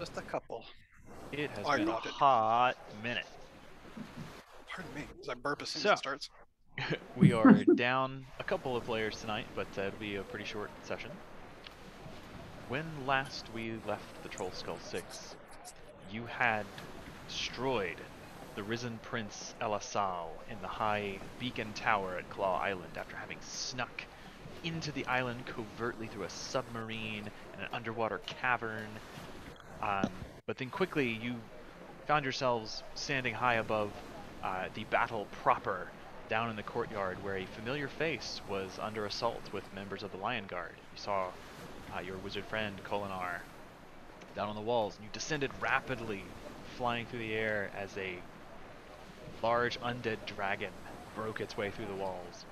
Just a couple. It has I been a got it. hot minute. Pardon me, as I burp as soon So- as it starts. We are down a couple of players tonight, but it'll be a pretty short session. When last we left the Trollskull Six, you had destroyed the risen Prince Elasal in the high beacon tower at Claw Island after having snuck into the island covertly through a submarine and an underwater cavern. But then quickly you found yourselves standing high above the battle proper, down in the courtyard where a familiar face was under assault with members of the Lion Guard. You saw your wizard friend Kolinar down on the walls, and you descended rapidly, flying through the air as a large undead dragon broke its way through the walls.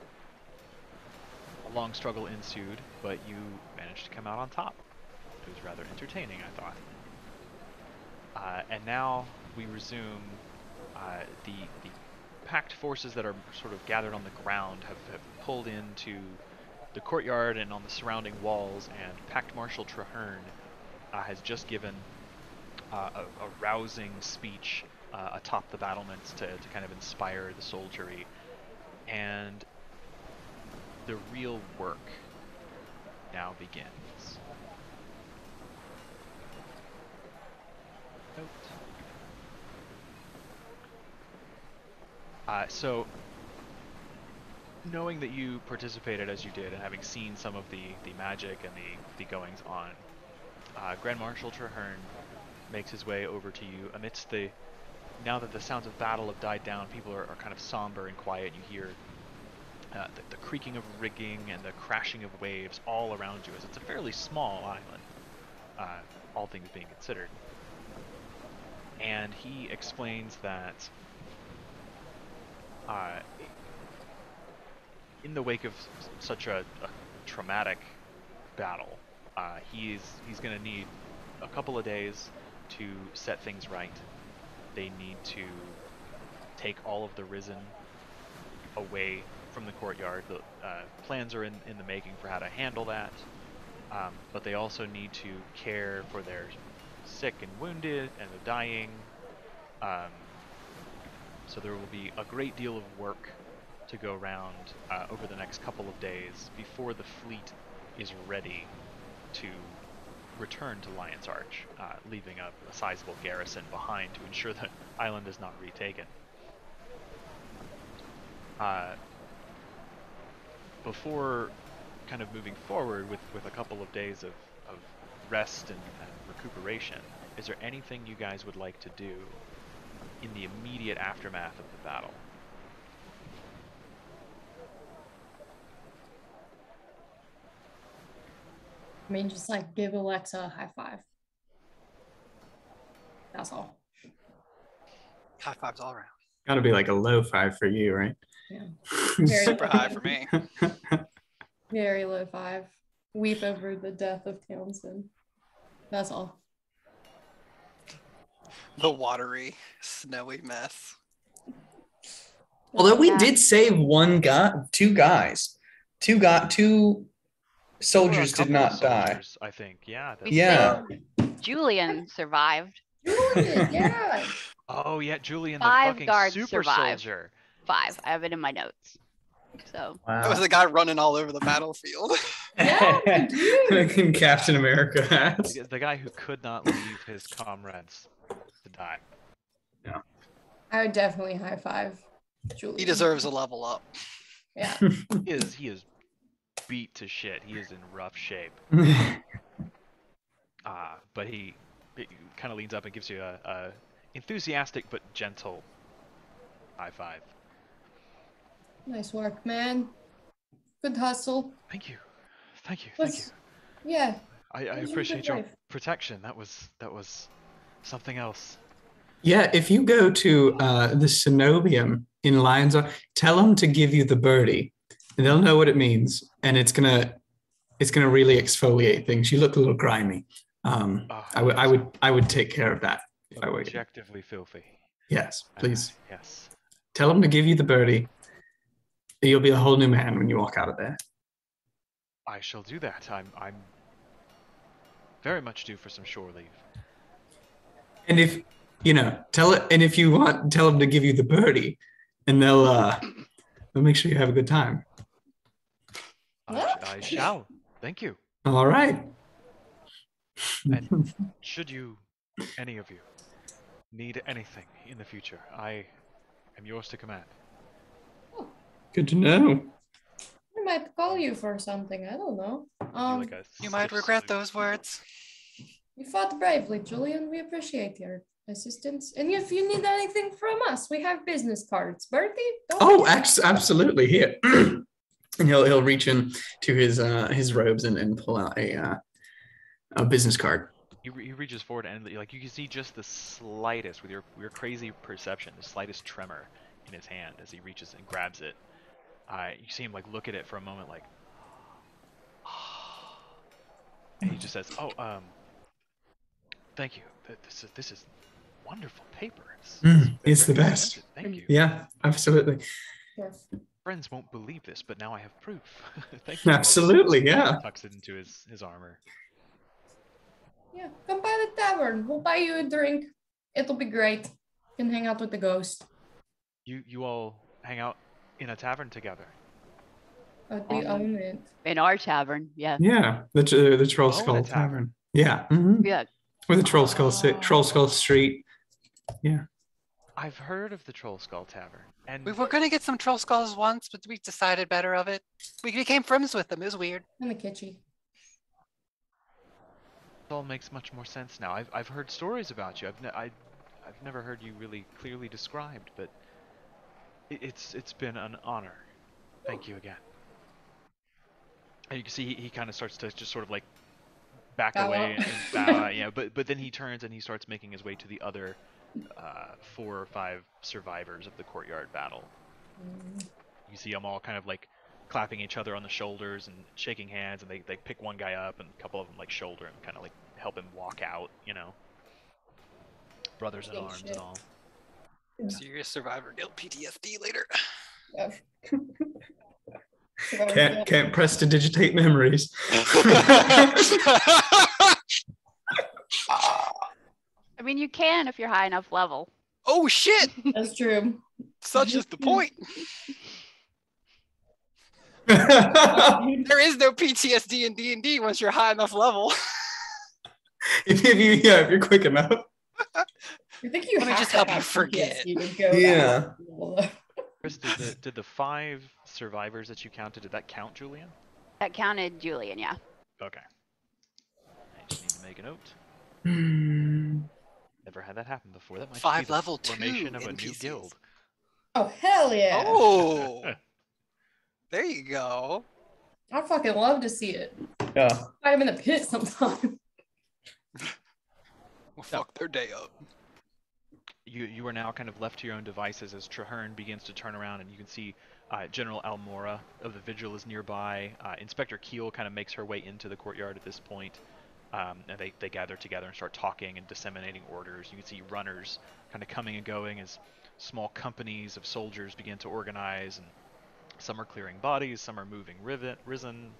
A long struggle ensued, but you managed to come out on top. It was rather entertaining, I thought. And now we resume the Pact forces that are sort of gathered on the ground have pulled into the courtyard and on the surrounding walls, and Pact Marshal Traherne has just given a rousing speech atop the battlements to kind of inspire the soldiery. And the real work now begins. Note. So, knowing that you participated as you did, and having seen some of the magic and the goings on, Grand Marshal Traherne makes his way over to you amidst the. Now that the sounds of battle have died down, people are kind of somber and quiet. You hear the creaking of rigging and the crashing of waves all around you, as it's a fairly small island, all things being considered. And he explains that in the wake of such a traumatic battle, he's going to need a couple of days to set things right. They need to take all of the Risen away from the courtyard. The plans are in the making for how to handle that, but they also need to care for their sick and wounded and the dying. So there will be a great deal of work to go around over the next couple of days before the fleet is ready to return to Lion's Arch, leaving a sizable garrison behind to ensure the island is not retaken. Before kind of moving forward with a couple of days of rest and recuperation, is there anything you guys would like to do in the immediate aftermath of the battle? I mean, just like give Alexa a high five. That's all. High fives all around. Gotta be like a low five for you, right? Yeah. Super high for me. Very low five. Weep over the death of Townsend. That's all. The watery, snowy mess. Although we did save one guy, two soldiers did not die. I think, yeah. We Yeah. saved Julian survived. Julian, yeah. Oh yeah, Julian, the 5 fucking guards super survived. soldier. 5. I have it in my notes. So That was the guy running all over the battlefield. Yeah, dude. Like Captain America has. The guy who could not leave his comrades to die. I would definitely high five Julian. He deserves a level up. Yeah. He is beat to shit. He is in rough shape. But he kind of leans up and gives you a enthusiastic but gentle high five. Nice work, man. Good hustle. Thank you. Thank you. Yeah. I was a appreciate good your life. protection. That was something else. Yeah, if you go to the Cenobium in Lion's Arch, tell them to give you the birdie, and they'll know what it means, and it's gonna really exfoliate things. You look a little grimy. I would take care of that if I were you. Objectively filthy. Yes, please. Yes. Tell them to give you the birdie. You'll be a whole new man when you walk out of there. I shall do that. I'm very much due for some shore leave. And if tell it, and if you want, tell them to give you the birdie, and they'll make sure you have a good time. I shall. Thank you. All right. And should you, any of you, need anything in the future, I am yours to command. Good to know. I might call you for something. I don't know. You might regret those words. You fought bravely, Julian. We appreciate your assistance. And if you need anything from us, we have business cards. Bertie, don't forget. Absolutely. Here. And he'll reach in to his robes and pull out a business card. He reaches forward and like you can see just the slightest, with your crazy perception, the slightest tremor in his hand as he reaches and grabs it. You see him like look at it for a moment, like, and he just says, "Oh, thank you. This is wonderful paper. It's the best. Thank you. Yeah, absolutely. Yes. Friends won't believe this, but now I have proof. Thank you." Absolutely, yeah. He tucks it into his armor. Yeah, come by the tavern. We'll buy you a drink. It'll be great. You can hang out with the ghost. You all hang out in a tavern together. But we own it. In our tavern, yeah. Yeah, the Trollskull Tavern. Yeah. Mm-hmm. Yeah. Or the Trollskull Street. Yeah. I've heard of the Trollskull Tavern, and We were gonna get some troll skulls once, but we decided better of it. We became friends with them. It was weird. And the kitschy. it all makes much more sense now. I've heard stories about you. I've never heard you really clearly described, but it's been an honor. Thank you again. And you can see he kind of starts to just sort of like back Bow away out. and bow out, yeah. But then he turns and he starts making his way to the other 4 or 5 survivors of the courtyard battle. You see them all kind of like clapping each other on the shoulders and shaking hands, and they pick one guy up and a couple of them like shoulder him, kind of like help him walk out, you know. Brothers in Big arms shit. and all. Serious survivor guilt PTSD later. Yeah. Can't prestidigitate memories. I mean, you can if you're high enough level. Oh shit! That's true. Such is the point. if There is no PTSD in D&D once you're high enough level. you're quick enough. I think you Let me have just to help you have forget. PTSD to go Yeah. that. Chris, did the 5 survivors that you counted, did that count, Julian? That counted Julian, yeah. Okay. I just need to make a note. Hmm. Never had that happen before. That might just 5 be the level 2 formation of a new NPCs. guild. Oh, hell yeah. Oh, there you go. I fucking love to see it. Yeah. Fight him in the pit sometime. We'll fuck their day up. You are now kind of left to your own devices as Traherne begins to turn around, and you can see General Almora of the Vigil is nearby. Inspector Keel kind of makes her way into the courtyard at this point, and they gather together and start talking and disseminating orders. You can see runners kind of coming and going as small companies of soldiers begin to organize, and some are clearing bodies, some are moving risen,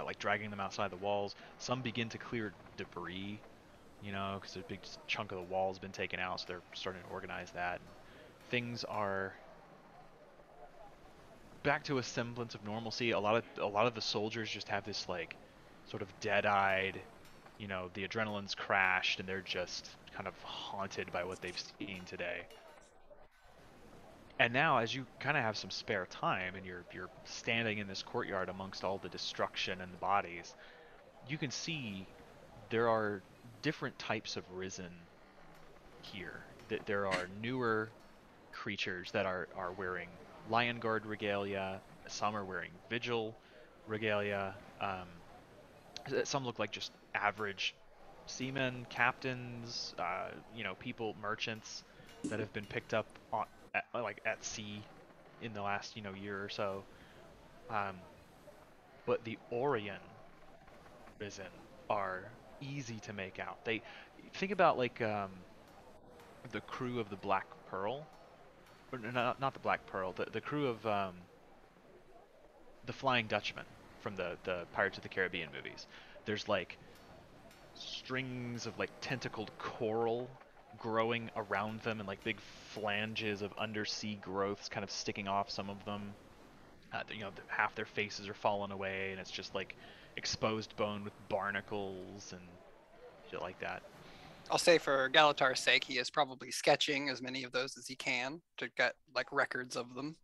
like dragging them outside the walls. Some begin to clear debris, you know, because a big chunk of the wall has been taken out, so they're starting to organize that. Things are back to a semblance of normalcy. A lot of the soldiers just have this like sort of dead-eyed, you know, the adrenaline's crashed and they're just kind of haunted by what they've seen today. And now, as you kind of have some spare time and you're standing in this courtyard amongst all the destruction and the bodies, you can see there are different types of risen here. There are newer creatures that are wearing Lion Guard regalia. Some are wearing Vigil regalia. Some look like just average seamen, captains, you know, people, merchants that have been picked up at sea in the last, you know, year or so. But the Orion risen are easy to make out. They think about like the crew of the Black Pearl, or not the Black Pearl, the crew of the Flying Dutchman from the Pirates of the Caribbean movies. There's like strings of like tentacled coral growing around them and like big flanges of undersea growths kind of sticking off some of them. Half their faces are fallen away, and it's just like exposed bone with barnacles and shit like that. I'll say for Galatar's sake, he is probably sketching as many of those as he can to get like records of them.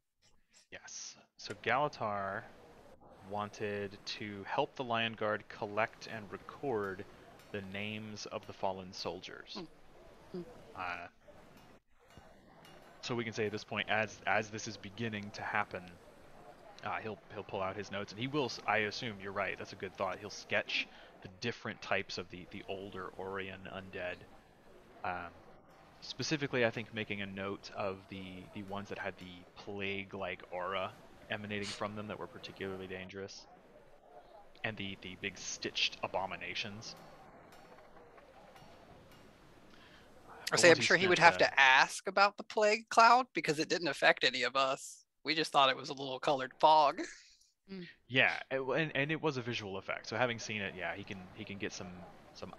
Yes. So Galatar wanted to help the Lion Guard collect and record the names of the fallen soldiers. So we can say at this point, as this is beginning to happen, he'll pull out his notes, and he will. I assume you're right. That's a good thought. He'll sketch the different types of the older Orion undead. Specifically, I think making a note of the ones that had the plague-like aura emanating from them that were particularly dangerous, and the big stitched abominations. I say I'm sure he would have to ask about the plague cloud because it didn't affect any of us. We just thought it was a little colored fog. Yeah, and it was a visual effect. So having seen it, yeah, he can get some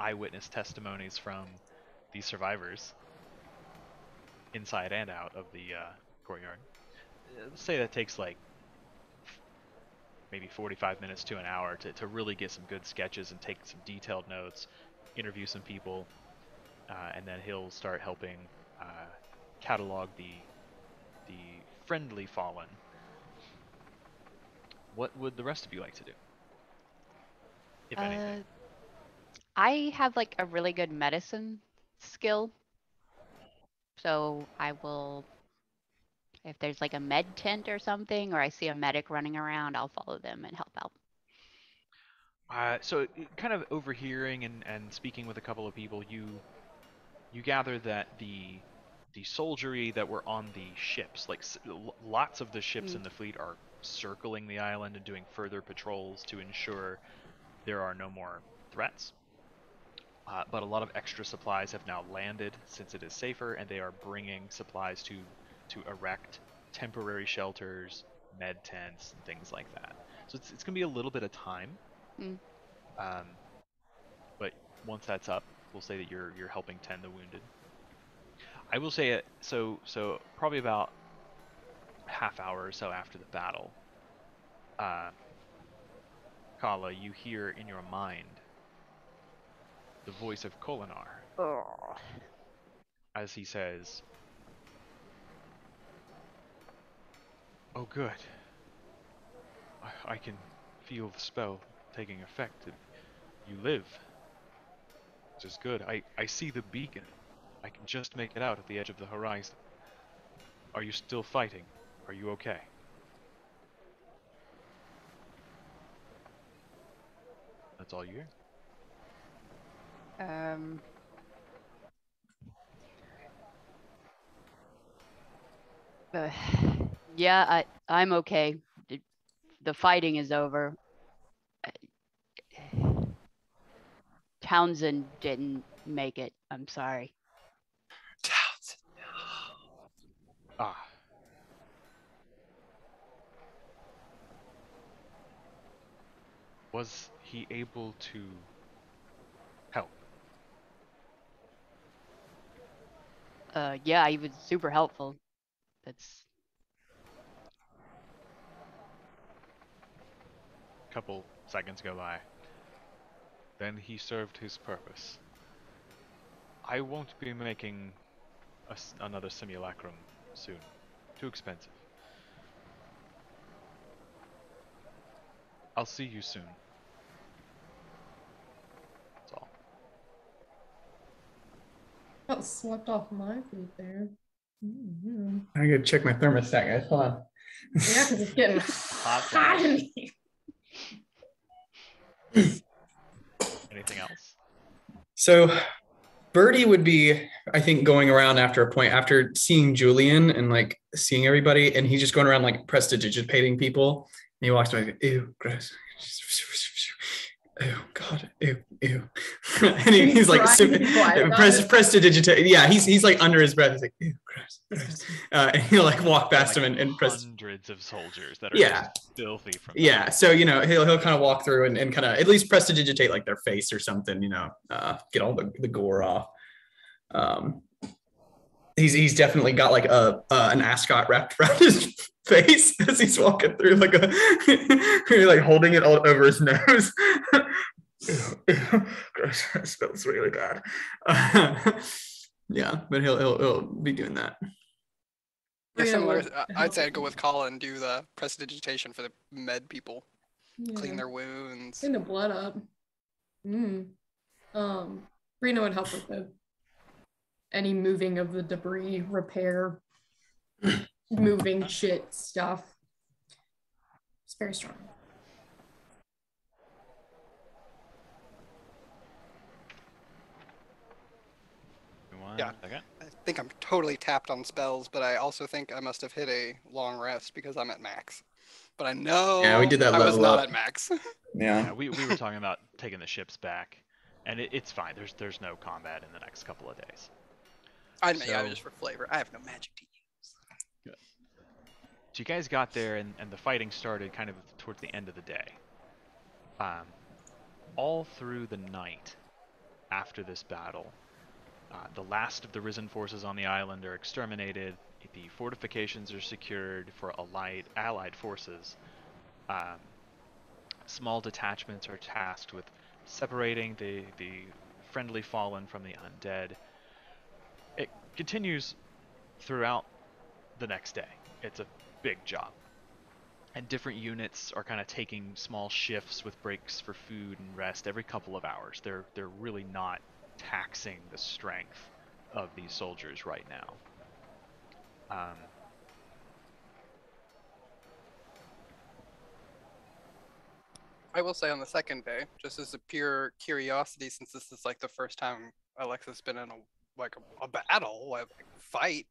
eyewitness testimonies from these survivors, inside and out of the courtyard. Let's say that takes like maybe 45 minutes to an hour to really get some good sketches and take some detailed notes, interview some people, and then he'll start helping catalog the friendly fallen. What would the rest of you like to do, if anything? I have like a really good medicine skill, so I will, if there's like a med tent or something, or I see a medic running around, I'll follow them and help out. So kind of overhearing and speaking with a couple of people, you gather that the soldiery that were on the ships, like lots of the ships in the fleet, are circling the island and doing further patrols to ensure there are no more threats. But a lot of extra supplies have now landed since it is safer, and they are bringing supplies to erect temporary shelters, med tents, things like that. So it's going to be a little bit of time. But once that's up, we'll say that you're helping tend the wounded. I will say it. So probably about half hour or so after the battle, Kala, you hear in your mind the voice of Kolinar as he says, "Oh, good. I can feel the spell taking effect. You live. This is good. I see the beacon. I can just make it out at the edge of the horizon. Are you still fighting? Are you okay?" That's all you hear. Yeah, I'm okay. The fighting is over. Townsend didn't make it. I'm sorry. Townsend. Was he able to help? Yeah, he was super helpful. That's... Couple seconds go by. Then he served his purpose. I won't be making another simulacrum soon. Too expensive. I'll see you soon. That's all. That slipped off my feet there. I gotta check my thermostat, guys. Hold on. Yeah, because it's getting hot in here. Anything else? So Birdie would be, I think, going around after a point, after seeing Julian and like seeing everybody, and he's just going around like prestidigitating people. And he walks by, like, ew, gross. Oh God, ew. And he's like prestidigitate. Yeah, he's like under his breath. He's like, ew, gross. And he'll like walk past him and press. Hundreds of soldiers that are just filthy from. Yeah, so he'll kind of walk through and kind of at least prestidigitate like their face or something. Get all the gore off. he's definitely got like an ascot wrapped around his face as he's walking through, like like holding it all over his nose. Gross, that smells really bad. Yeah, but he'll be doing that. Yeah, similar. I'd say I'd go with Colin, do the prestidigitation for the med people, clean their wounds, clean the blood up. Rena would help with any moving of the debris, repair, moving shit stuff. It's very strong. Yeah, I think I'm totally tapped on spells, but I also think I must have hit a long rest because I'm at max. But I know we did that I was not up. at max. Yeah, we were talking about taking the ships back, and it's fine. There's no combat in the next couple of days. I just for flavor. I have no magic to use. Good. So you guys got there, and the fighting started kind of towards the end of the day. All through the night after this battle, the last of the risen forces on the island are exterminated. The fortifications are secured for allied forces. Small detachments are tasked with separating the friendly fallen from the undead. It continues throughout the next day. It's a big job. And different units are kind of taking small shifts with breaks for food and rest every couple of hours. They're really not taxing the strength of these soldiers right now. I will say on the second day, just as a pure curiosity, since this is like the first time Alexa's been in a battle, like fight,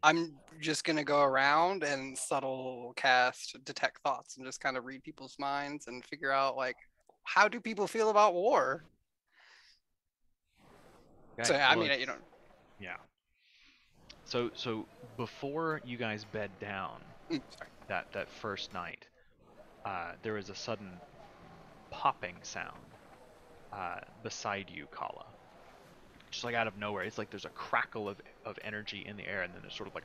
I'm just gonna go around and subtle cast detect thoughts and just kind of read people's minds and figure out like how do people feel about war. Okay, So I mean, you know. Yeah. So before you guys bed down that first night, there was a sudden popping sound beside you, Kala. Just like out of nowhere. It's like there's a crackle of energy in the air, and then there's sort of like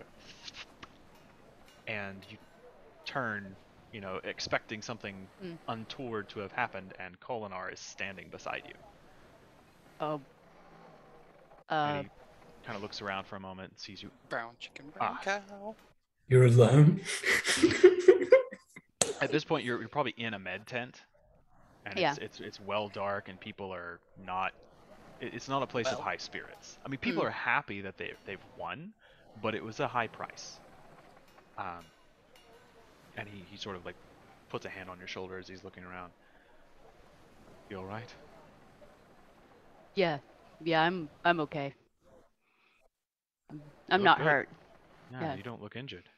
and you turn, expecting something untoward to have happened, and Kolinar is standing beside you. Oh. And he kind of looks around for a moment and sees you. Brown chicken, brown cow. You're alone? At this point, you're probably in a med tent, and it's well dark, and people are not. It's not a place of high spirits. I mean, people are happy that they've won, but it was a high price. And he sort of like puts a hand on your shoulder as he's looking around. You all right? Yeah, I'm okay. I'm not hurt. Yeah, you don't look injured.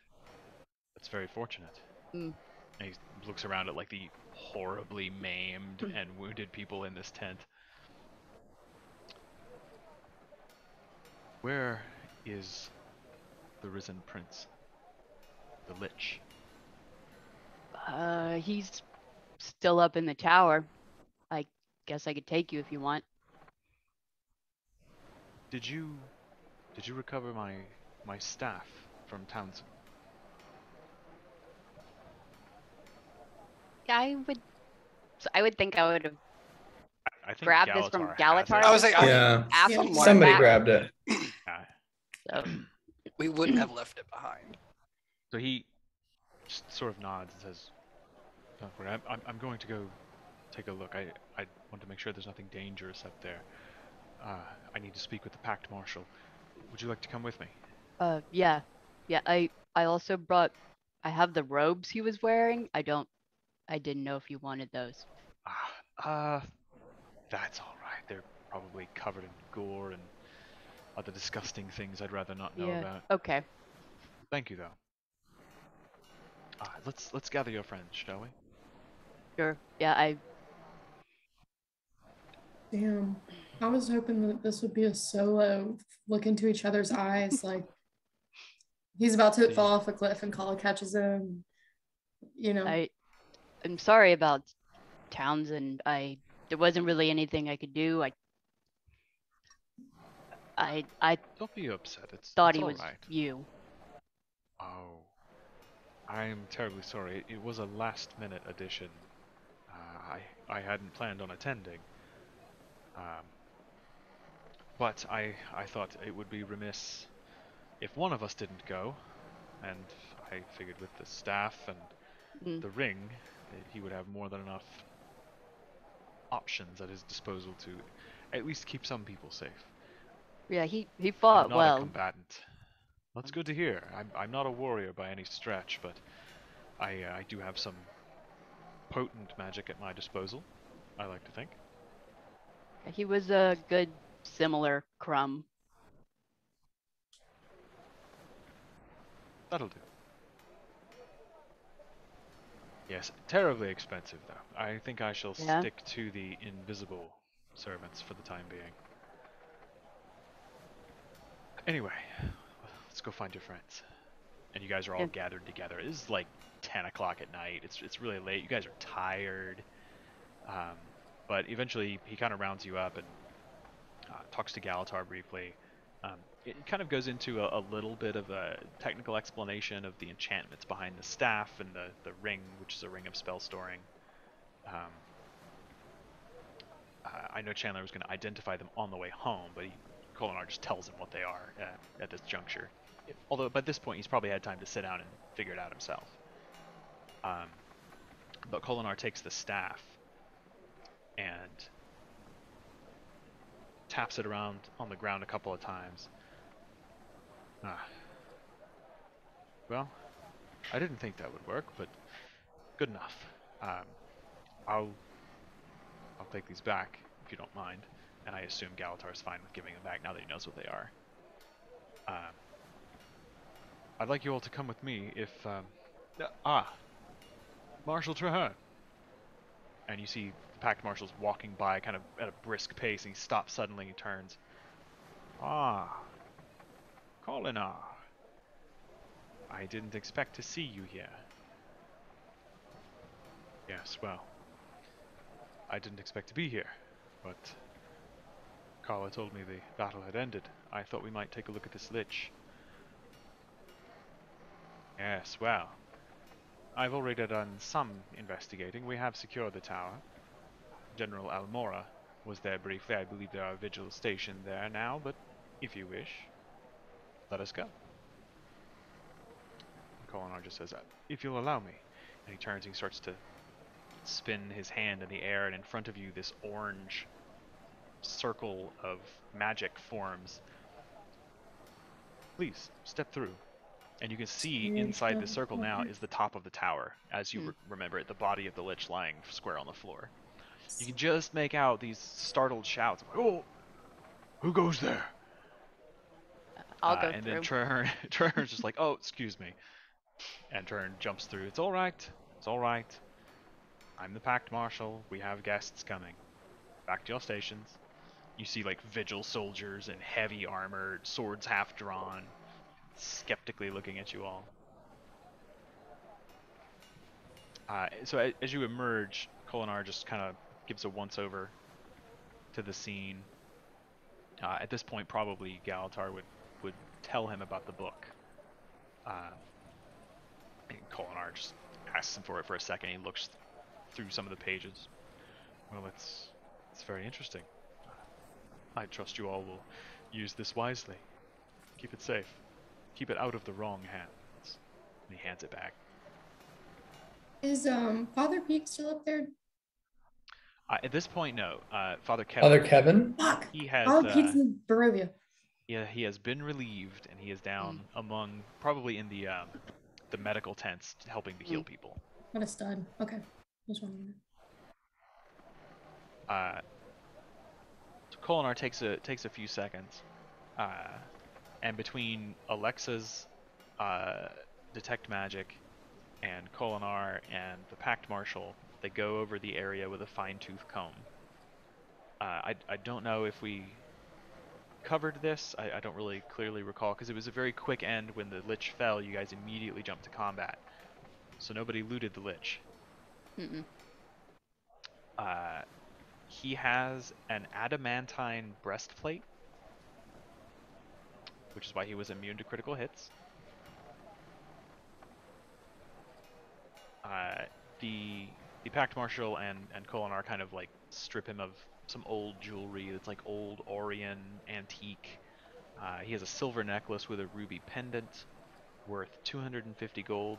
That's very fortunate. And he looks around at like the horribly maimed and wounded people in this tent. Where is the risen prince? The Lich? He's still up in the tower. I guess I could take you if you want. Did you recover my staff from Townsend? I would think I would have I think grabbed this from Galatar. Galatar. I was like, somebody grabbed it. So. We wouldn't have left it behind. So he just sort of nods and says, "Don't worry, I'm going to go take a look. I want to make sure there's nothing dangerous up there. I need to speak with the Pact Marshal. Would you like to come with me?" Yeah. I also brought. I have the robes he was wearing. I didn't know if you wanted those. That's all right. They're probably covered in gore and other disgusting things I'd rather not know about. Okay. Thank you, though. Let's gather your friends, shall we? Sure. Yeah, Damn. I was hoping that this would be a solo look into each other's eyes, like he's about to fall off a cliff and Kala catches him. I'm sorry about Townsend. There wasn't really anything I could do. I Don't be upset. It's thought he all was right. you. Oh, I'm terribly sorry. It was a last-minute addition. I hadn't planned on attending. But I thought it would be remiss if one of us didn't go, and I figured with the staff and Mm. the ring, he would have more than enough options at his disposal to at least keep some people safe. Yeah, he I'm fought not a well. combatant. That's good to hear. I'm not a warrior by any stretch, but I do have some potent magic at my disposal, I like to think. He was a good similar crumb. That'll do. Yes, terribly expensive though. I think I shall Yeah. stick to the invisible servants for the time being. Anyway, let's go find your friends. And you guys are all Yeah. gathered together. It is like 10 o'clock at night. It's really late. You guys are tired. But eventually he kind of rounds you up and talks to Galatar briefly. It kind of goes into a little bit of a technical explanation of the enchantments behind the staff and the ring, which is a ring of spell storing. I know Chandler was going to identify them on the way home, but Kolinar just tells him what they are at this juncture. Although by this point he's probably had time to sit down and figure it out himself. But Kolinar takes the staff and taps it around on the ground a couple of times. Well, I didn't think that would work, but good enough. I'll take these back if you don't mind, and I assume Galatar's fine with giving them back now that he knows what they are. I'd like you all to come with me if Marshal Traherne. And you see the Pact Marshal's walking by kind of at a brisk pace, and he stops suddenly, he turns. Kolinar. I didn't expect to see you here. Yes, well, I didn't expect to be here, but Carla told me the battle had ended. I thought we might take a look at this lich. Yes, well, I've already done some investigating. We have secured the tower. General Almora was there briefly. I believe there are vigils stationed there now, but if you wish, let us go. Kolinar just says, if you'll allow me. And he turns and he starts to spin his hand in the air, and in front of you this orange circle of magic forms. Please, step through. And you can see inside the circle now is the top of the tower, as you remember it, the body of the lich lying square on the floor. You can just make out these startled shouts. Oh, who goes there? I'll go and through. then Traherne's just like, oh, excuse me. And Traherne jumps through. It's all right. It's all right. I'm the Pact Marshal. We have guests coming. Back to your stations. You see like vigil soldiers in heavy armor, swords half drawn, skeptically looking at you all. So as you emerge, Kolinar just kind of gives a once-over to the scene. At this point, probably Galatar would tell him about the book. And Kolinar just asks him for it for a second. He looks through some of the pages. Well, it's very interesting. I trust you all will use this wisely. Keep it safe. Keep it out of the wrong hands. And he hands it back. Is Father Peak still up there? At this point, no. Father Kevin. Father Kevin? Fuck. He has. Father Peak's in Barovia. Yeah, he has been relieved, and he is down among probably in the medical tents, helping to heal people. What a stud. Okay, just wondering. So Kolinar takes a few seconds, and between Alexa's detect magic and Kolinar and the Pact Marshal, they go over the area with a fine-tooth comb. I don't know if we covered this. I don't really clearly recall, because it was a very quick end. When the Lich fell, you guys immediately jumped to combat. So nobody looted the Lich. He has an adamantine breastplate which is why he was immune to critical hits. The Pact Marshal and Kolinar kind of like strip him of some old jewelry that's like old Orient antique. He has a silver necklace with a ruby pendant worth 250 gold.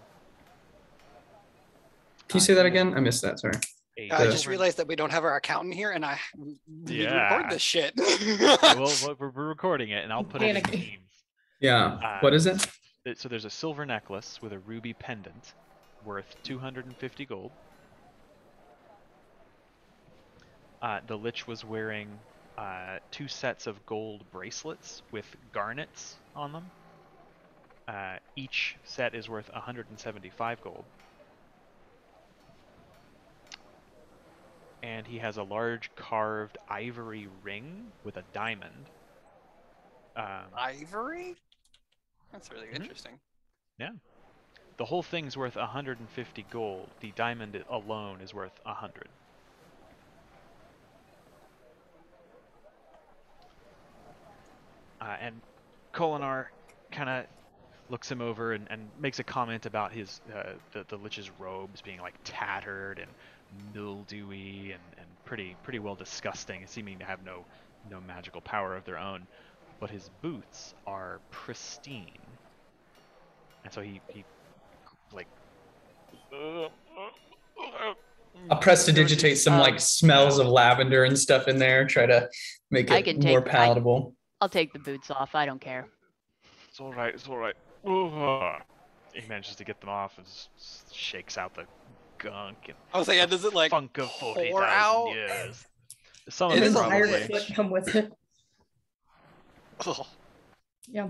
Can you say that again? I missed that. Sorry. I just realized that we don't have our accountant here, and we need to record this shit. Well, we're recording it, and I'll put it in the memes. Yeah. What is it? So there's a silver necklace with a ruby pendant worth 250 gold. The Lich was wearing 2 sets of gold bracelets with garnets on them. Each set is worth 175 gold. And he has a large carved ivory ring with a diamond. Ivory? That's really interesting. Yeah. The whole thing's worth 150 gold. The diamond alone is worth 100. And Kolinar kind of looks him over and makes a comment about his the Lich's robes being like tattered and mildewy and pretty well disgusting, seeming to have no magical power of their own. But his boots are pristine, and so he like. I'll prestidigitate some like smells of lavender and stuff in there. Try to make it more palatable. I'll take the boots off. I don't care. It's all right. It's all right. He manages to get them off and shakes out the gunk. And I was like, does it like funk of 40,000 years? Some of it it is probably. A foot come with it. Oh. Yeah.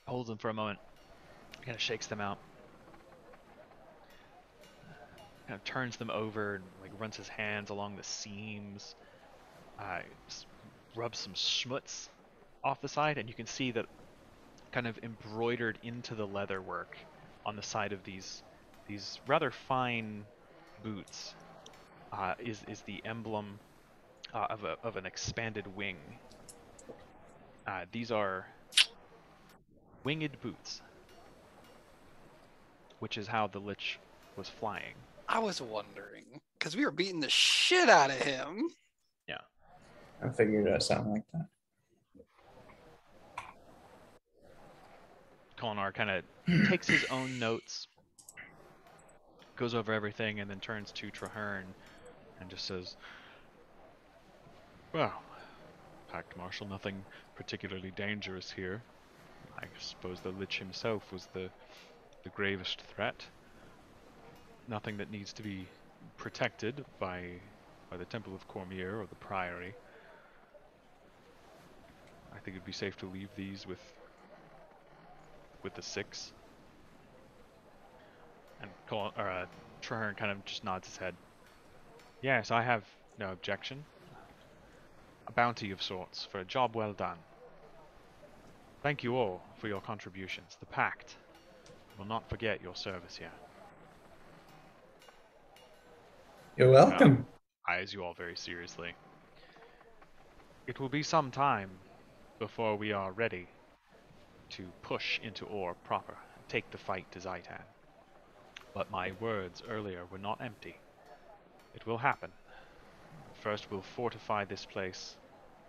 Holds them for a moment. Kind of shakes them out. Kind of turns them over and like runs his hands along the seams. Rubs some schmutz off the side, and you can see that kind of embroidered into the leather work on the side of these rather fine boots is the emblem of an expanded wing. These are winged boots, which is how the Lich was flying. I was wondering, because we were beating the shit out of him. Yeah. I figured it would sound like that. Kolinar kind of takes his own notes, goes over everything, and then turns to Traherne and just says, "Well, Pact Marshal, nothing particularly dangerous here. I suppose the Lich himself was the gravest threat. Nothing that needs to be protected by the Temple of Cormier or the Priory. I think it'd be safe to leave these with the Six." And Traherne kind of just nods his head. "Yes, I have no objection. A bounty of sorts for a job well done. Thank you all for your contributions. The Pact will not forget your service here." You're welcome. Eyes you all very seriously. "It will be some time before we are ready to push into Ore proper and take the fight to Zaitan. But my words earlier were not empty. It will happen. First we'll fortify this place,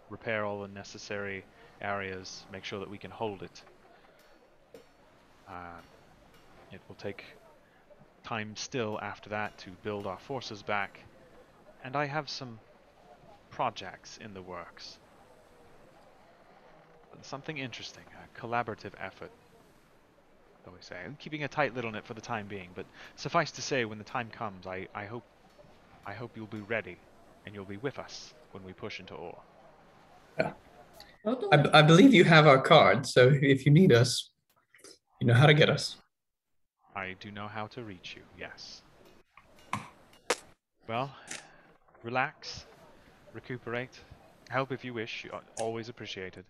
repair all the necessary areas, make sure that we can hold it. It will take time still after that to build our forces back, and I have some projects in the works. Something interesting, a collaborative effort, shall we say. I'm keeping a tight lid on it for the time being, but suffice to say, when the time comes, I hope you'll be ready, and you'll be with us when we push into Ore." Yeah. I believe you have our card, so if you need us, you know how to get us. "I do know how to reach you, yes." "Well, relax, recuperate, help if you wish, always appreciated.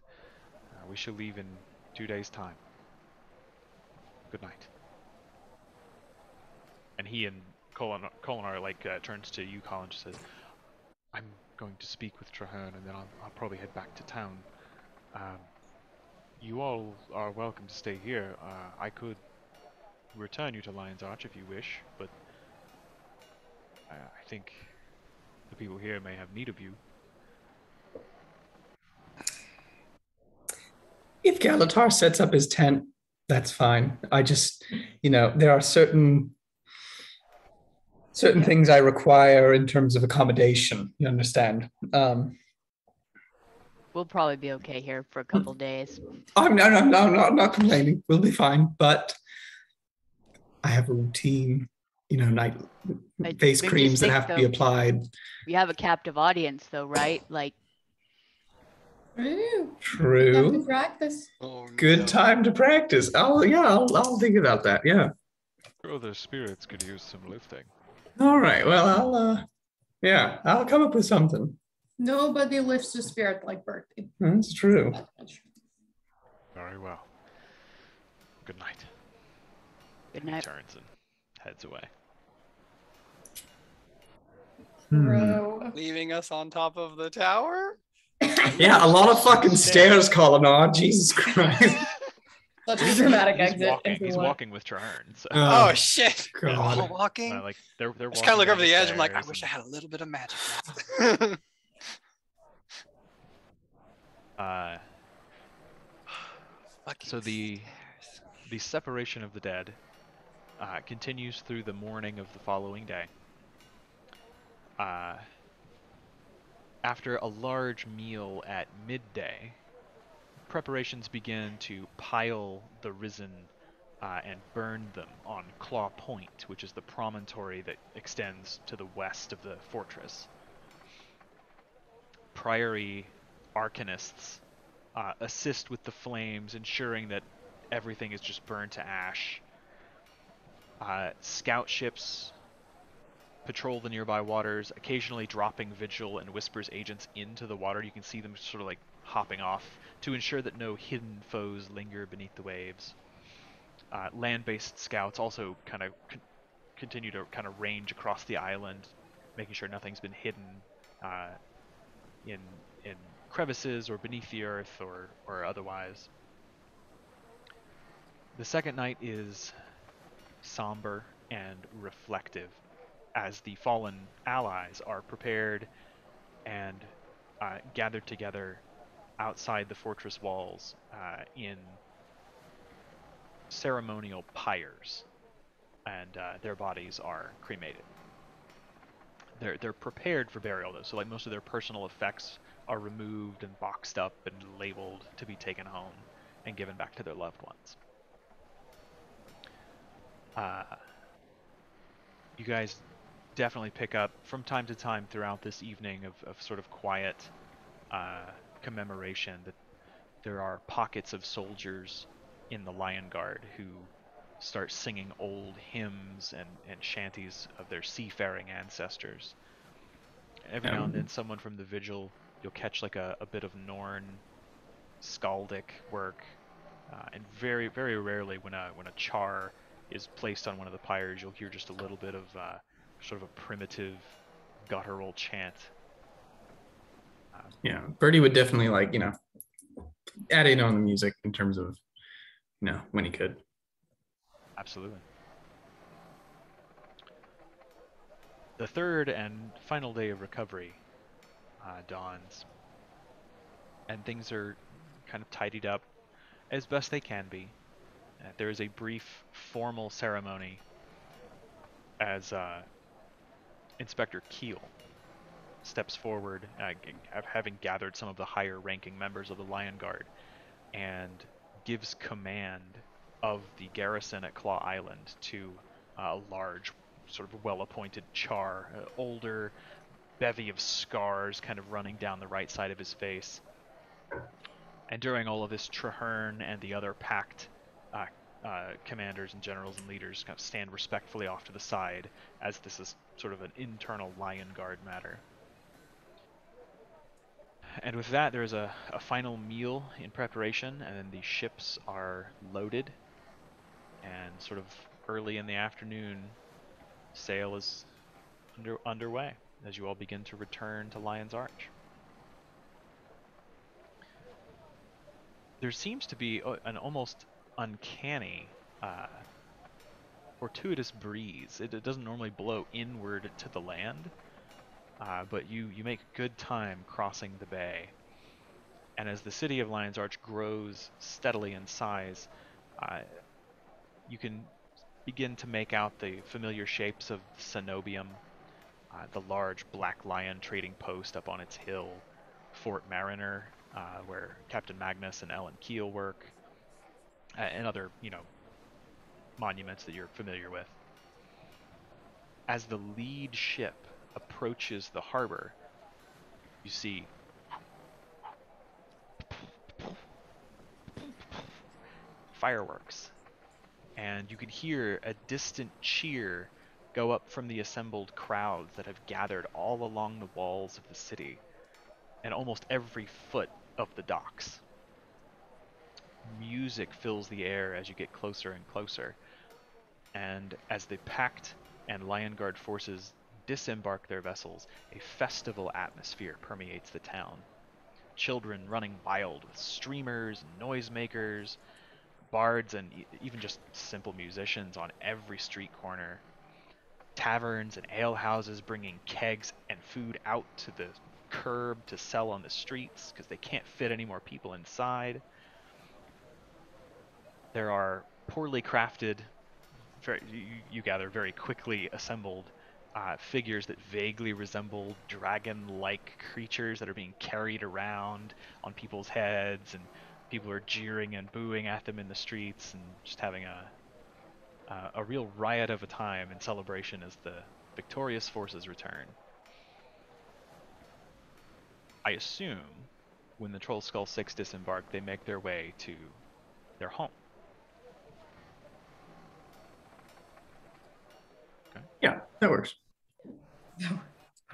We shall leave in 2 days' time. Good night." And he and Kolinar like turns to you, Colin, and says, "I'm going to speak with Traherne, and then I'll probably head back to town. You all are welcome to stay here. I could return you to Lion's Arch if you wish, but I think the people here may have need of you. If Galatar sets up his tent, that's fine. I just, there are certain things I require in terms of accommodation. You understand? We'll probably be okay here for a couple days. I'm not complaining. We'll be fine. But I have a routine, night face creams that have to be applied. We have a captive audience, though, right? Like. True. Time to practice. Oh, Good no. time to practice. I'll think about that. Yeah. Sure, the spirits could use some lifting. All right. Well, I'll come up with something. Nobody lifts the spirit like Bertie. That's true. Very well. Good night. Good night. He turns and heads away. Bro. Leaving us on top of the tower? Yeah, a lot of fucking stairs calling on. Jesus Christ. Such a dramatic He's exit. walking. if you He's want. walking with Trahern. So. Oh, shit. They're God. all walking? Like they're I walking just kind of look down over the edge. I'm like, I stairs wish I and- had a little bit of magic. Fucking So the stairs. separation of the dead continues through the morning of the following day. After a large meal at midday, preparations begin to pile the risen and burn them on Claw Point, which is the promontory that extends to the west of the fortress. Priory arcanists assist with the flames, ensuring that everything is just burned to ash. Scout ships patrol the nearby waters, occasionally dropping vigil and whispers agents into the water. You can see them sort of like hopping off to ensure that no hidden foes linger beneath the waves. Land-based scouts also kind of continue to kind of range across the island, making sure nothing's been hidden in crevices or beneath the earth or otherwise. The second night is somber and reflective, as the fallen allies are prepared and gathered together outside the fortress walls in ceremonial pyres, and their bodies are cremated. They're prepared for burial, though, so like most of their personal effects are removed and boxed up and labeled to be taken home and given back to their loved ones. You guys definitely pick up from time to time throughout this evening of sort of quiet commemoration that there are pockets of soldiers in the Lion Guard who start singing old hymns and shanties of their seafaring ancestors. Every now and then someone from the vigil, you'll catch like a bit of Norn skaldic work, and very, very rarely when a char is placed on one of the pyres, you'll hear just a little bit of sort of a primitive guttural chant. Yeah, Bertie would definitely add in on the music in terms of, when he could. Absolutely. The third and final day of recovery dawns, and things are kind of tidied up as best they can be. There is a brief formal ceremony as Inspector Keel steps forward, having gathered some of the higher ranking members of the Lion Guard, and gives command of the garrison at Claw Island to a large, sort of well-appointed char, older, bevy of scars kind of running down the right side of his face. And during all of this, Trahern and the other Pact commanders and generals and leaders kind of stand respectfully off to the side, as this is sort of an internal Lion Guard matter. And with that, there is a final meal in preparation, and then the ships are loaded, and sort of early in the afternoon, sail is underway as you all begin to return to Lion's Arch. there seems to be an almost uncanny, fortuitous breeze. It doesn't normally blow inward to the land, but you make good time crossing the bay. And as the city of Lion's Arch grows steadily in size, you can begin to make out the familiar shapes of Cenobium, the large Black Lion trading post up on its hill, Fort Mariner, where Captain Magnus and Ellen Keel work, and other, monuments that you're familiar with. As the lead ship approaches the harbor, you see fireworks, and you can hear a distant cheer go up from the assembled crowds that have gathered all along the walls of the city and almost every foot of the docks. Music fills the air as you get closer and closer, and as the Pact and Lion Guard forces disembark their vessels, a festival atmosphere permeates the town. Children running wild with streamers and noisemakers, bards and even just simple musicians on every street corner. Taverns and alehouses bringing kegs and food out to the curb to sell on the streets because they can't fit any more people inside. There are poorly crafted, you gather very quickly assembled figures that vaguely resemble dragon-like creatures that are being carried around on people's heads, and people are jeering and booing at them in the streets and just having a real riot of a time in celebration as the victorious forces return. I assume when the Trollskull Six disembark, they make their way to their home. Okay. Yeah, that works.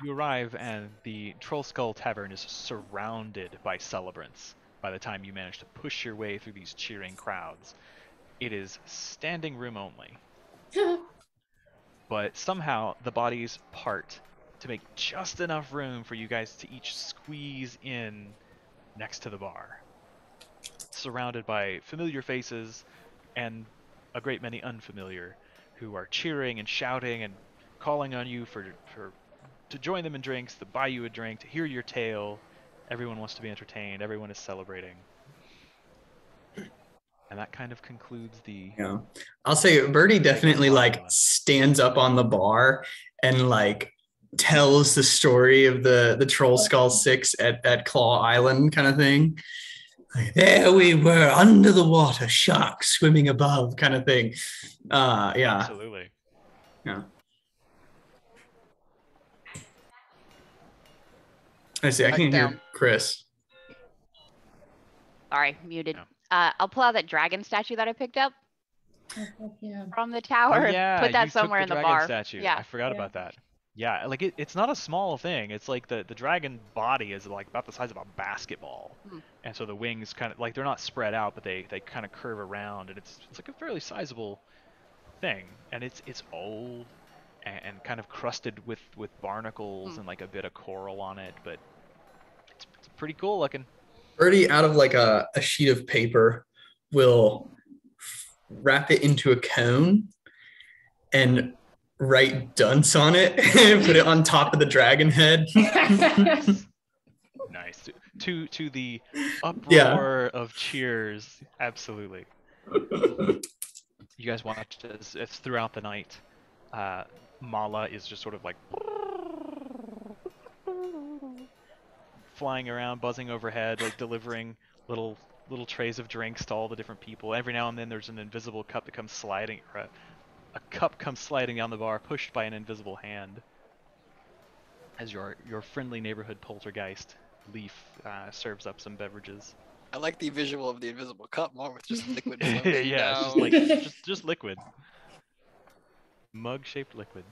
You arrive and the Trollskull Tavern is surrounded by celebrants by the time you manage to push your way through these cheering crowds. It is standing room only. But somehow the bodies part to make just enough room for you guys to each squeeze in next to the bar. Surrounded by familiar faces and a great many unfamiliar who are cheering and shouting and calling on you to join them in drinks, to buy you a drink, to hear your tale. Everyone wants to be entertained. Everyone is celebrating. And that kind of concludes the... Yeah. I'll say Birdie definitely stands up on the bar and tells the story of the Trollskull Six at Claw Island kind of thing. There we were under the water, sharks swimming above kind of thing. Yeah. Absolutely. Yeah. I see. I can hear Chris. Sorry, muted. No. I'll pull out that dragon statue that I picked up Yeah. from the tower. Oh, yeah, put that you somewhere took the in the dragon bar. statue. Yeah. I forgot about that. Yeah, it's not a small thing. It's like the dragon body is about the size of a basketball. And so the wings kind of they're not spread out, but they kind of curve around, and it's like a fairly sizable thing. And it's old and kind of crusted with barnacles and a bit of coral on it, but it's pretty cool looking. Birdie, out of a sheet of paper, will wrap it into a cone and write dunce on it and put it on top of the dragon head. Nice. To the uproar of cheers. Absolutely. You guys watch as throughout the night, Mala is just sort of flying around, buzzing overhead, delivering little trays of drinks to all the different people. Every now and then there's an invisible cup that comes sliding, or a cup comes sliding down the bar, pushed by an invisible hand. As your friendly neighborhood poltergeist, Leaf, serves up some beverages. I like the visual of the invisible cup more with just liquid. Yeah, down. it's just liquid. Mug-shaped liquid.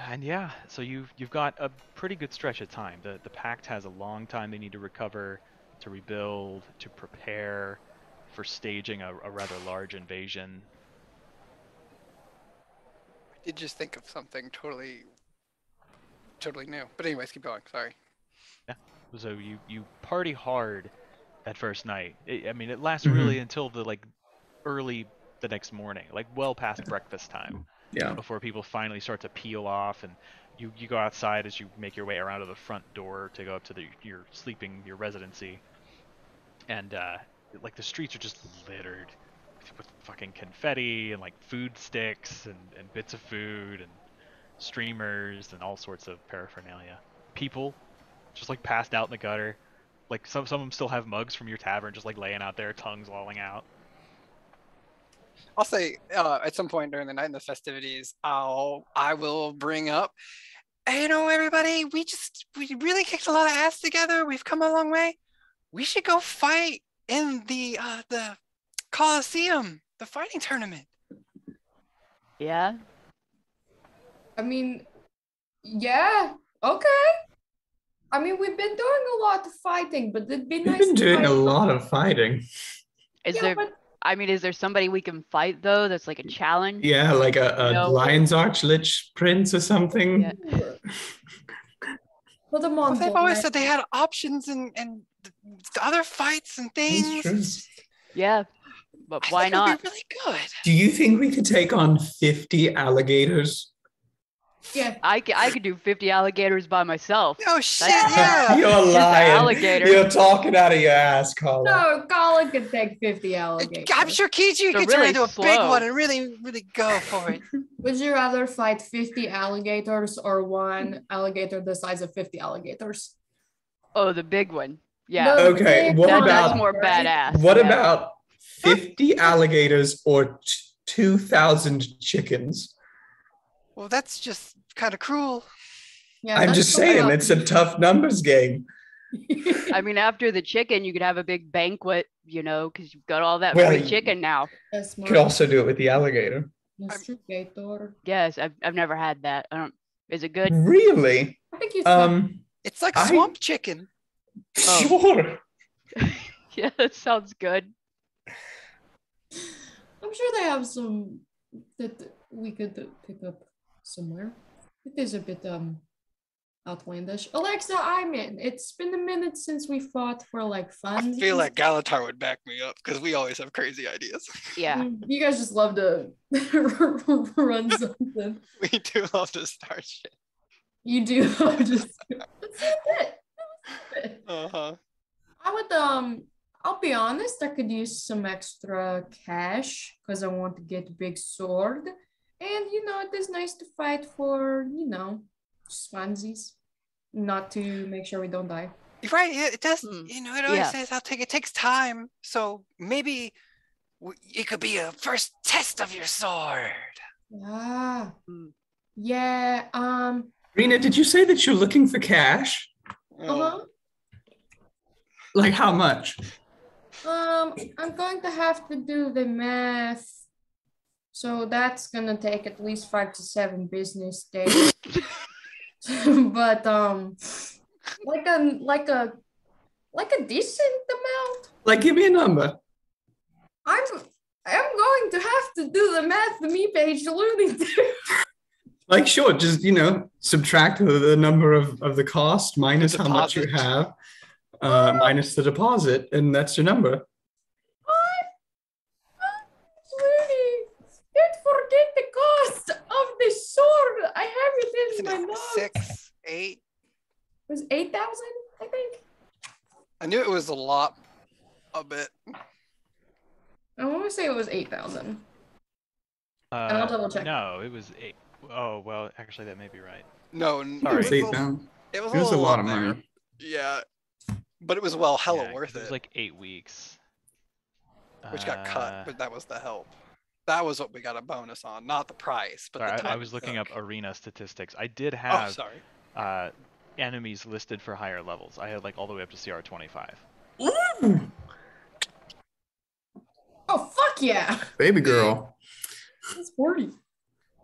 And yeah, so you've got a pretty good stretch of time. The Pact has a long time they need to recover, to rebuild, to prepare for staging a rather large invasion. I did just think of something totally new. But anyways, keep going. Sorry. Yeah. So you party hard that first night. I mean, it lasts really until the early the next morning, like well past breakfast time, Yeah. before people finally start to peel off, and you go outside as you make your way around to the front door to go up to your residency, and like the streets are just littered with fucking confetti and like food sticks and bits of food and streamers and all sorts of paraphernalia. People just like passed out in the gutter. Like some of them still have mugs from your tavern just like laying out there, tongues lolling out. I'll say at some point during the night in the festivities, I will bring up, hey, everybody, we really kicked a lot of ass together. We've come a long way. We should go fight in the Coliseum, the fighting tournament. Yeah. I mean, yeah, okay. I mean, we've been doing a lot of fighting, but it'd be nice. We've been to doing fight a lot of fighting. Is Yeah, there? but I mean, is there somebody we can fight though? That's like a challenge. Yeah, like a No. Lion's Archlich prince or something. Yeah. put them Well, on. they've always blast. said they had options and other fights and That's true. things. Yeah, but I why think it'd not? be really good. Do you think we could take on 50 alligators? Yeah. I could do 50 alligators by myself. Oh shit! That's- Yeah. You're Just an lying. alligator. You're talking out of your ass, Colin. No, Colin could take 50 alligators. I'm sure Kiju They're could turn really into a big slow. one and really, really go for it. Would you rather fight 50 alligators or one alligator the size of 50 alligators? Oh, the big one. Yeah. No, Okay, big what one, about- That's more right? badass. What yeah. about 50 alligators or 2,000 chickens? Well, that's just kind of cruel. Yeah, I'm that's just coming saying, up. it's a tough numbers game. I mean, after the chicken, you could have a big banquet, because you've got all that Well, free chicken now. That's You could also do it with the alligator. Mr. Gator. Yes, I've never had that. I don't. Is it good? Really? I think you said It's like I- swamp chicken. Oh. Sure. Yeah, that sounds good. I'm sure they have some that we could pick up somewhere. It is a bit outlandish. Alexa, I'm in. It's been a minute since we fought for like fun. I feel like Galatar would back me up because we always have crazy ideas. Yeah. You guys just love to run something. We do love to start shit. You do love to. That's it. Uh-huh. I would I'll be honest, I could use some extra cash because I want to get a big sword. And it is nice to fight for, swansies. Not to make sure we don't die. Right, yeah, it does. Hmm. It always Yeah. says it takes time. So maybe it could be a first test of your sword. Ah. Hmm. Yeah, Rena, did you say that you're looking for cash? uh-huh. Like how much? I'm going to have to do the math. So that's gonna take at least 5 to 7 business days. But like a decent amount. Like, give me a number. I'm going to have to do the math the me page alluding to. Like, sure, just, subtract the number of the cost minus how much you deposit. have, minus the deposit, and that's your number. Sweetie, don't forget the cost of the sword. I have it in Isn't my it notes. 6, 8? It was 8,000, I think. I knew it was a bit. I want to say it was 8,000. And I'll double check. No, it was 8. Oh, well, actually, that may be right. No, It it was was, 8,000. it was It was a little lot up of there. money. Yeah, but it was hella Yeah, 'cause worth it was it, like 8 weeks. which got cut, but that was the help. That was what we got a bonus on, not the price, but Sorry, the time I was it looking up took. arena statistics. I did Oh, have sorry. enemies listed for higher levels. I had like all the way up to CR 25. Oh, fuck yeah. Baby girl. That's 40.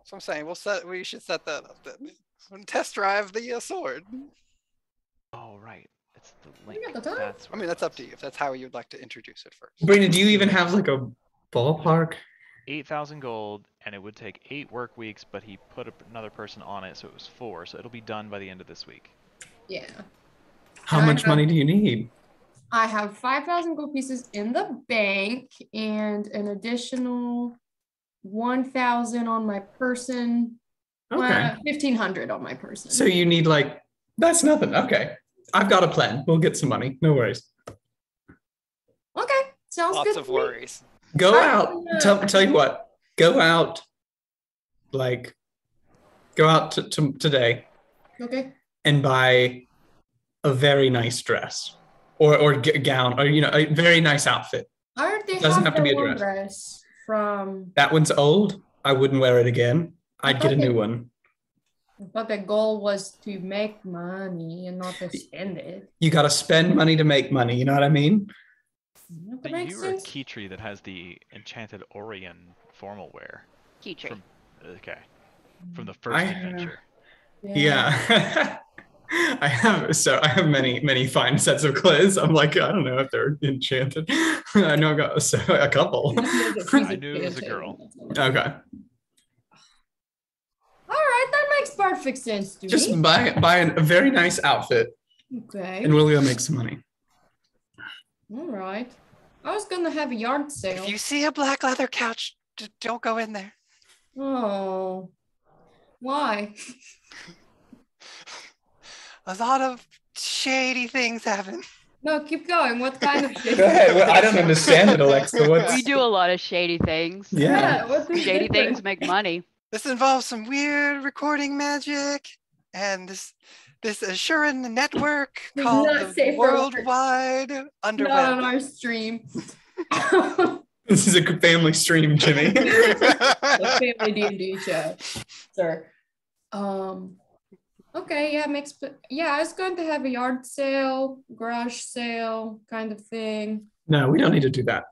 So I'm saying we should set that up then. Test drive the sword. Oh, right. It's the You link. got the time. That's I mean, that's up to you if that's how you'd like to introduce it first. Brina, do you even have like a ballpark? 8,000 gold, and it would take 8 work weeks, but he put another person on it, so it was 4. So it'll be done by the end of this week. Yeah. How I much have- money do you need? I have 5,000 gold pieces in the bank and an additional 1,000 on my person. Okay. 1,500 on my person. So you need like, that's nothing. Okay. I've got a plan. We'll get some money. No worries. Okay, sounds Lots good. of to me. worries. Go I'm out. gonna- Tell you what. Go out. Like, go out today Okay. and buy a very nice dress or gown or a very nice outfit. I already Doesn't have have to be a that one dress. dress from. That one's old. I wouldn't wear it again. I I'd get a thought new it- one. But the goal was to make money and not to spend it. You got to spend money to make money. You know what I mean? That But makes you are a sense. key tree that has the enchanted Orion formal wear. Key tree. Okay. From the first I- adventure. Yeah. I have many fine sets of clothes. I'm like, I don't know if they're enchanted. I know I got a couple. I knew it was a girl. Okay. All right, that makes perfect sense to Just me. buy a very nice outfit Okay. and we'll go make some money. All right. I was gonna have a yard sale. If you see a black leather couch, don't go in there. Oh. Why? A lot of shady things happen. No, keep going. What kind of shit? Go ahead. Well, I don't understand it, Alexa. What's We do a lot of shady things. Yeah. What's the Shady difference? things make money. This involves some weird recording magic and this assuring network It's called not the safe for work. Worldwide Not on Underweb. our stream. This is a family stream, Jimmy. The family D&D show, sir. Okay, yeah, I was going to have a yard sale, garage sale kind of thing. No, we don't need to do that.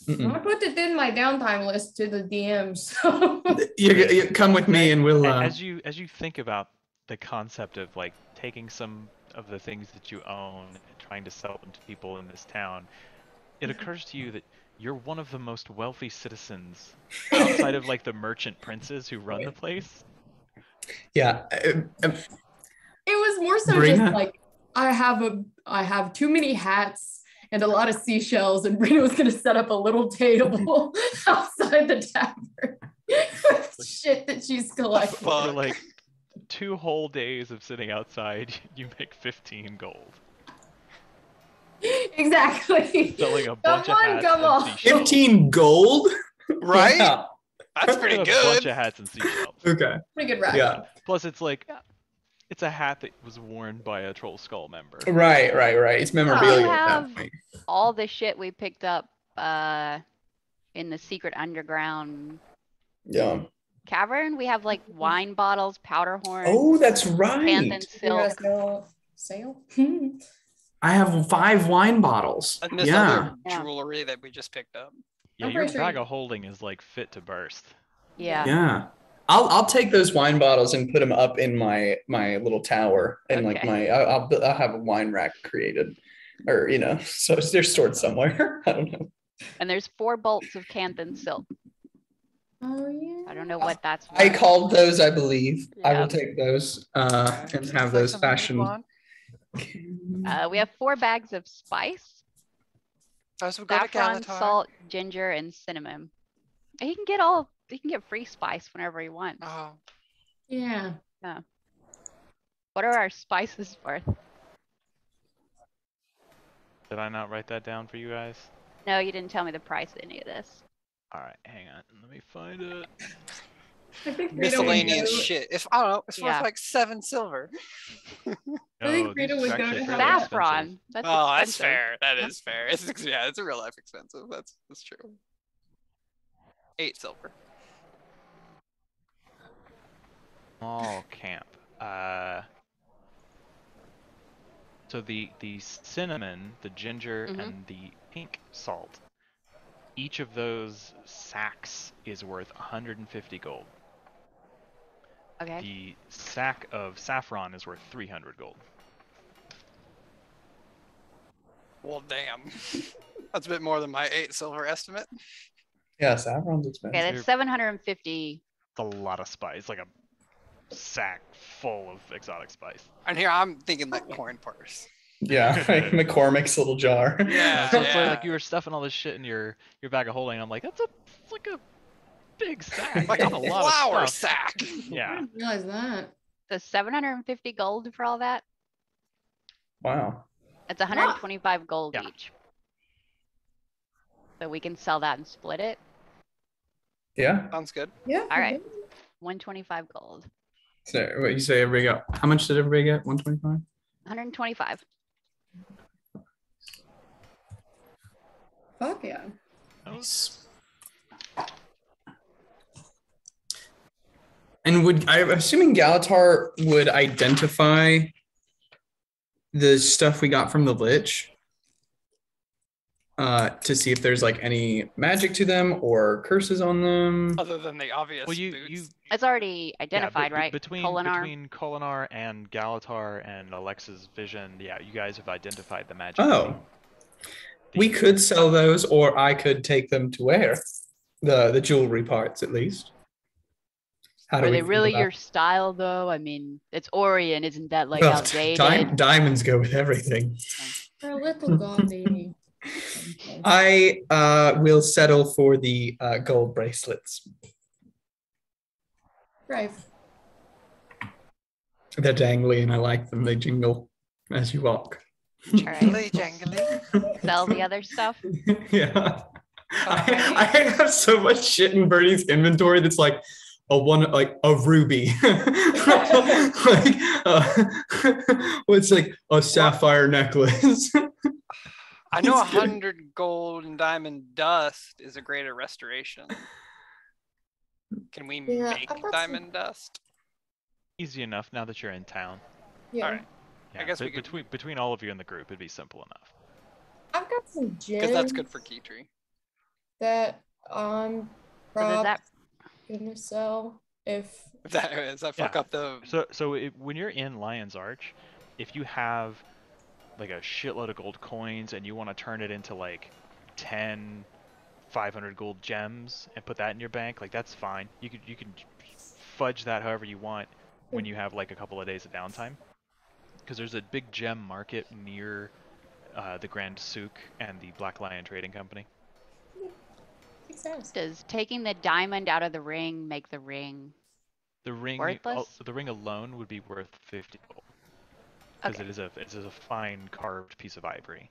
Mm-mm. I put it in my downtime list to the DM. So You come with me and we'll. As you think about the concept of like taking some of the things that you own and trying to sell them to people in this town, it occurs to you that you're one of the most wealthy citizens outside of like the merchant princes who run the place. Yeah. it was more so Brina? just like I have too many hats and a lot of seashells, and Brina was gonna set up a little table outside the tavern with shit that she's collecting. Fuck. For like 2 whole days of sitting outside, you make 15 gold. Exactly. Selling a Come bunch of on, hats come and on. seashells. 15 gold? Right? Yeah. That's pretty A bunch good. of hats and seashells. Okay. Pretty good ride. Yeah. Plus, it's like it's a hat that was worn by a Trollskull member. Right. It's memorabilia You at have that point. all the shit we picked up in the secret underground Yeah. cavern. We have like wine bottles, powder horns, Oh, that's Panthen right. silk. Sale? I have 5 wine bottles. And this Yeah. other Yeah. jewelry that we just picked up. Yeah, I'm your pretty sure bag you- of holding is like fit to burst. Yeah. Yeah. I'll take those wine bottles and put them up in my little tower and like Okay. I'll have a wine rack created, or so they're stored somewhere. I don't know. And there's 4 bolts of Panthen silk. Oh yeah. I don't know what that's I worth. called those, I believe. I Yeah. will take those and Seems have like those something you'd fashioned. want. We have 4 bags of spice, As we go to saffron, Galatar. salt, ginger, and cinnamon. And he can get free spice whenever he wants. Oh, Yeah. What are our spices worth? Did I not write that down for you guys? No, you didn't tell me the price of any of this. All right, hang on. Let me find it. I think Rita would miscellaneous go- shit. If I don't know, it's Yeah. worth like 7 silver. I think No, Rita these would are go actually to fairly have expensive. Saffron. That's Oh, that's expensive. fair. That Yeah. is fair. It's a real life expensive. That's true. 8 silver. Small camp. So the cinnamon, the ginger, Mhm. and the pink salt, each of those sacks is worth 150 gold. Okay. The sack of saffron is worth 300 gold. Well, damn. That's a bit more than my 8 silver estimate. Yeah, saffron's expensive. Okay, that's 750. It's a lot of spice, like a sack full of exotic spice. And here I'm thinking like coin purse. Yeah, like McCormick's little jar. Yeah, So it's yeah. like you were stuffing all this shit in your bag of holding. I'm like, it's like a big sack. Like That's a a lot of flour stuff. sack. I Yeah. didn't realize that. So 750 gold for all that. Wow. It's 125 gold Yeah. each. So we can sell that and split it. Yeah. Sounds good. Yeah. All right. 125 gold. So what you say, everybody got? How much did everybody get? 125. 125. Fuck yeah. Nice. And I'm assuming Galatar would identify the stuff we got from the Lich to see if there's like any magic to them or curses on them. Other than the obvious Well, you boots. It's already yeah, identified, right? between Kolinar and Galatar and Alexa's vision, yeah, you guys have identified the magic. Oh, we could sell those, or I could take them to wear the jewelry parts at least. How do Are we they feel really about- your style though? I mean, it's Orion, isn't that like Well, outdated? diamonds go with everything. They're a little gaudy. I will settle for the gold bracelets. Brave. They're dangly and I like them. They jingle as you walk. All right. Jangly, jangly. Sell the other stuff. Yeah. I have so much shit in Bernie's inventory that's like a ruby. Like what's like a sapphire necklace. I know It's good. 100 gold and diamond dust is a greater restoration. Can we Yeah, make I've got diamond dust? Easy enough now that you're in town. Yeah. All right. Yeah, guess we could- between all of you in the group, it'd be simple enough. I've got some gems. Because that's good for Keytree. That I'm So does that probably gonna sell if Does that fuck Yeah. up the? So when you're in Lion's Arch, if you have like a shitload of gold coins and you want to turn it into like 10 500 gold gems and put that in your bank, like that's fine. You can fudge that however you want when you have like a couple of days of downtime. Because there's a big gem market near the Grand Souk and the Black Lion Trading Company. makes sense. does taking the diamond out of the ring make the ring? The ring, Worthless? the ring alone would be worth 50 gold. Because Okay. it is a fine carved piece of ivory.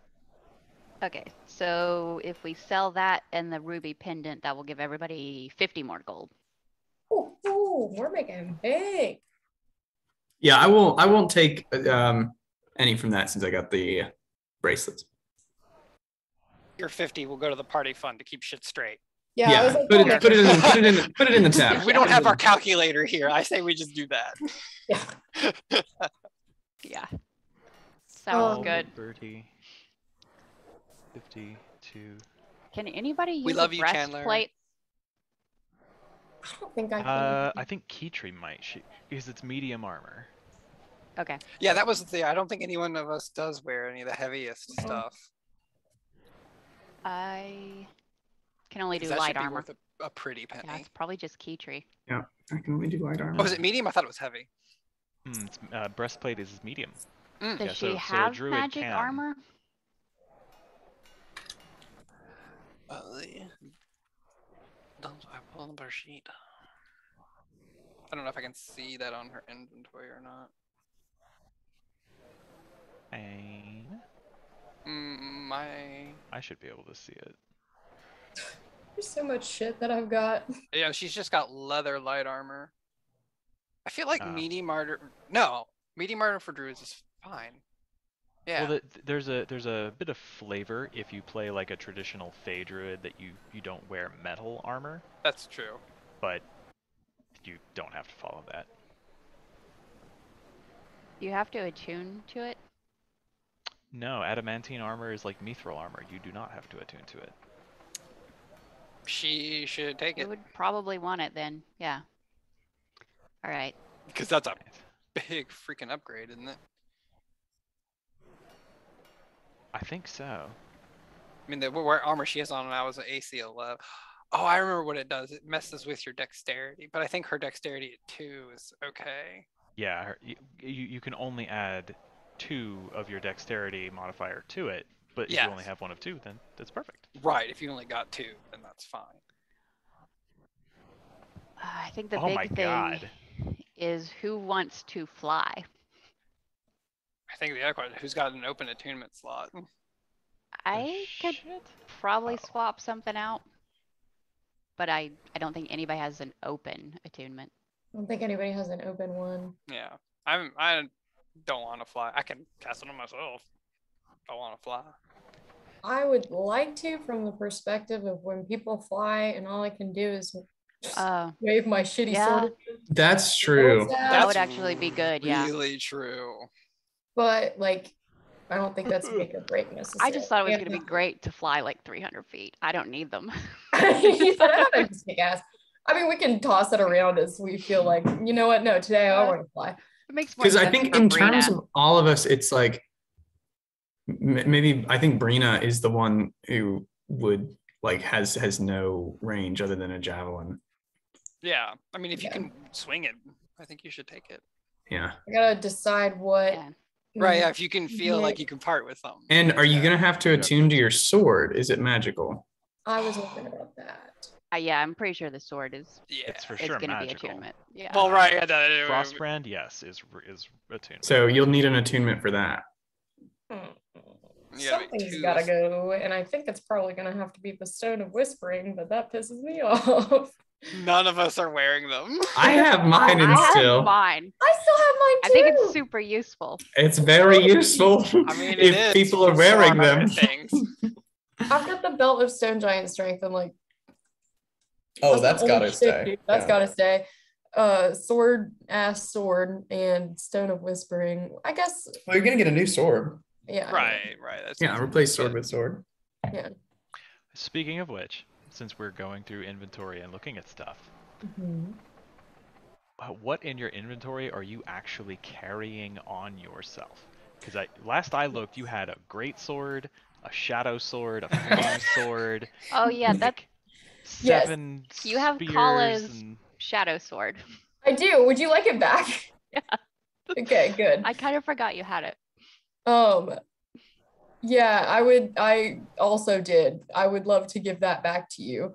Okay, so if we sell that and the ruby pendant, that will give everybody 50 more gold. Ooh, we're making big. Yeah, I won't take any from that since I got the bracelets. Your 50 will go to the party fund to keep shit straight. Yeah, I was like, put oh, it in the tab. We don't have our calculator here. I say we just do that. yeah. Yeah. Sounds Um, good. 30, 52. Can anybody use We love a you, Chandler. breastplate? I don't think I can. I think Keytree might, because it's medium armor. Okay. Yeah, that was the. I don't think anyone of us does wear any of the heaviest stuff. I can only 'Cause do that light should be armor. worth a pretty penny. Yeah, it's probably just Keytree. Yeah, I can only do light armor. Oh, is it medium? I thought it was heavy. It's, breastplate is medium. Does Yeah, she so a have druid magic can. armor? Don't I pull up her sheet? I don't know if I can see that on her inventory or not. And I should be able to see it. There's so much shit that I've got. Yeah, she's just got leather light armor. I feel like Oh. medium armor. No, medium armor for druids is fine. Yeah. Well, there's a bit of flavor if you play like a traditional Fey druid that you don't wear metal armor, That's true. but you don't have to follow that. You have to attune to it? No, adamantine armor is like mithril armor. You do not have to attune to it. She should take You it would probably want it then. Yeah. All right. because that's a big freaking upgrade, isn't it? I think so. I mean, the what armor she has on now is an AC 11. Oh, I remember what it does. It messes with your dexterity, but I think her dexterity at 2 is okay. Yeah, you can only add 2 of your dexterity modifier to it. But if Yes. you only have 1 of 2, then that's perfect. Right. If you only got 2, then that's fine. I think the Oh my big thing god. is who wants to fly. I think the other question: who's got an open attunement slot? I could Shit. probably Oh. swap something out, but I don't think anybody has an open attunement. I don't think anybody has an open one. Yeah, I don't want to fly. I can cast it on myself. I want to fly. I would like to, from the perspective of when people fly and all I can do is wave my shitty yeah. sword. That's true. That would actually be good, yeah. Really true. But like, I don't think that's make or break necessarily. I just thought it was going to be great to fly like 300 feet. I don't need them. He said, I don't just kick ass. I mean, we can toss it around as we feel like, you know what? No, today I want to fly. It makes more Because sense I think for in Brina. terms of all of us, it's like maybe I think Brina is the one who would like has no range other than a javelin. Yeah, I mean, if you Yeah. can swing it, I think you should take it. Yeah. I gotta decide what. Yeah. Right, yeah, if you can feel Yeah. like you can part with something. And are you Yeah. gonna have to attune to your sword? Is it magical? I was wondering about that. Yeah, I'm pretty sure the sword is Yeah. It's for is sure going to be magical. attunement. Yeah. Well, right. Yeah, Frostbrand, yes, is attuned. So you'll need an attunement for that. You gotta make Something's 2. gotta go, and I think it's probably gonna have to be the Stone of Whispering, but that pisses me off. None of us are wearing them. I have mine in I have still. mine. I still have mine I too. think it's super useful. It's very useful. I mean, it if is. people You are can wearing swap them. Things. I've got the Belt of Stone Giant Strength. I'm like, Oh, that's the only shit, dude. That's gotta stay. Sword and Stone of Whispering. I guess. Well, you're gonna get a new sword. Yeah. Right. That's Yeah, replace sword with sword. Yeah. Speaking of which, since we're going through inventory and looking at stuff, Mhm. what in your inventory are you actually carrying on yourself? Because last I looked, you had a great sword, a shadow sword, a flame sword. Oh yeah, like that 7 you have spears Kala's and... shadow sword. I do. Would you like it back? Yeah. Okay, good. I kind of forgot you had it. Yeah, I also did. I would love to give that back to you.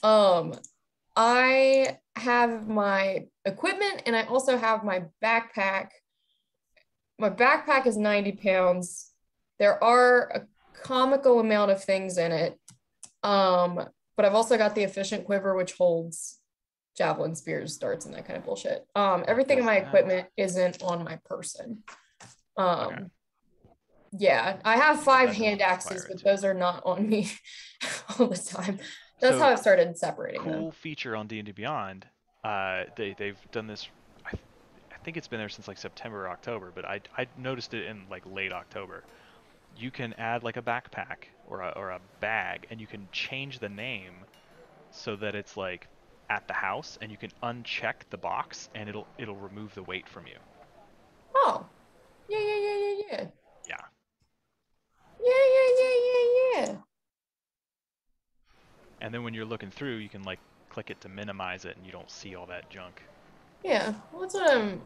I have my equipment and I also have my backpack. My backpack is 90 pounds. There are a comical amount of things in it. But I've also got the efficient quiver, which holds javelin, spears, darts, and that kind of bullshit. Everything in my equipment isn't on my person. Okay. Yeah, I have 5 That doesn't hand axes, require but it. those are not on me all the time. That's So, how I've started separating them. Cool feature on D&D Beyond. They've done this. I think it's been there since like September or October, but I noticed it in like late October. You can add like a backpack or a bag, and you can change the name so that it's like at the house, and you can uncheck the box, and it'll remove the weight from you. Oh, yeah. Yeah. Yeah. And then when you're looking through, you can like click it to minimize it, and you don't see all that junk. Yeah, well, that's what I'm.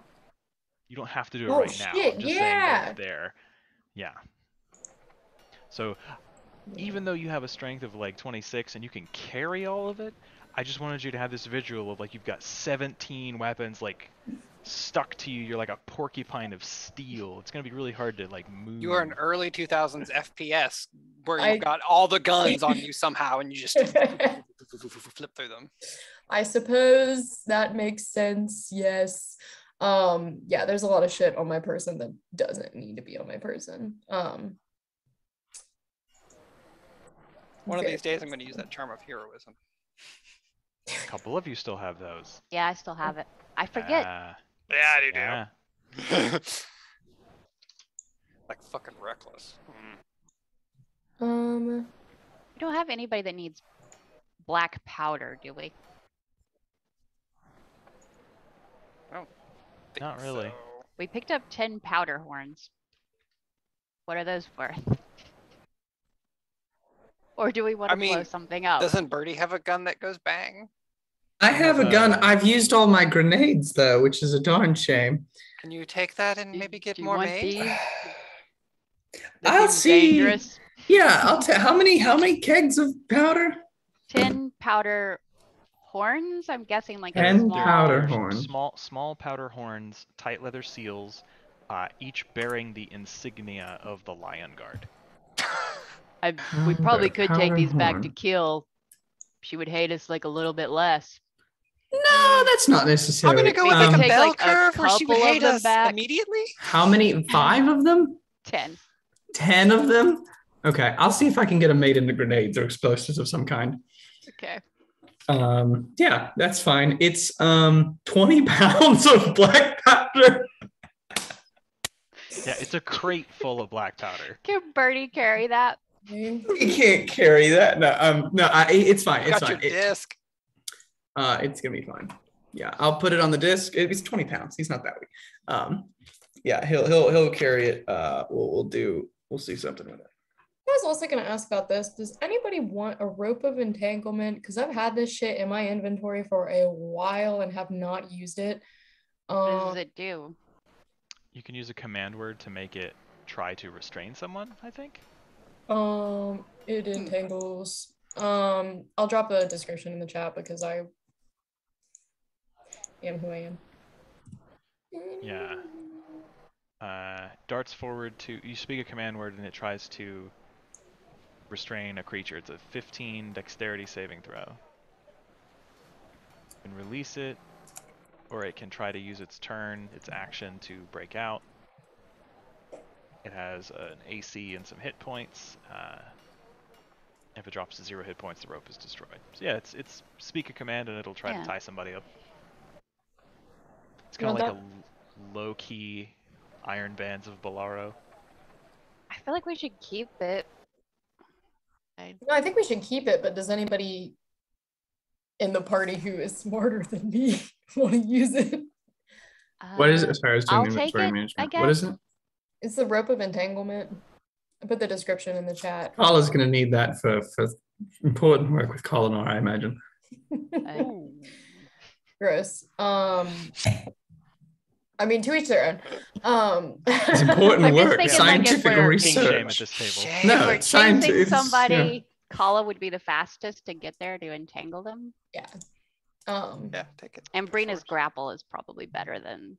You don't have to do it Oh, right now. shit, I'm just saying yeah. that it's there. Yeah. So even though you have a strength of like 26 and you can carry all of it, I just wanted you to have this visual of like you've got 17 weapons like stuck to you. You're like a porcupine of steel. It's gonna be really hard to like move. You are an early 2000s FPS where I- you've got all the guns on you somehow, and you just flip through them. I suppose that makes sense. Yes. Yeah, there's a lot of shit on my person that doesn't need to be on my person. One of these days, I'm going to use that charm of heroism. A couple of you still have those. Yeah, I still have it. I forget. Yeah, I do. Yeah. Like fucking reckless. We don't have anybody that needs black powder, do we? I don't think Not really. so. We picked up 10 powder horns. What are those for? Or do we want to blow something up? Doesn't Birdie have a gun that goes bang? I have a gun. I've used all my grenades though, which is a darn shame. Can you take that and maybe get more made? these? That I'll seems see. dangerous. Yeah, I'll tell. How many kegs of powder? 10 powder horns. I'm guessing like a 10 small. powder They're horns. small powder horns, tight leather seals, each bearing the insignia of the Lion Guard. We probably Powder could take these back to horn. kill. She would hate us like a little bit less. No, that's not I'm necessary. gonna go We with could like a take, bell like, a curve where she would couple of hate them us back. immediately. How many? 5 of them? 10. 10 of them? Okay, I'll see if I can get them made into grenades or explosives of some kind. Okay. Yeah, that's fine. It's 20 pounds of black powder. Yeah, it's a crate full of black powder. Can Bertie carry that? You can't carry that. No, it's fine. It's Got fine. your disc. It's gonna be fine. Yeah, I'll put it on the disc. It's 20 pounds. He's not that weak. Yeah, he'll carry it. We'll see something with it. I was also gonna ask about this. Does anybody want a rope of entanglement? Because I've had this shit in my inventory for a while and have not used it. What does it do? You can use a command word to make it try to restrain someone, I think. It entangles. I'll drop a description in the chat because I am who I am. Yeah. Darts forward to, you speak a command word and it tries to restrain a creature. It's a 15 dexterity saving throw. You can release it, or it can try to use its turn, its action to break out. It has an AC and some hit points. If it drops to 0 hit points, the rope is destroyed. So yeah, it's speak a command and it'll try to tie somebody up. It's kind of like a low-key Iron Bands of Bolaro. I feel like we should keep it. No, I think we should keep it, but does anybody in the party who is smarter than me want to use it? What is it? Sorry, I was doing I'll take inventory it, management. I What is guess. it? It's the rope of entanglement. I put the description in the chat. Paula's gonna need that for important work with Colinar, I imagine. Gross. I mean, to each their own. It's important I'm just work, thinking, like, if scientific we're- King shame at research. this table. Shame. No, If we're it's science. chasing It's, somebody, Kala would be the fastest to get there to entangle them. Yeah. Yeah, take it. And Brina's Swords. grapple is probably better than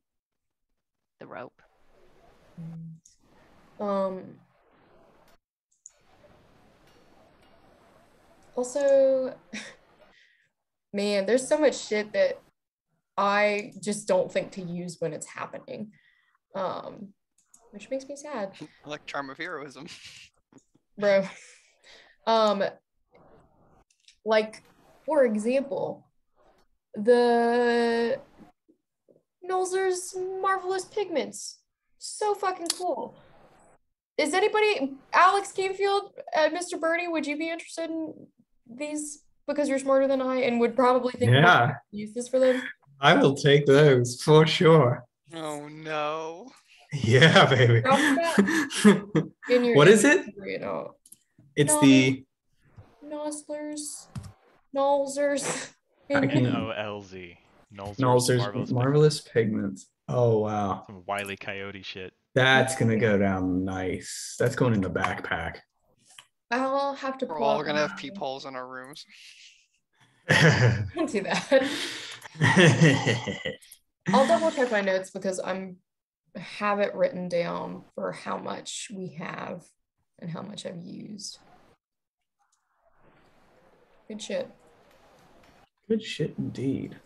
the rope. Also, man, there's so much shit that I just don't think to use when it's happening. Which makes me sad. I like charm of heroism. Bro. Like, for example, the Nolzur's Marvelous Pigments. So fucking cool. Is anybody, Alex Camefield, Mr. Birdie, would you be interested in these? Because you're smarter than I and would probably think Yeah. use this for them. I will take those for sure. Oh no. Yeah, baby. What is it? You know, It's No. the Nozzlers, Nolzurs. I can- NOLZ. Nolzur's Marvelous Pigments. Oh wow, Some Wile E. Coyote shit. that's gonna go down nice. That's going in the backpack. I'll have to We're pull all up gonna have my- peepholes in our rooms. Don't do that. I'll double check my notes because have it written down for how much we have and how much I've used. Good shit. Good shit indeed.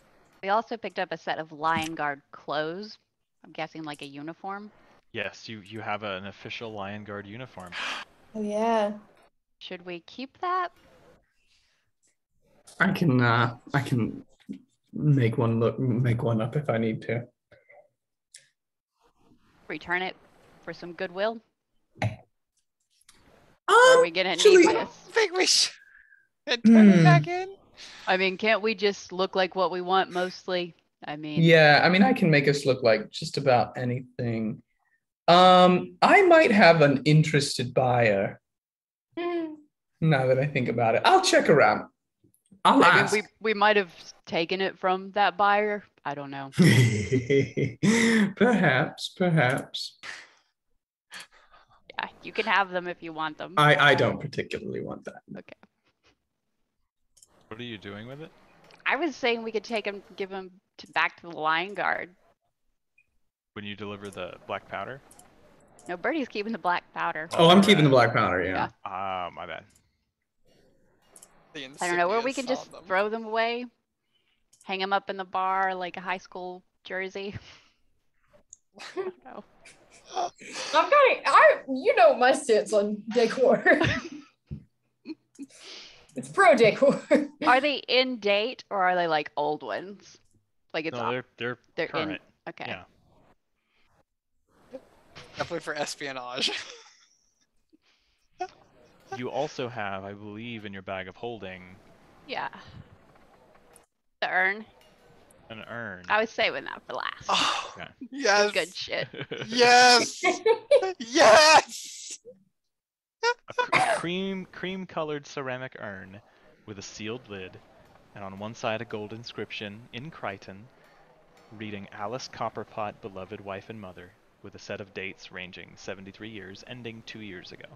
We also picked up a set of Lion Guard clothes. I'm guessing like a uniform. Yes, you have an official Lion Guard uniform. Oh yeah. Should we keep that? I can make one up if I need to. Return it for some goodwill? Or are we gonna Actually- need I this? think we should turn it back in. I mean, can't we just look like what we want mostly? I mean, Yeah, I mean, I can make us look like just about anything. I might have an interested buyer now that I think about it. I'll check around. I'll I ask. mean, we might have taken it from that buyer. I don't know. Perhaps. Yeah, You can have them if you want them. I don't particularly want that. Okay. What are you doing with it? I was saying we could take him, give him back to the Lion Guard. When you deliver the black powder? No, Birdie's keeping the black powder. Oh, I'm keeping the black powder. Yeah. Yeah. My bad. I don't know, where we can insidious just on them. throw them away, hang them up in the bar like a high school jersey. I don't know. You know my stance on decor. It's pro decor. Are they in date or are they like old ones? Like it's No, they're current. in. Okay. Yeah. Definitely for espionage. You also have, I believe, in your bag of holding, Yeah. The urn. an urn. I was saving that for last. Oh, Okay. yes. Good shit. Yes. Yes. A cream-colored ceramic urn with a sealed lid, and on one side a gold inscription in Crichton, reading Alice Copperpot, beloved wife and mother, with a set of dates ranging 73 years, ending 2 years ago.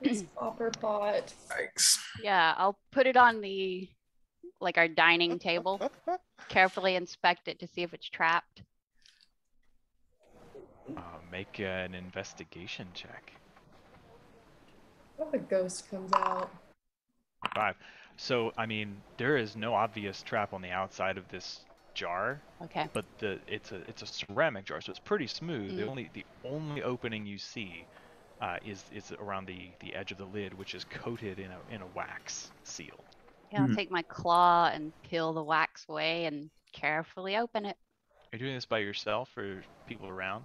It's copper pot. Thanks. Yeah, I'll put it on the our dining table. Carefully inspect it to see if it's trapped. Make an investigation check. What if a ghost comes out? 5. So, I mean, there is no obvious trap on the outside of this jar, Okay. but it's a ceramic jar, so it's pretty smooth. Mm. The only opening you see is around the edge of the lid, which is coated in a wax seal. Yeah, I'll take my claw and peel the wax away and carefully open it. Are you doing this by yourself or people around?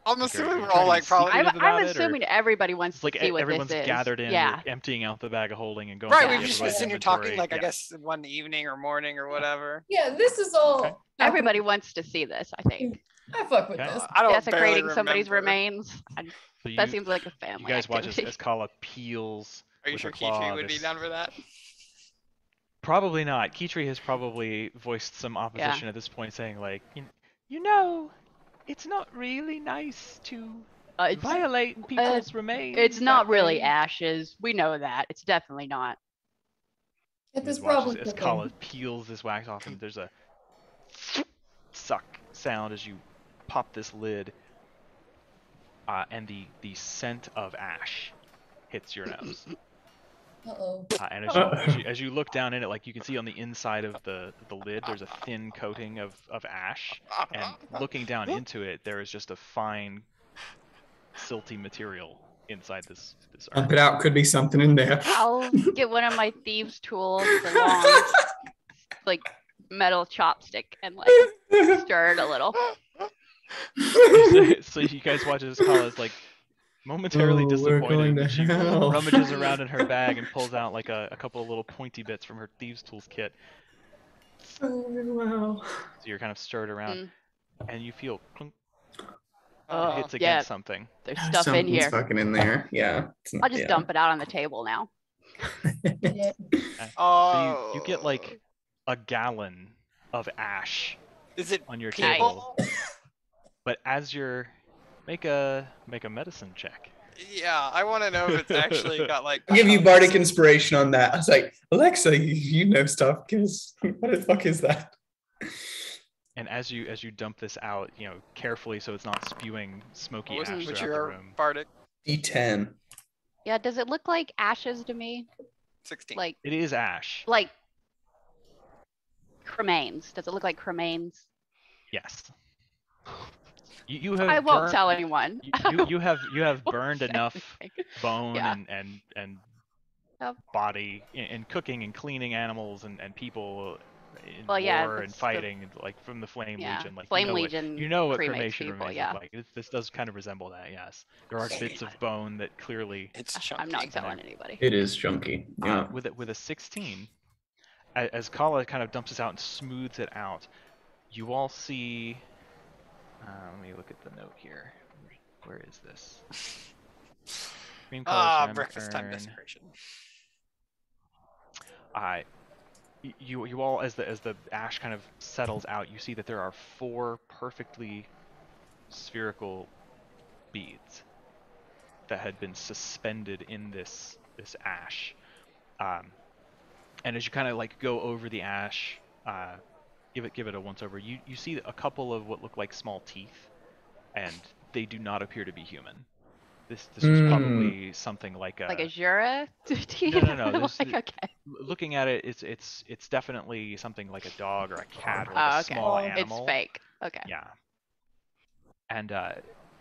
I'm Like, are assuming you we're trying all to like be probably secretive about I'm it, or- assuming everybody wants It's like to see what everyone's this is. gathered in, Yeah. you're emptying out the bag of holding and going right. through We've just been everybody's sitting here talking inventory. like I Yeah. guess one evening or morning or whatever. Yeah, this is all. Okay. Everybody wants to see this, I think. I fuck with Okay. this. I don't barely Desecrating somebody's remember. remains. So That seems like a family you guys watch activity. as Kala peels Are you with sure her claw Kichi would be this- down for that? Probably not. Kitri has probably voiced some opposition at this point, saying like, you know, it's not really nice to violate people's remains. It's not that really way." ashes. We know that. It's definitely not. Get You this just watch problem as Kala peels this wax off, and there's a suck sound as you pop this lid, and the scent of ash hits your nose. Uh-oh. And as you look down in it, like you can see on the inside of the lid, there's a thin coating of ash, and looking down into it, there is just a fine, silty material inside this urn. Pump it out. Could be something in there. I'll get one of my thieves' tools, the long, metal chopstick, and stir it a little. So you guys watch as Kala's momentarily We're going disappointed. to And she hell. rummages around in her bag and pulls out a couple of little pointy bits from her thieves' tools kit. Oh, wow. So you're kind of stirred around, and you feel clunk. Oh, It hits yeah. against something. There's stuff in Something's here. fucking in there. Yeah. I'll just dump it out on the table now. Yeah. Oh. So you get a gallon of ash Is it on your people? table. But as you're make a medicine check. Yeah, I want to know if it's actually got I'll give you bardic inspiration on that. I was like, Alexa, you know stuff. Because what the fuck is that? And as you dump this out, carefully so it's not spewing smoky What ash was throughout the your room. bardic? D10. Yeah, does it look like ashes to me? 16. It is ash. Like cremains. Does it look like cremains? Yes. You have I won't burned- tell anyone. You have burned say enough bone Yeah. and Yep. body in cooking and cleaning animals and people in Well, yeah, war and that's the- fighting from the Flame Yeah, Legion. Flame Legion You know what cremates cremation people, remains yeah. look like. This does kind of resemble that. Yes, there are bits of bone that clearly. It's chunky. I'm not telling anybody. It is chunky. Yeah. With a 16, as Kala kind of dumps this out and smooths it out, you all see. Let me look at the note here. Where is this? Cream color ceramic Breakfast time urn. desecration. You all, as the ash kind of settles out, you see that there are 4 perfectly spherical beads that had been suspended in this ash. And as you kind of like go over the ash, give it a once over, you see a couple of what look like small teeth, and they do not appear to be human. This was probably something like a Jura? No. Okay. Looking at it, it's definitely something like a dog or a cat or like a small animal. It's fake. Okay. Yeah. And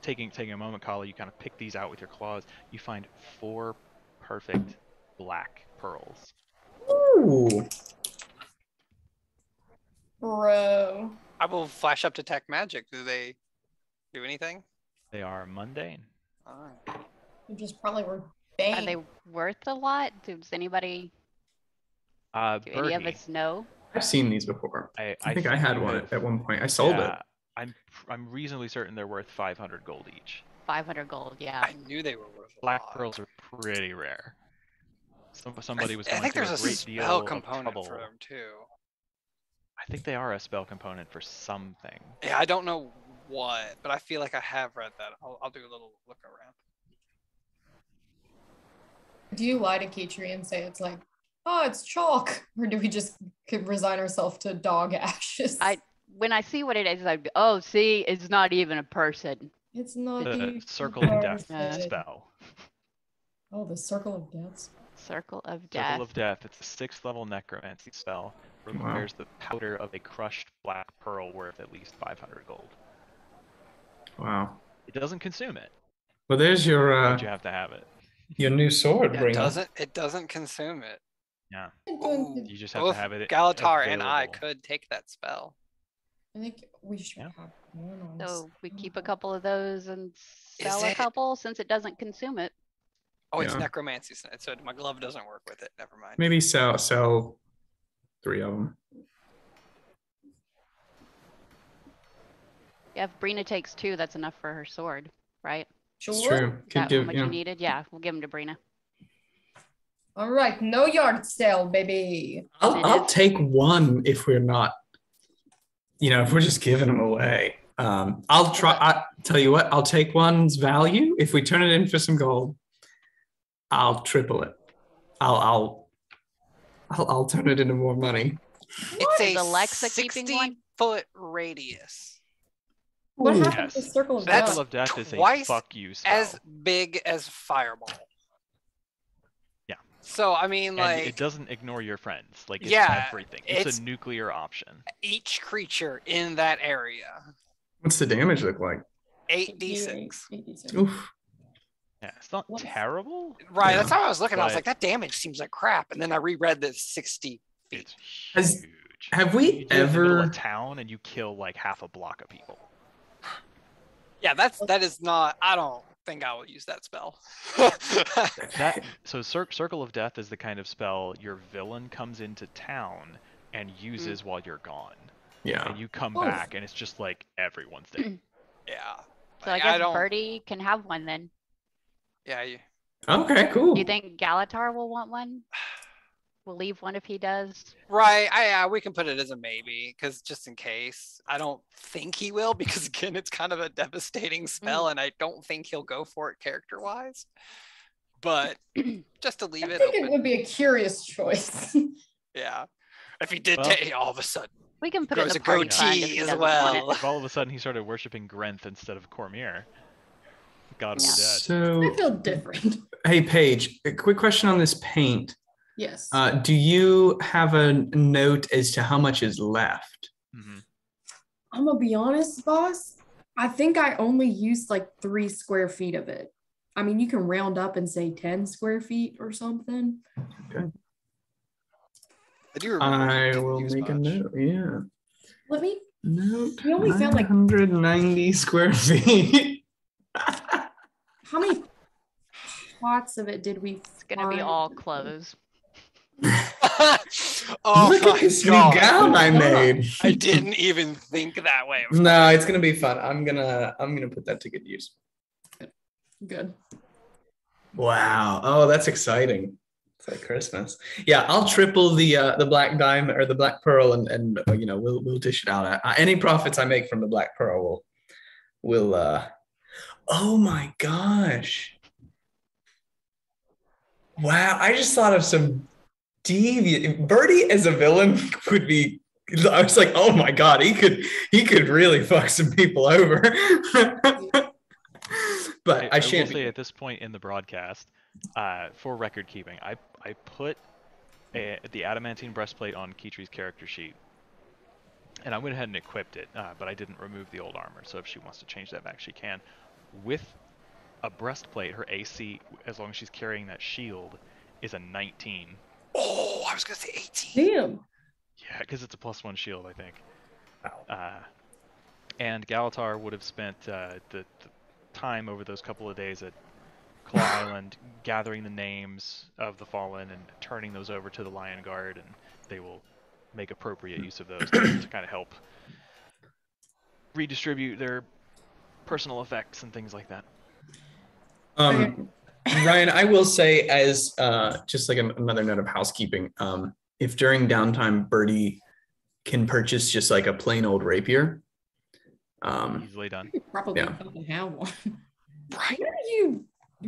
taking a moment, Kali, you kind of pick these out with your claws. You find 4 perfect black pearls. Ooh. Bro. I will flash up Detect Magic. Do they do anything? They are mundane. Alright. You just probably were Are banged. they worth a lot? Does anybody, do any of Birdie, us know? I've seen these before. I think I had one at one point. I sold it. I'm reasonably certain they're worth 500 gold each. 500 gold, yeah. I knew they were worth a Black lot. pearls are pretty rare. Somebody was going I think through there's a a great spell deal of component trouble. for them too. I think they are a spell component for something. Yeah, I don't know what, but I feel like I have read that. I'll do a little look around. Do you lie to Kitri and say it's like, oh, it's chalk? Or do we just resign ourselves to dog ashes? When I see what it is, I'd be, oh, see, it's not even a person. It's not The a Circle of Death person. spell. Oh, the Circle of Death. Circle of Death. Circle of Death. It's a 6th level necromancy spell. Requires the powder of a crushed black pearl worth at least 500 gold. Wow. It doesn't consume it, Well, there's your but you have to have it. your new sword. Yeah, Bring it doesn't consume it. Yeah. Ooh, You just have both to have it. Galatar and I available. could take that spell. I think we should Yeah. have one on. So we keep a couple of those and Is sell a it- couple since it doesn't consume it. Oh, it's Yeah. necromancy, so my glove doesn't work with it. Never mind. Maybe sell 3 of them. Yeah, if Brina takes 2, that's enough for her sword, right? It's Sure. true. Is Could that give, how much yeah. you needed? Yeah, we'll give them to Brina. All right, no yard sale, baby. I'll take one if we're not, if we're just giving them away. I'll try. I tell you what, I'll take one's value. If we turn it in for some gold, I'll triple it. I'll turn it into more money. It's Is a Alexa keeping one? 60-foot radius. What Ooh. happened to the Yes. Circle of That's Circle Death? of Death is a twice fuck you spell. As big as Fireball. Yeah. So I mean, And like it doesn't ignore your friends. Like it's Yeah, everything. It's it's- a nuclear option. each creature in that area, What's the damage look like? 8d6. 8d6. Oof. Yeah, it's not What? terrible. Right. Yeah. That's how I was looking. I was But- like, that damage seems like crap. And then I reread the 60 feet. It's Has- huge. have we You do it in the middle ever- of town and you kill like half a block of people. Yeah, that is not. I don't think I will use that spell. So Circle of Death is the kind of spell your villain comes into town and uses while you're gone. Yeah. And you come Oof. back and it's just like everyone's dead. Yeah. So I Like, guess don't. Birdie can have one then. Yeah. Okay. Cool. Do you think Galatar will want one? We'll leave one if he does. Right. We can put it as a maybe, because just in case. I don't think he will, because again, it's kind of a devastating spell, and I don't think he'll go for it character wise. But just to leave I it think it open. would be a curious choice. Yeah. If he did Well- take all of a sudden. We can put it in Grows the a party fund if goatee he as doesn't want it. well. If all of a sudden he started worshipping Grenth instead of Cormier, God of the Dead. So, I feel different. hey, Paige, a quick question on this paint. Yes. Do you have a note as to how much is left? Mhm. I'm gonna be honest, boss. I think I only used like 3 square feet of it. I mean, you can round up and say 10 square feet or something. I do remember. he I didn't will use make a much. note. Yeah. Let me. Note. We only found, like- 990 square feet. How many pots of it did we? It's gonna be find? all clothes. Oh Look my at this God. new gown I made. I didn't even think that way. No, it's gonna be fun. I'm gonna put that to good use. Good. Wow. Oh, that's exciting. It's like Christmas. Yeah, I'll triple the black diamond or the black pearl, and we'll dish it out. Any profits I make from the black pearl will Oh my gosh. Wow, I just thought of some deviant Birdie as a villain would be. I was like, oh my god, he could really fuck some people over. But I I will shan't. say at this point in the broadcast, for record keeping, I put the adamantine breastplate on Kitri's character sheet, and I went ahead and equipped it, but I didn't remove the old armor. So if she wants to change that back, she can. With a breastplate, her AC, as long as she's carrying that shield, is a 19. Oh, I was gonna say 18. Damn. Yeah, because it's a +1 shield, I think. And Galatar would have spent the time over those couple of days at Claw Island gathering the names of the fallen and turning those over to the Lion Guard, and they will make appropriate use of those to kind of help redistribute their personal effects and things like that. Ryan, I will say, as just like another note of housekeeping, if during downtime Birdie can purchase just like a plain old rapier, Easily done. You probably Yeah. fucking have one. Right. What are you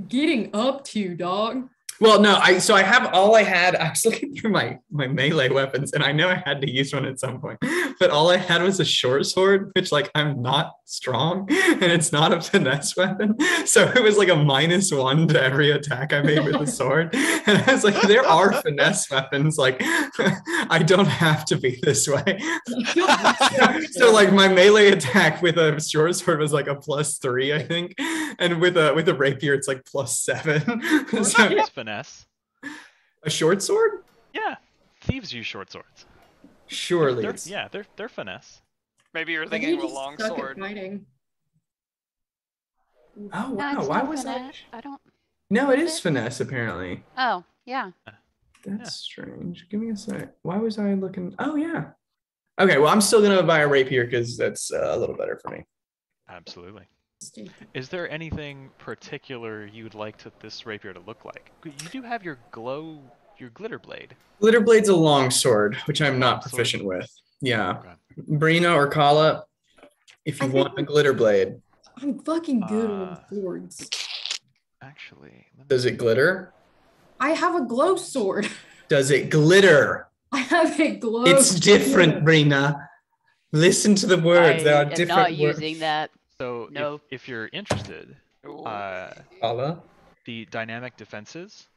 getting up to, dog? well, no, I have all I had. I was looking through my melee weapons, and I know I had to use one at some point, but all I had was a short sword, which like I'm not strong, and it's not a finesse weapon, so it was like a -1 to every attack I made with the sword. And I was like, there are finesse weapons, like I don't have to be this way. So like my melee attack with a short sword was like a +3, I think, and with a rapier it's like +7. So, Use finesse. a short sword? Yeah, thieves use short swords. Surely. They're finesse. Maybe you're You thinking of a just long suck at sword. fighting. Oh No, wow! it's Why not was finesse. I don't. No, it Is is it? finesse apparently. Oh, yeah. That's strange. Give me a sec. Why was I looking? Oh yeah. Okay, well I'm still gonna buy a rapier because that's a little better for me. Absolutely. Stupid. Is there anything particular you would like this rapier to look like? You do have your glitter blade. Glitter blade's a long sword, which I'm not Longsword? proficient with. Yeah, Okay. Brina or Kala, if you I want a think- glitter blade, I'm fucking good with Uh, swords. Actually, let me does it glitter? I have a glow sword. Does it glitter? I have a glow. It's different, sword. Brina. Listen to the words. There I are am different not words. using that. So No. if you're interested, Ooh. Kala. the dynamic defenses,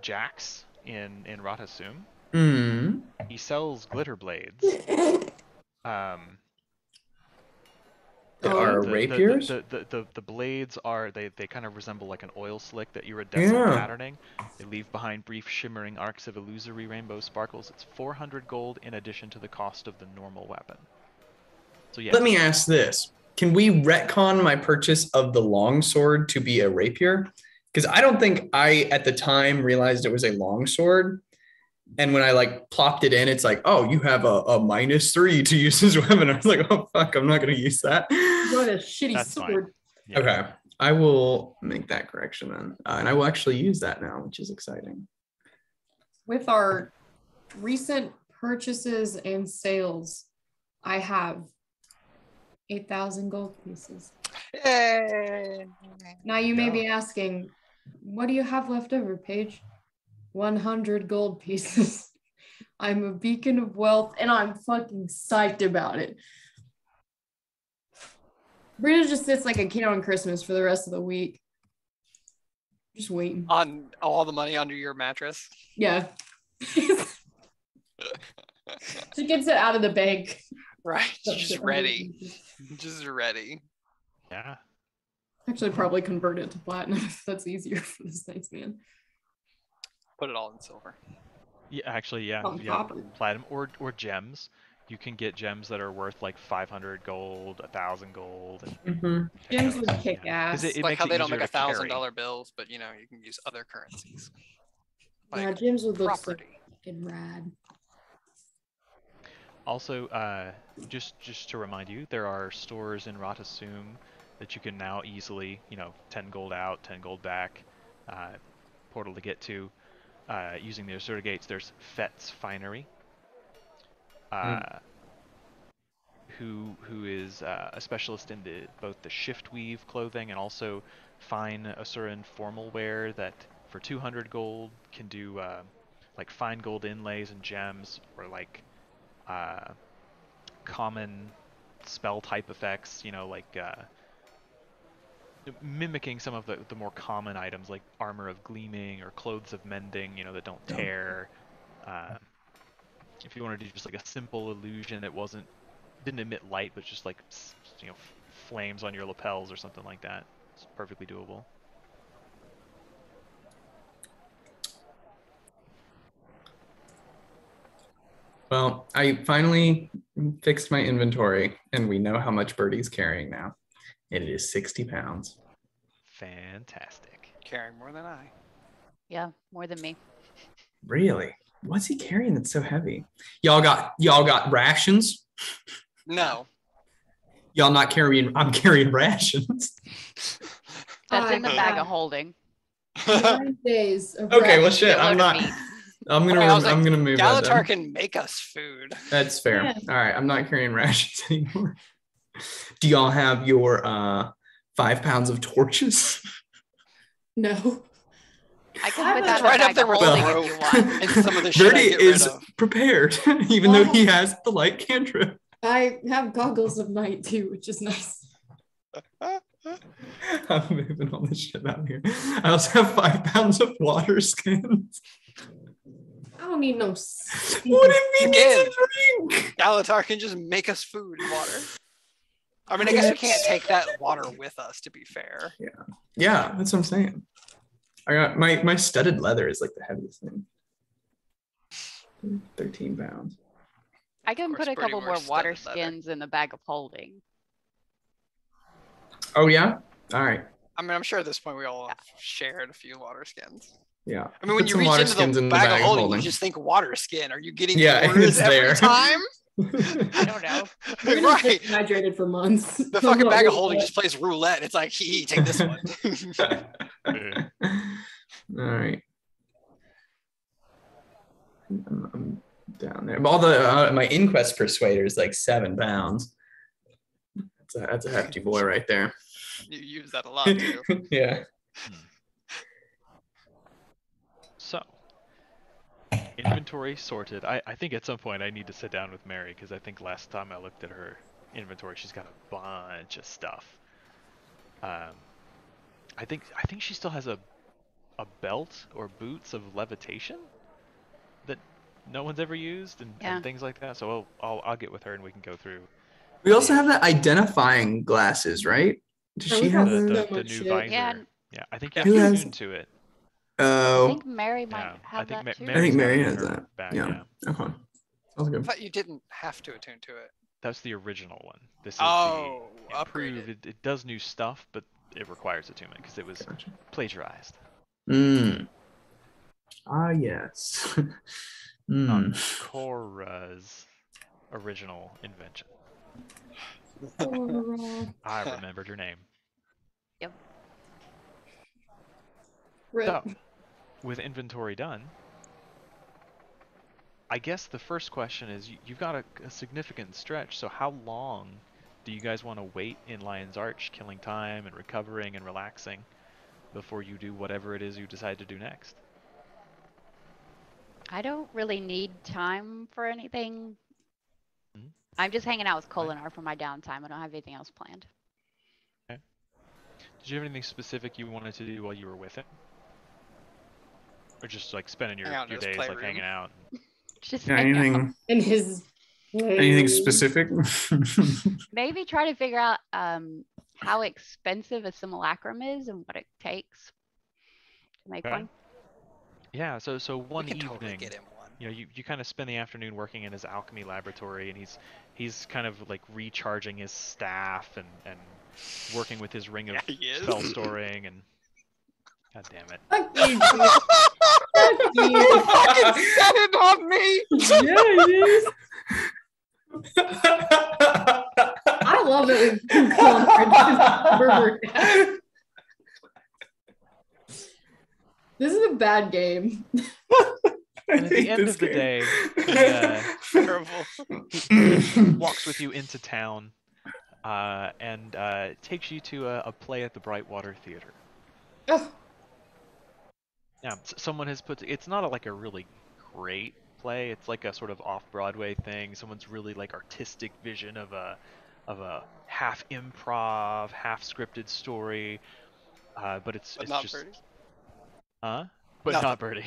Jax in Ratasum, Hmm. he sells glitter blades. There Oh, are rapiers. The blades are they kind of resemble like an oil slick that iridescent Yeah. patterning. They leave behind brief shimmering arcs of illusory rainbow sparkles. It's 400 gold in addition to the cost of the normal weapon. So yes. Let me ask this. Can we retcon my purchase of the longsword to be a rapier? Because I don't think I, at the time, realized it was a longsword. And when I like plopped it in, it's like, oh, you have a -3 to use this weapon. I was like, oh, fuck, I'm not going to use that. You got a shitty That's fine. sword. Yeah. Okay. I will make that correction then. And I will actually use that now, which is exciting. With our recent purchases and sales, I have 8,000 gold pieces. Yay. Now you may Yeah. be asking, what do you have left over, Paige? 100 gold pieces. I'm a beacon of wealth and I'm fucking psyched about it. Brina just sits like a kid on Christmas for the rest of the week. Just waiting. On all the money under your mattress. Yeah. She gets it out of the bank. Right. Just ready. Just ready. Yeah. Actually, probably convert it to platinum if that's easier for this nice man. Put it all in silver. Yeah, actually, yeah, Oh, yeah, copper. platinum or gems. You can get gems that are worth like 500 gold, 1,000 gold. And Mhm. Gems would Yeah. kick 'Cause ass. it Like makes how it they don't easier make to carry. $1,000 bills, but you know, you can use other currencies. Yeah, Like gems would look so property. fucking rad. Also, just to remind you, there are stores in Ratasum that you can now easily, 10 gold out, 10 gold back, portal to get to, using the Asserta gates. There's Fett's Finery, who is a specialist in both the shift weave clothing and also fine Asuran formal wear that for 200 gold can do like fine gold inlays and gems, or like common spell type effects, like mimicking some of the more common items like armor of gleaming or clothes of mending, that don't tear. If you want to do just like a simple illusion that didn't emit light, but just like flames on your lapels or something like that, it's perfectly doable. Well, I finally fixed my inventory, and we know how much Birdie's carrying now. It is 60 pounds. Fantastic. Carrying more than I. Yeah, more than me. Really? What's he carrying that's so heavy? Y'all got rations? No. Y'all not carrying? I'm carrying rations. That's in the bag I of holding. 9 days of Okay, well, rest. shit. Get a I'm load of not. meat. I'm gonna. Okay, I was like, I'm gonna move that. Galatar Then. can make us food. That's fair. Yeah. All right, I'm not carrying rations anymore. Do y'all have your 5 pounds of torches? No. I can put It's that in right the up bag there of with holding the if you rope want. and some of the shit I Birdie get is rid of. prepared, even though he has the light cantrip. I have goggles of night too, which is nice. I'm moving all this shit out here. I also have 5 pounds of water skins. I don't need no. What if he Again. needs a drink? Galatar can just make us food and water. I mean, I guess we can't take that water with us, to be fair. Yeah, that's what I'm saying. I got my studded leather is like the heaviest thing. 13 pounds. I can course, put a Birdie couple more wears water studded leather. skins in the bag of holding. Oh yeah? All right. I mean, I'm sure at this point we all have shared a few water skins. Yeah. I mean, when Put you some reach water into skins the in bag of holding, you just think water skin. Are you getting Yeah, and orders it's every there. time? I don't know. We're gonna Right. stay hydrated for months. The fucking bag of holding just plays roulette. It's like, take this one. All right. I'm down there. All the my inquest persuader is like 7 pounds. That's a hefty boy right there. You use that a lot too. Yeah. So, inventory sorted. I think at some point I need to sit down with Mary, because I think last time I looked at her inventory, she's got a bunch of stuff. I think she still has a belt or boots of levitation that no one's ever used, and things like that. So I'll get with her and we can go through. We also have the identifying glasses, right? Does she have the so much new shit. visor? Yeah. Yeah, I think you Who have to has- tune to it. I Oh, think Mary might Yeah, have that too. I think Mary's got Mary it in has her that. bag, Yeah. Okay. Sounds I good. thought you didn't have to attune to it. That's the original one. This is Oh, the improved. upgraded. It does new stuff, but it requires attunement because it was Gotcha. plagiarized. Ah, yes. Not Cora's original invention. I remembered your name. Rip. So, with inventory done, I guess the first question is, you've got a significant stretch, so how long do you guys want to wait in Lion's Arch, killing time and recovering and relaxing, before you do whatever it is you decide to do next? I don't really need time for anything. Mhm. I'm just hanging out with Kolinar for my downtime. I don't have anything else planned. Did you have anything specific you wanted to do while you were with him? Or just like spending your Hang out in his days like playroom. hanging out? Just Yeah, hang out. In his. anything specific? Maybe try to figure out how expensive a simulacrum is and what it takes to make Okay. one. Yeah, so one we can evening, totally get him one. you kind of spend the afternoon working in his alchemy laboratory, and he's kind of like recharging his staff and working with his ring of Yeah, he is. spell storing, and god damn it. Fuck you, dude. Fuck You you. fucking set it on me! Yeah, it is. I love it when Connor work out. This is a bad game. And at the hate end this of the game. day, Terrible. he walks with you into town and takes you to a play at the Brightwater Theater. Oh, Yeah, someone has put. It's not like a really great play. It's like a sort of off-Broadway thing. Someone's really like artistic vision of a half improv, half scripted story. But it's But it's not just Birdie. but Nothing. not Birdie.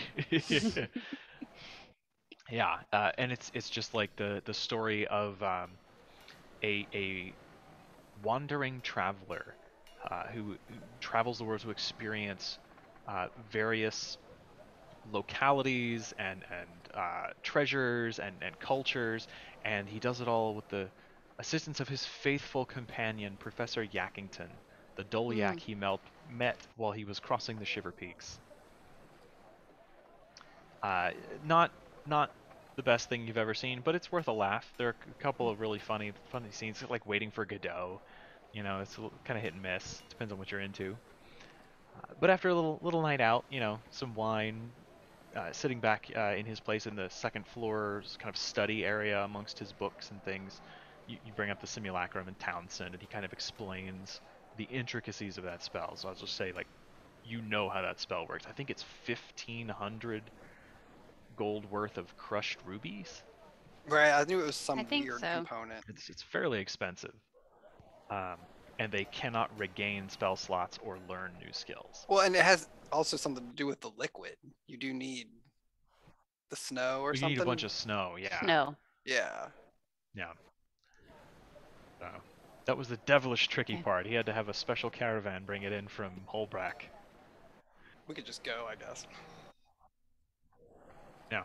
Yeah, and it's just like the story of a wandering traveler who travels the world to experience various localities and treasures and cultures, and he does it all with the assistance of his faithful companion, Professor Yakington, the Dolyak he met while he was crossing the Shiver Peaks. Not not the best thing you've ever seen, but it's worth a laugh. There are a couple of really funny scenes, like waiting for Godot. You know, it's kind of hit and miss. Depends on what you're into. But after a little night out, you know, some wine, sitting back in his place in the second floor kind of study area amongst his books and things, you bring up the simulacrum and Townsend, and he kind of explains the intricacies of that spell. So I'll just say, like, you know how that spell works. I think it's 1,500 gold worth of crushed rubies. Right, I knew it was some I think weird so. component. It's fairly expensive. And they cannot regain spell slots or learn new skills. Well, and it has also something to do with the liquid. You do need the snow or You something. need a bunch of snow, yeah. Snow. Yeah. Yeah. That was the devilish tricky part. He had to have a special caravan bring it in from Holbrack. We could just go, I guess. Yeah.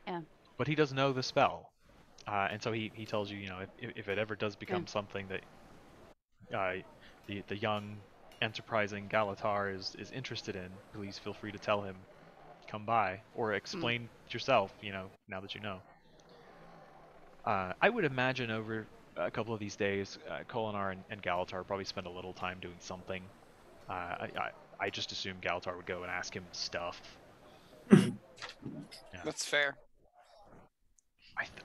Yeah. But he does know the spell. And so he tells you, you know, if it ever does become something that the young, enterprising Galatar is interested in, please feel free to tell him, come by, or explain it yourself, you know, now that you know. I would imagine over a couple of these days, Kolinar and Galatar probably spend a little time doing something. I just assumed Galatar would go and ask him stuff. Yeah. That's fair.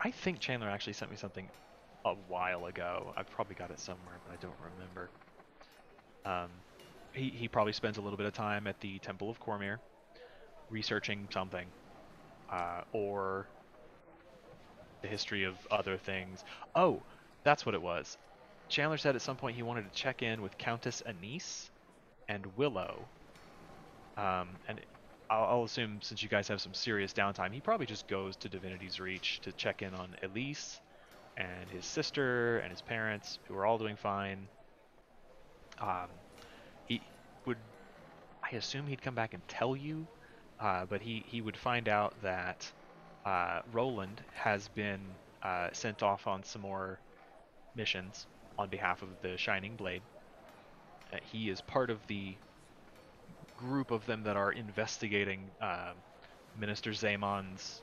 I think Chandler actually sent me something a while ago. I've probably got it somewhere, but I don't remember. He probably spends a little bit of time at the Temple of Cormyr, researching something, or the history of other things. Oh, that's what it was. Chandler said at some point he wanted to check in with Countess Anise and Willow. And I'll assume, since you guys have some serious downtime, he probably just goes to Divinity's Reach to check in on Elise and his sister and his parents, who are all doing fine. He would, I assume he'd come back and tell you, but he would find out that Roland has been sent off on some more missions on behalf of the Shining Blade. He is part of the group of them that are investigating Minister Zamon's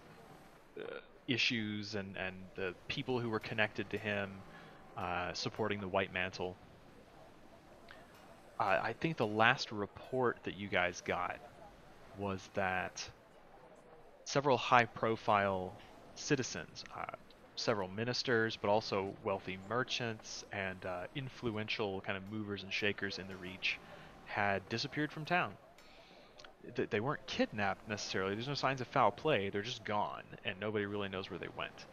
issues and the people who were connected to him, supporting the White Mantle. I think the last report that you guys got was that several high-profile citizens, several ministers, but also wealthy merchants and influential kind of movers and shakers in the Reach, had disappeared from town. They weren't kidnapped necessarily. There's no signs of foul play. They're just gone, and nobody really knows where they went.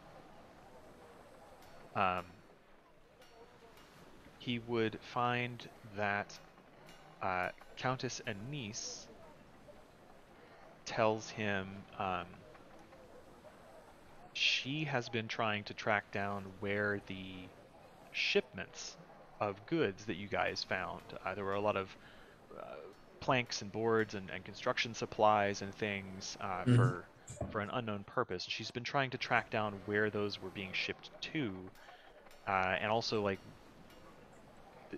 He would find that Countess Anise tells him she has been trying to track down where the shipments of goods that you guys found. There were a lot of planks and boards and construction supplies and things for an unknown purpose. She's been trying to track down where those were being shipped to, and also, like,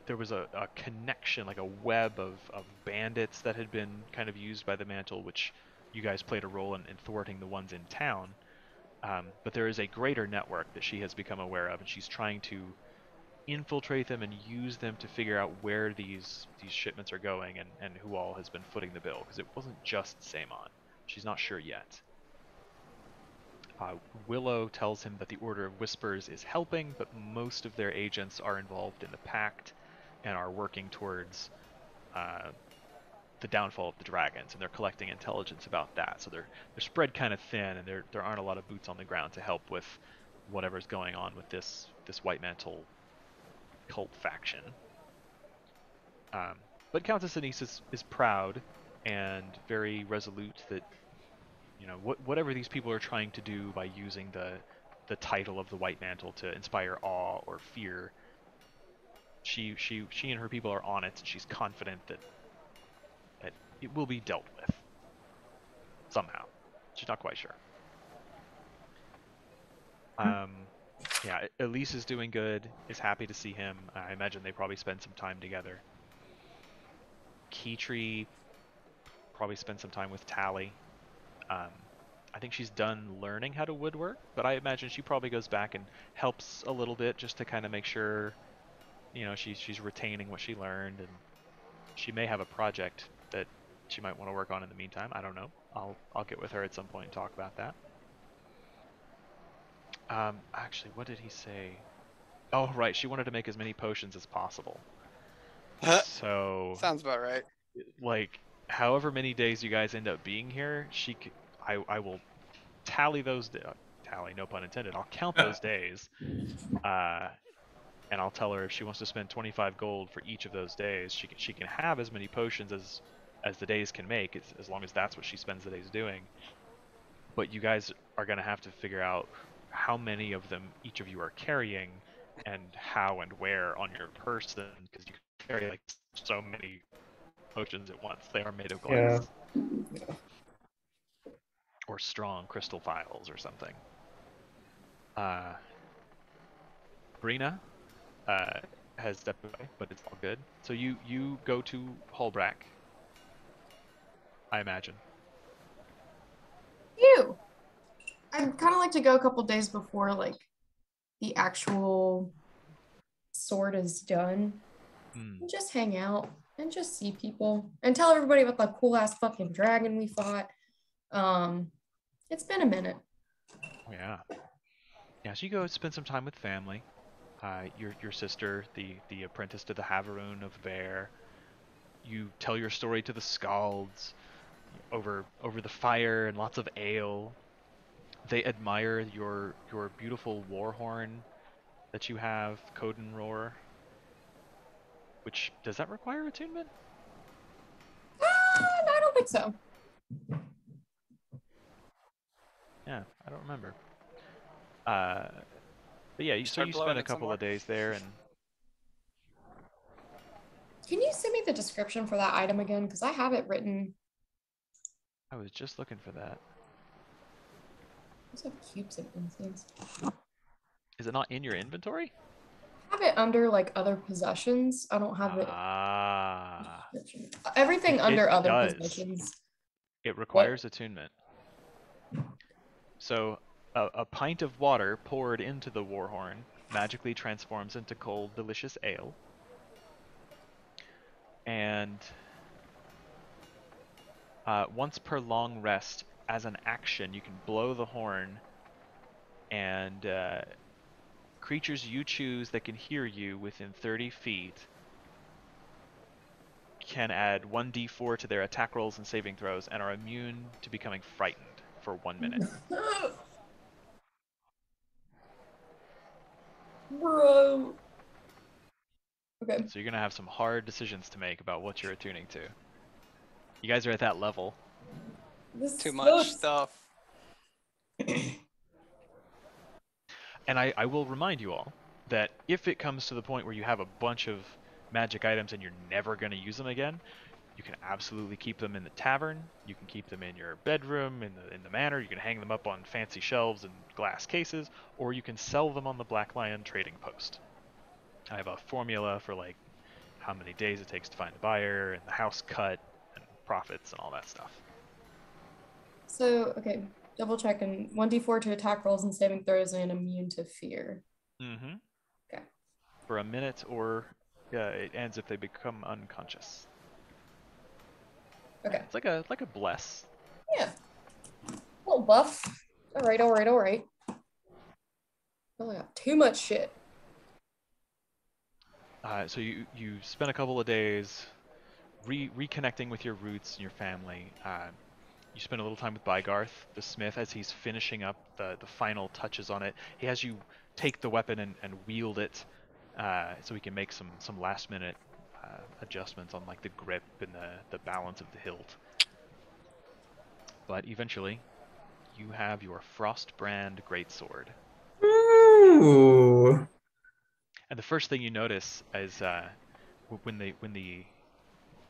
there was a connection, like a web of bandits that had been kind of used by the Mantle, which you guys played a role in thwarting the ones in town. But there is a greater network that she has become aware of, and she's trying to infiltrate them and use them to figure out where these shipments are going and who all has been footing the bill, because it wasn't just Samon. She's not sure yet. Willow tells him that the Order of Whispers is helping, but most of their agents are involved in the Pact and are working towards the downfall of the dragons, and they're collecting intelligence about that. So they're spread kind of thin, and there aren't a lot of boots on the ground to help with whatever's going on with this White Mantle cult faction. But Countess Anise is proud and very resolute that, you know, whatever these people are trying to do by using the title of the White Mantle to inspire awe or fear, she and her people are on it, and she's confident that it will be dealt with somehow. She's not quite sure. Yeah, Elise is doing good, is happy to see him. I imagine they probably spend some time together. Keytree probably spend some time with Tally. I think she's done learning how to woodwork, but I imagine she probably goes back and helps a little bit just to kind of make sure, you know, she's retaining what she learned, and she may have a project that she might want to work on in the meantime. I don't know. I'll get with her at some point and talk about that. Actually, what did he say? Oh, right. She wanted to make as many potions as possible. So Sounds about right. like, however many days you guys end up being here, I will tally those tally, no pun intended. I'll count those days, and I'll tell her if she wants to spend 25 gold for each of those days, she can have as many potions as the days can make, as long as that's what she spends the days doing. But you guys are gonna have to figure out how many of them each of you are carrying, and how and where on your person, because you can carry like so many potions at once. They are made of glass. Yeah. Or strong crystal files or something. Brina has stepped away, but it's all good. So you go to Holbrack, I imagine. You. I'd kind of like to go a couple days before like the actual sword is done. And just hang out and just see people and tell everybody about the cool ass fucking dragon we fought. It's been a minute. Oh, yeah. Yeah, so you go spend some time with family. Your sister, the apprentice to the Haveroon of Bear. You tell your story to the Scalds over the fire and lots of ale. They admire your beautiful war horn that you have, Coden Roar. Which, does that require attunement? I don't think so. Yeah, I don't remember. But yeah, so you spend a couple of days there, and Can you send me the description for that item again? Because I have it written. I was just looking for that. I just have cubes of things. Is it not in your inventory? I have it under like other possessions. I don't have it. Everything under other does. possessions. It requires attunement. So a pint of water poured into the warhorn magically transforms into cold, delicious ale. And once per long rest, as an action, you can blow the horn, and creatures you choose that can hear you within 30 feet can add 1d4 to their attack rolls and saving throws, and are immune to becoming frightened for 1 minute. Bro. Okay. So you're going to have some hard decisions to make about what you're attuning to. You guys are at that level. Too much stuff. And I will remind you all that if it comes to the point where you have a bunch of magic items and you're never going to use them again, you can absolutely keep them in the tavern. You can keep them in your bedroom, in the manor. You can hang them up on fancy shelves and glass cases, or you can sell them on the Black Lion trading post. I have a formula for like how many days it takes to find a buyer, and the house cut, and profits, and all that stuff. So, okay, double checking. 1d4 to attack rolls and saving throws, and immune to fear. Mm-hmm. Okay. For a minute, or it ends if they become unconscious. Okay. It's like a bless. Yeah. A little buff. All right. Oh, I got too much shit. So you spend a couple of days reconnecting with your roots and your family. You spend a little time with Bygarth, the smith, as he's finishing up the final touches on it. He has you take the weapon and wield it, so he can make some last minute adjustments on like the grip and the balance of the hilt. But eventually, you have your Frostbrand greatsword. Ooh. And the first thing you notice is when the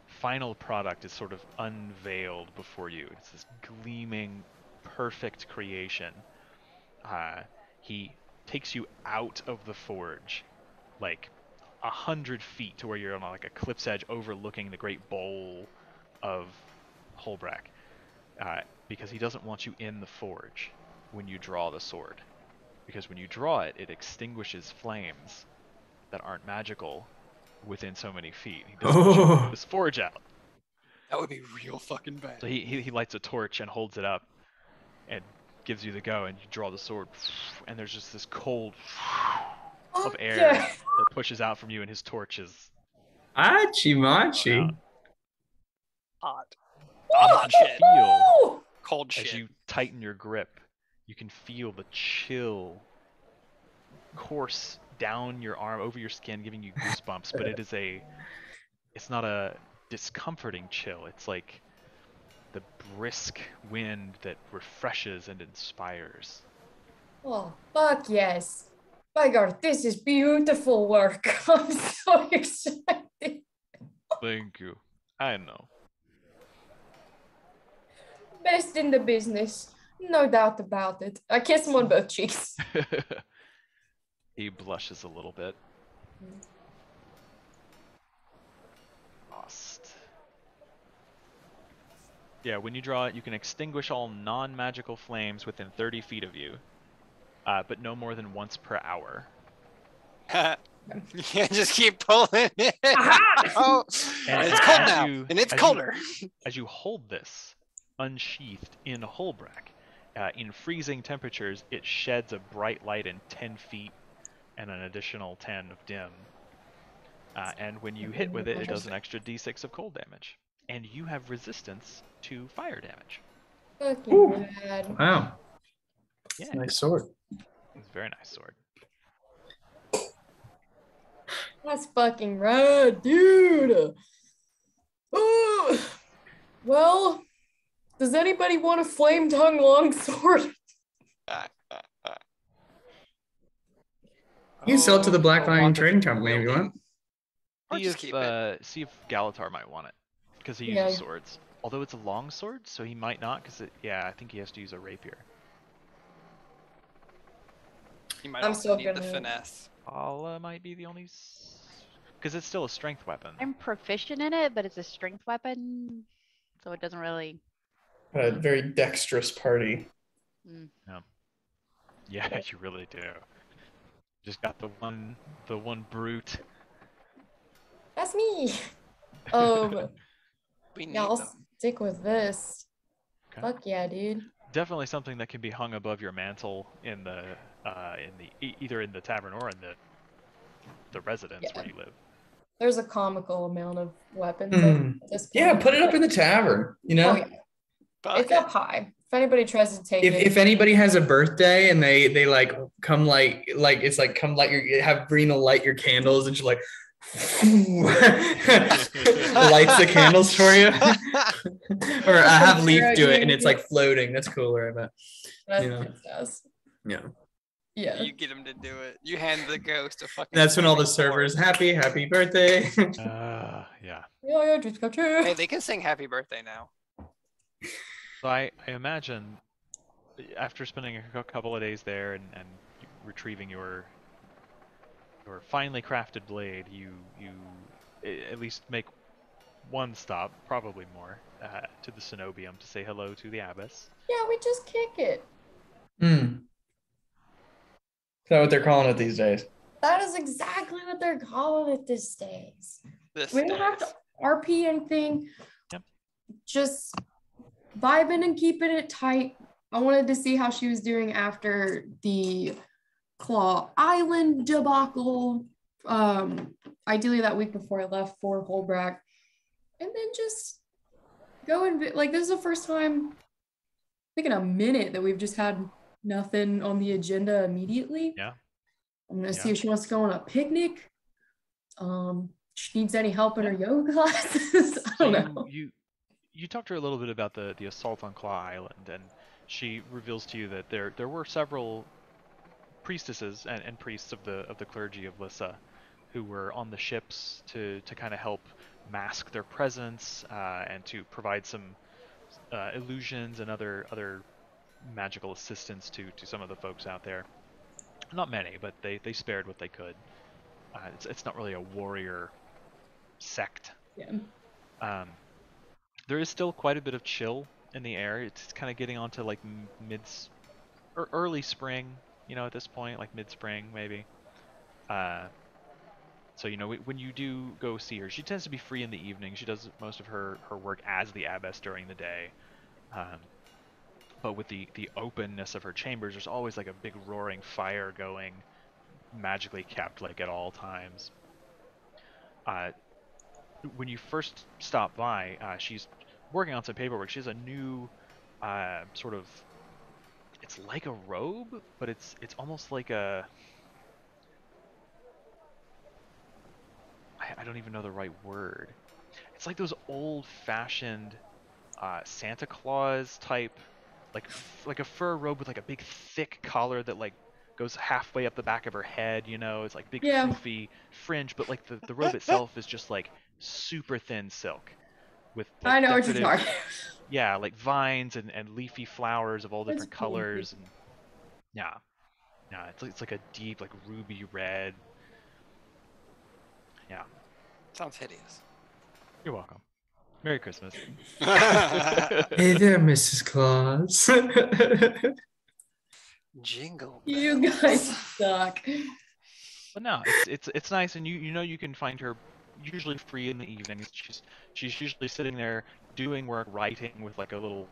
final product is sort of unveiled before you. It's this gleaming, perfect creation. He takes you out of the forge, like 100 feet to where you're on like a cliff's edge overlooking the great bowl of Holbrack, because he doesn't want you in the forge when you draw the sword. Because when you draw it, it extinguishes flames that aren't magical within so many feet. He doesn't want you to put this forge out. That would be real fucking bad. So he lights a torch and holds it up and gives you the go, and you draw the sword, and there's just this cold of air that pushes out from you, and his torch is Machi. Hot. Hot shit. Cold shit. As you tighten your grip, you can feel the chill course down your arm, over your skin, giving you goosebumps, but it's not a discomforting chill. It's like the brisk wind that refreshes and inspires. Oh, fuck yes. My God, this is beautiful work. I'm so excited. Thank you. I know. Best in the business. No doubt about it. I kiss him on both cheeks. He blushes a little bit. Lost. Yeah, when you draw it, you can extinguish all non-magical flames within 30 feet of you, but no more than once per hour. You can't just keep pulling it. Oh, And it's cold now, and it's colder. As you hold this unsheathed in Holbrack, in freezing temperatures, it sheds a bright light in 10 feet and an additional 10 of dim. And when you hit with it, it does an extra d6 of cold damage. And you have resistance to fire damage. Fucking rad. Wow. Yeah. Nice sword. It's a very nice sword. That's fucking rad, dude. Ooh. Well, does anybody want a flame tongue longsword? You can sell it to the Black Lion Trading Company if you want. See if Galatar might want it, because he uses swords. Although it's a long sword, so he might not, because I think he has to use a rapier. He might also need the finesse. Paula might be the only, because it's still a strength weapon. I'm proficient in it, but it's a strength weapon, so it doesn't really. A very dexterous party. Yeah, you really do. Just got the one brute. That's me. Yeah, I'll stick with this. Okay. Fuck yeah, dude. Definitely something that can be hung above your mantle in the either in the tavern or in the residence where you live. There's a comical amount of weapons at this point. Yeah, put it up in the tavern. You know, it's up high. If anybody tries to take it, if anybody has a birthday and they like come like it's like come light have Brina light your candles and she's like lights the candles for you, or I have Leaf do it and it's like floating. That's cooler, I bet. That's Yeah. You get him to do it. You hand the ghost a fucking. That's when all the servers happy birthday. Yeah. Hey, they can sing happy birthday now. So I imagine after spending a couple of days there and retrieving your finely crafted blade, you at least make one stop, probably more, to the Cenobium to say hello to the Abbess. Yeah, we just kick it. Is that what they're calling it these days? That is exactly what they're calling it these days. We don't have to RP anything. Yep. Just vibing and keeping it tight. I wanted to see how she was doing after the Claw Island debacle. Ideally that week before I left for Holbrack, and then just go and like this is the first time I think in a minute that we've just had nothing on the agenda immediately. Yeah. I'm gonna see if she wants to go on a picnic. She needs any help in her yoga classes. I don't know. You talked to her a little bit about the assault on Claw Island, and she reveals to you that there were several priestesses and priests of the clergy of Lissa who were on the ships to kind of help mask their presence and to provide some illusions and other magical assistance to some of the folks out there. Not many, but they spared what they could. It's not really a warrior sect. Yeah. There is still quite a bit of chill in the air. It's kind of getting onto like early spring, at this point, like mid-spring maybe. So when you do go see her, she tends to be free in the evening. She does most of her work as the abbess during the day. But with the openness of her chambers, there's always like a big roaring fire going, magically kept like at all times. When you first stop by, she's working on some paperwork. She has a new sort of, it's like a robe, but it's almost like a, I don't even know the right word. It's like those old-fashioned Santa Claus type, like a fur robe with like a big thick collar that like goes halfway up the back of her head. It's like big floofy fringe, but like the robe itself is just like super thin silk with like I know what decorative, you're talking. yeah, like vines and leafy flowers of all different colors, and yeah, it's like a deep like ruby red. Yeah. Sounds hideous. You're welcome. Merry Christmas. Hey there, Mrs. Claus. Jingle. You guys suck. But no, it's nice, and you can find her usually free in the evenings. She's usually sitting there doing work, writing with like a little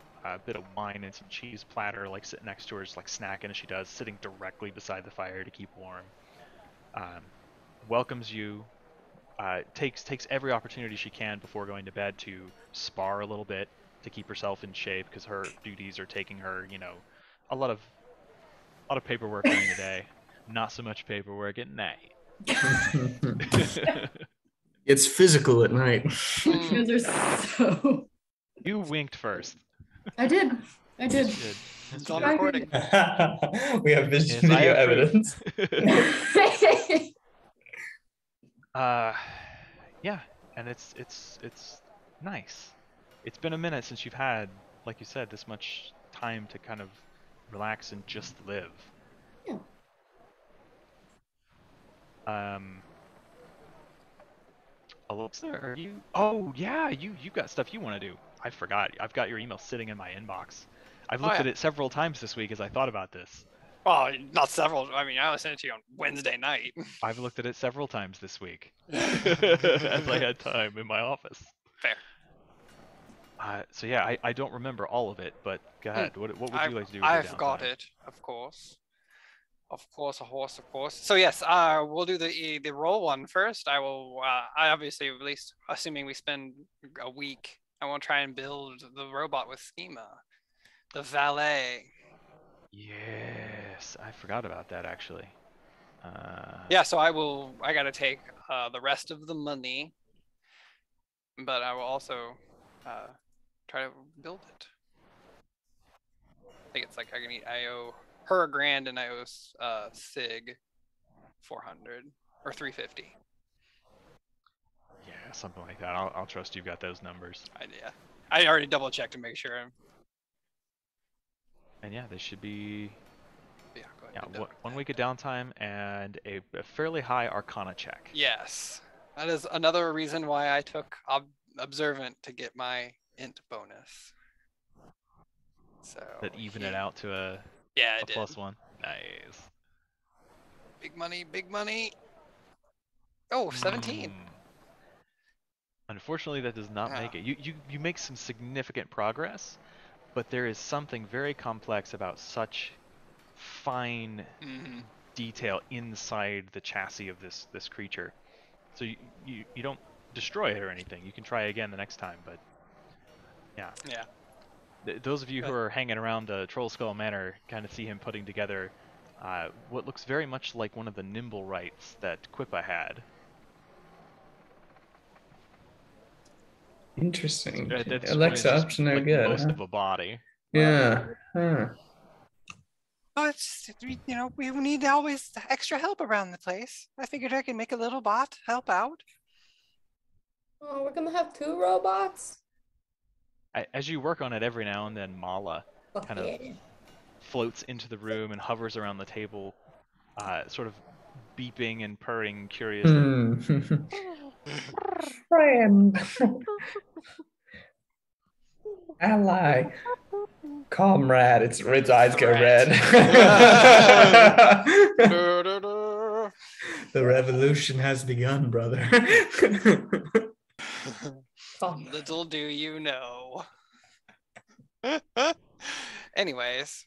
bit of wine and some cheese platter, like sitting next to her, just like snacking as she does, sitting directly beside the fire to keep warm. Welcomes you. Takes every opportunity she can before going to bed to spar a little bit to keep herself in shape, because her duties are taking her, a lot of paperwork during the day, not so much paperwork at night. It's physical at night. You guys are so. You winked first. I did. It's on recording. We have video evidence. Yeah, and it's nice. It's been a minute since you've had, like you said, this much time to kind of relax and just live. Yeah. Alexa, are you? Oh yeah, you've got stuff you want to do. I forgot. I've got your email sitting in my inbox. I've looked at it several times this week as I thought about this. Well, not several. I mean, I was sent it to you on Wednesday night. I've looked at it several times this week as I had time in my office. Fair. So yeah, I don't remember all of it, but go ahead. What would you like to do with I've got it, of course. Of course. So yes, we'll do the roll one first. I will. I obviously, at least assuming we spend a week, I want to try and build the robot with schema, the valet. Yes, I forgot about that actually. Yeah, so I gotta take the rest of the money, but I will also try to build it. I think it's like I owe her $1,000 and I owe Sig 400 or 350. Yeah, something like that. I'll trust you've got those numbers. Yeah, I already double checked to make sure. And yeah, they should be. Yeah, go ahead. One week of downtime and a fairly high Arcana check. Yes, that is another reason why I took Observant to get my int bonus. So that even it out to a +1. Nice. Big money. Oh, 17. Unfortunately, that does not make it. You make some significant progress, but there is something very complex about such fine Mm-hmm. detail inside the chassis of this creature. So you don't destroy it or anything. You can try again the next time, but yeah. Yeah. Those of you who are hanging around Trollskull Manor kind of see him putting together what looks very much like one of the nimble rights that Quippa had. Interesting. That Alexa squeezes up to no like good, most huh? of a body. Yeah. Huh. Oh, it's we need always extra help around the place. I figured I could make a little bot help out. Oh, we're gonna have 2 robots? As you work on it, every now and then Mala Fuck kind of yeah. floats into the room and hovers around the table, sort of beeping and purring curiously. Friend. Ally. Comrade. Its eyes go red. The revolution has begun, brother. Little do you know. Anyways,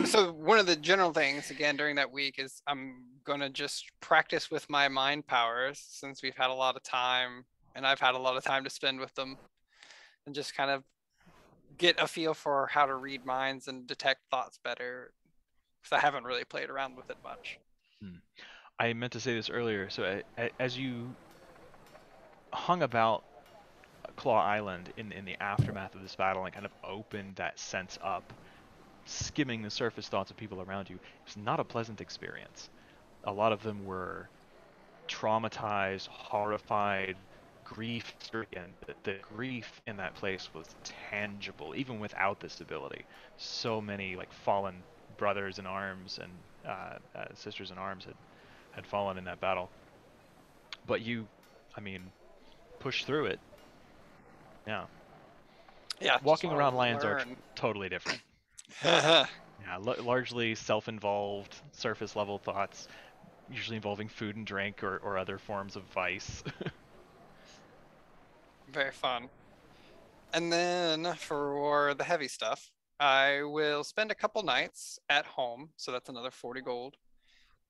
so one of the general things again during that week is I'm gonna just practice with my mind powers since we've had a lot of time and I've had a lot of time to spend with them, and just kind of get a feel for how to read minds and detect thoughts better, because I haven't really played around with it much. I meant to say this earlier. So as you hung about Claw Island in the aftermath of this battle and kind of opened that sense up, skimming the surface thoughts of people around you, it's not a pleasant experience. A lot of them were traumatized, horrified, grief-stricken. The grief in that place was tangible, even without this ability. So many like fallen brothers in arms and sisters in arms had fallen in that battle. But you, I mean, pushed through it. Yeah. Yeah, Walking around Lion's Arch, totally different. learn. Yeah, largely self-involved, surface-level thoughts, usually involving food and drink or other forms of vice. Very fun. And then for the heavy stuff, I will spend a couple nights at home, so that's another 40 gold.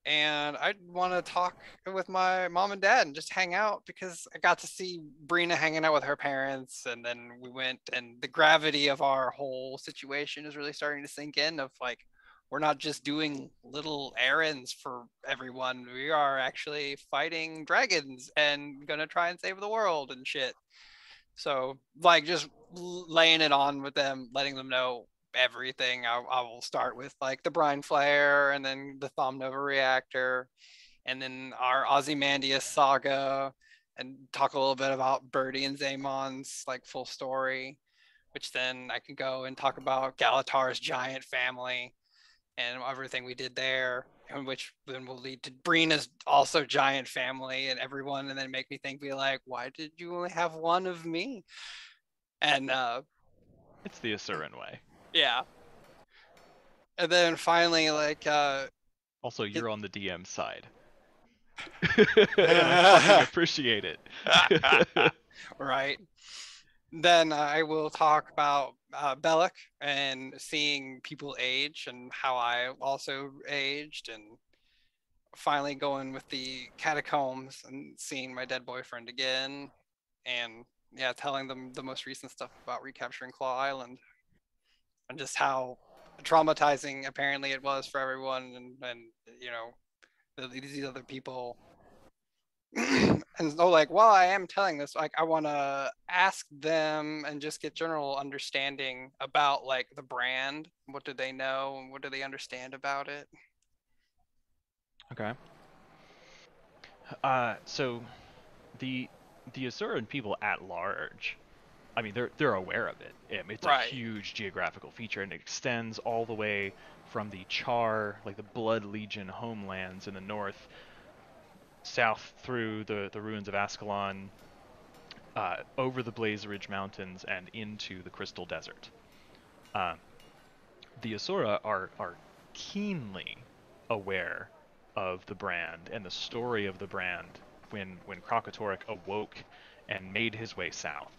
And I want to talk with my mom and dad and just hang out, because I got to see Brina hanging out with her parents, and then we went, and the gravity of our whole situation is really starting to sink in, of like, we're not just doing little errands for everyone. We are actually fighting dragons and gonna try and save the world and shit. So like just laying it on with them, letting them know everything. I will start with like the brine flare, and then the Thom Nova reactor, and then our Ozymandias saga, and talk a little bit about Birdie and Zamon's like full story, which then I can go and talk about Galatar's giant family and everything we did there, and which then will lead to Brina's also giant family and everyone, and then make me think, be like, why did you only have one of me? And It's the Asuran way. yeah. And then finally, like Also, you're on the DM side. And I fucking appreciate it. right. Then I will talk about Bellic and seeing people age and how I also aged, and finally going with the catacombs and seeing my dead boyfriend again, and yeah, telling them the most recent stuff about recapturing Claw Island and just how traumatizing apparently it was for everyone, and you know, these other people. And so like, while I am telling this, like, I want to ask them and just get general understanding about like the brand. What do they know and what do they understand about it? Okay. So the Asuran people at large, I mean, they're aware of it. It's a Right. huge geographical feature, and it extends all the way from the Char, like the Blood Legion homelands in the north, south through the ruins of Ascalon, over the Blaze Ridge Mountains, and into the Crystal Desert. Uh, the Asura are keenly aware of the brand and the story of the brand when Krakatorrik awoke and made his way south.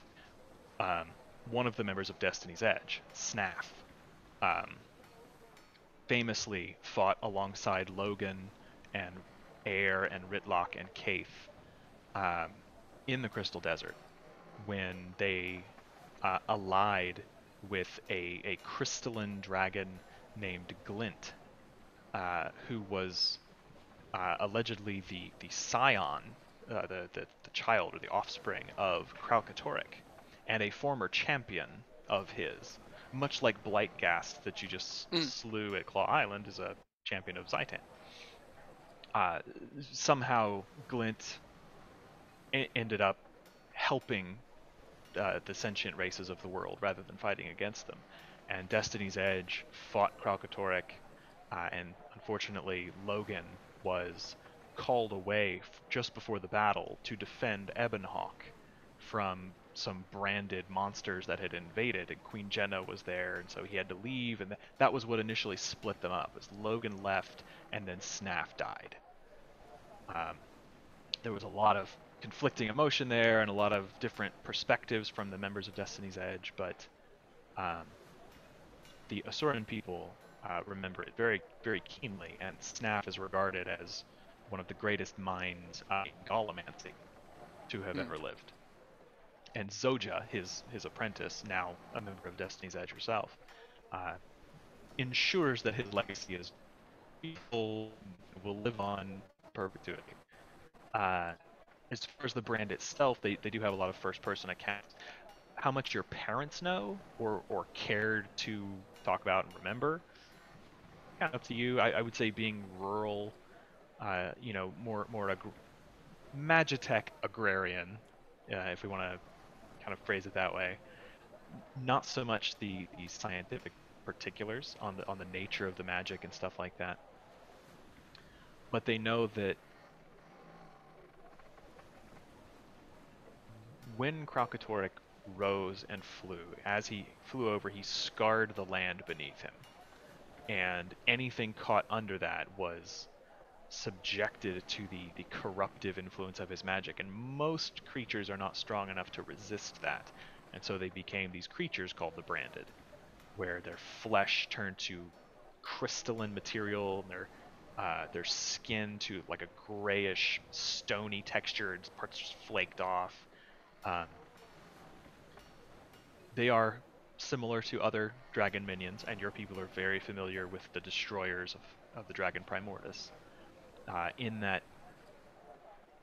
one of the members of Destiny's Edge, Snaff, famously fought alongside Logan and Air and Ritlock and Kaith in the Crystal Desert when they allied with a crystalline dragon named Glint, who was allegedly the scion, the child or the offspring of Kralkatorrik, and a former champion of his. Much like Blightgast that you just slew at Claw Island is a champion of Zaitan. Somehow Glint ended up helping the sentient races of the world rather than fighting against them. And Destiny's Edge fought Kralkatorrik, and unfortunately Logan was called away just before the battle to defend Ebonhawk from some branded monsters that had invaded, and Queen Jenna was there, and so he had to leave, and that was what initially split them up, as Logan left and then Snaff died. There was a lot of conflicting emotion there and a lot of different perspectives from the members of Destiny's Edge, but the Asuran people remember it very, very keenly, and Snaff is regarded as one of the greatest minds in Gallimancy to have ever lived. And Zoja, his apprentice, now a member of Destiny's Edge herself, ensures that his legacy is will live on perpetuity. As far as the brand itself, they do have a lot of first-person accounts. How much your parents know or cared to talk about and remember, kind of up to you. I would say being rural, more Magitech agrarian, if we want to kind of phrase it that way. Not so much the scientific particulars on the nature of the magic and stuff like that, but they know that when Kralkatorrik rose and flew, as he flew over, he scarred the land beneath him, and anything caught under that was subjected to the corruptive influence of his magic, and most creatures are not strong enough to resist that, and so they became these creatures called the Branded, where their flesh turned to crystalline material, and their skin to like a grayish, stony texture, and parts just flaked off. They are similar to other dragon minions, and your people are very familiar with the destroyers of the Dragon Primordus, in that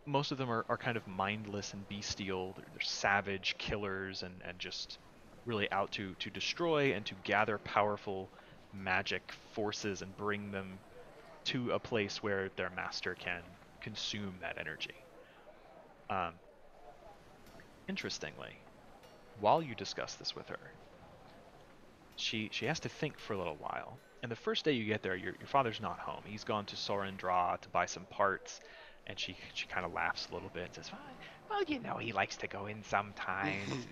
most of them are kind of mindless and bestial. They're savage killers and just really out to destroy and to gather powerful magic forces and bring them to a place where their master can consume that energy. Interestingly, while you discuss this with her, she has to think for a little while. And the first day you get there, your father's not home. He's gone to Sorendra to buy some parts, and she kind of laughs a little bit and says, well, he likes to go in sometimes.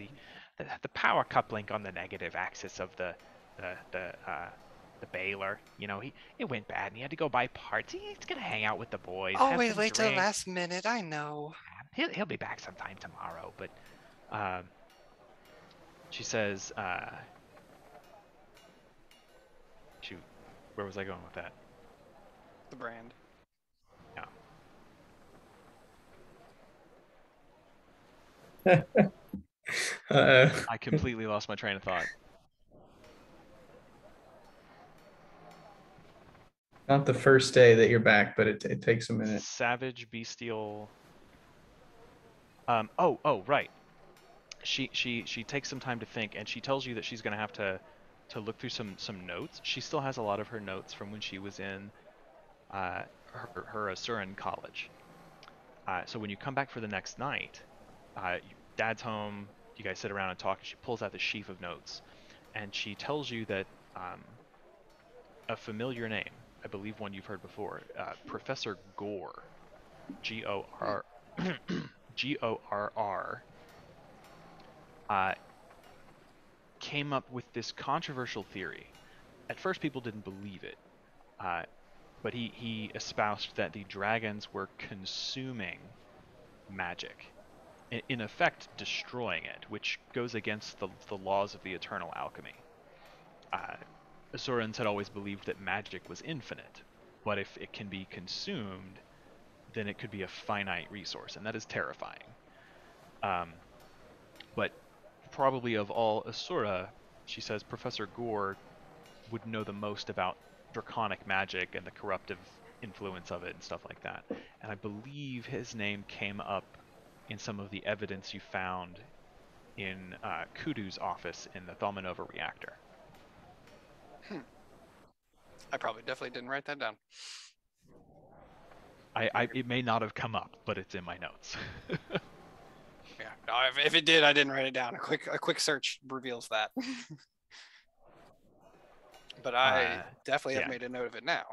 the power coupling on the negative axis of the baler, it went bad, and he had to go buy parts. He's gonna hang out with the boys. Always wait till the last minute. I know. He'll be back sometime tomorrow, but she says, shoot, where was I going with that? The brand. Yeah. I completely lost my train of thought. Not the first day that you're back, but it takes a minute. Savage, bestial. Oh, right. She takes some time to think, and she tells you that she's going to have to look through some notes. She still has a lot of her notes from when she was in her Asuran college. So when you come back for the next night, Dad's home, you guys sit around and talk, and she pulls out the sheaf of notes, and she tells you that a familiar name, I believe one you've heard before, Professor Gore, Gorrr, came up with this controversial theory. At first, people didn't believe it, but he espoused that the dragons were consuming magic in effect destroying it, which goes against the laws of the eternal alchemy. Asurans had always believed that magic was infinite, but if it can be consumed, then it could be a finite resource, and that is terrifying. But probably of all Asura, she says Professor Gore would know the most about draconic magic and the corruptive influence of it and stuff like that. And I believe his name came up in some of the evidence you found in Kudu's office in the Thalmanova reactor. I probably definitely didn't write that down. It may not have come up, but it's in my notes. Yeah, no, if it did, I didn't write it down. A quick search reveals that. But I definitely have made a note of it now.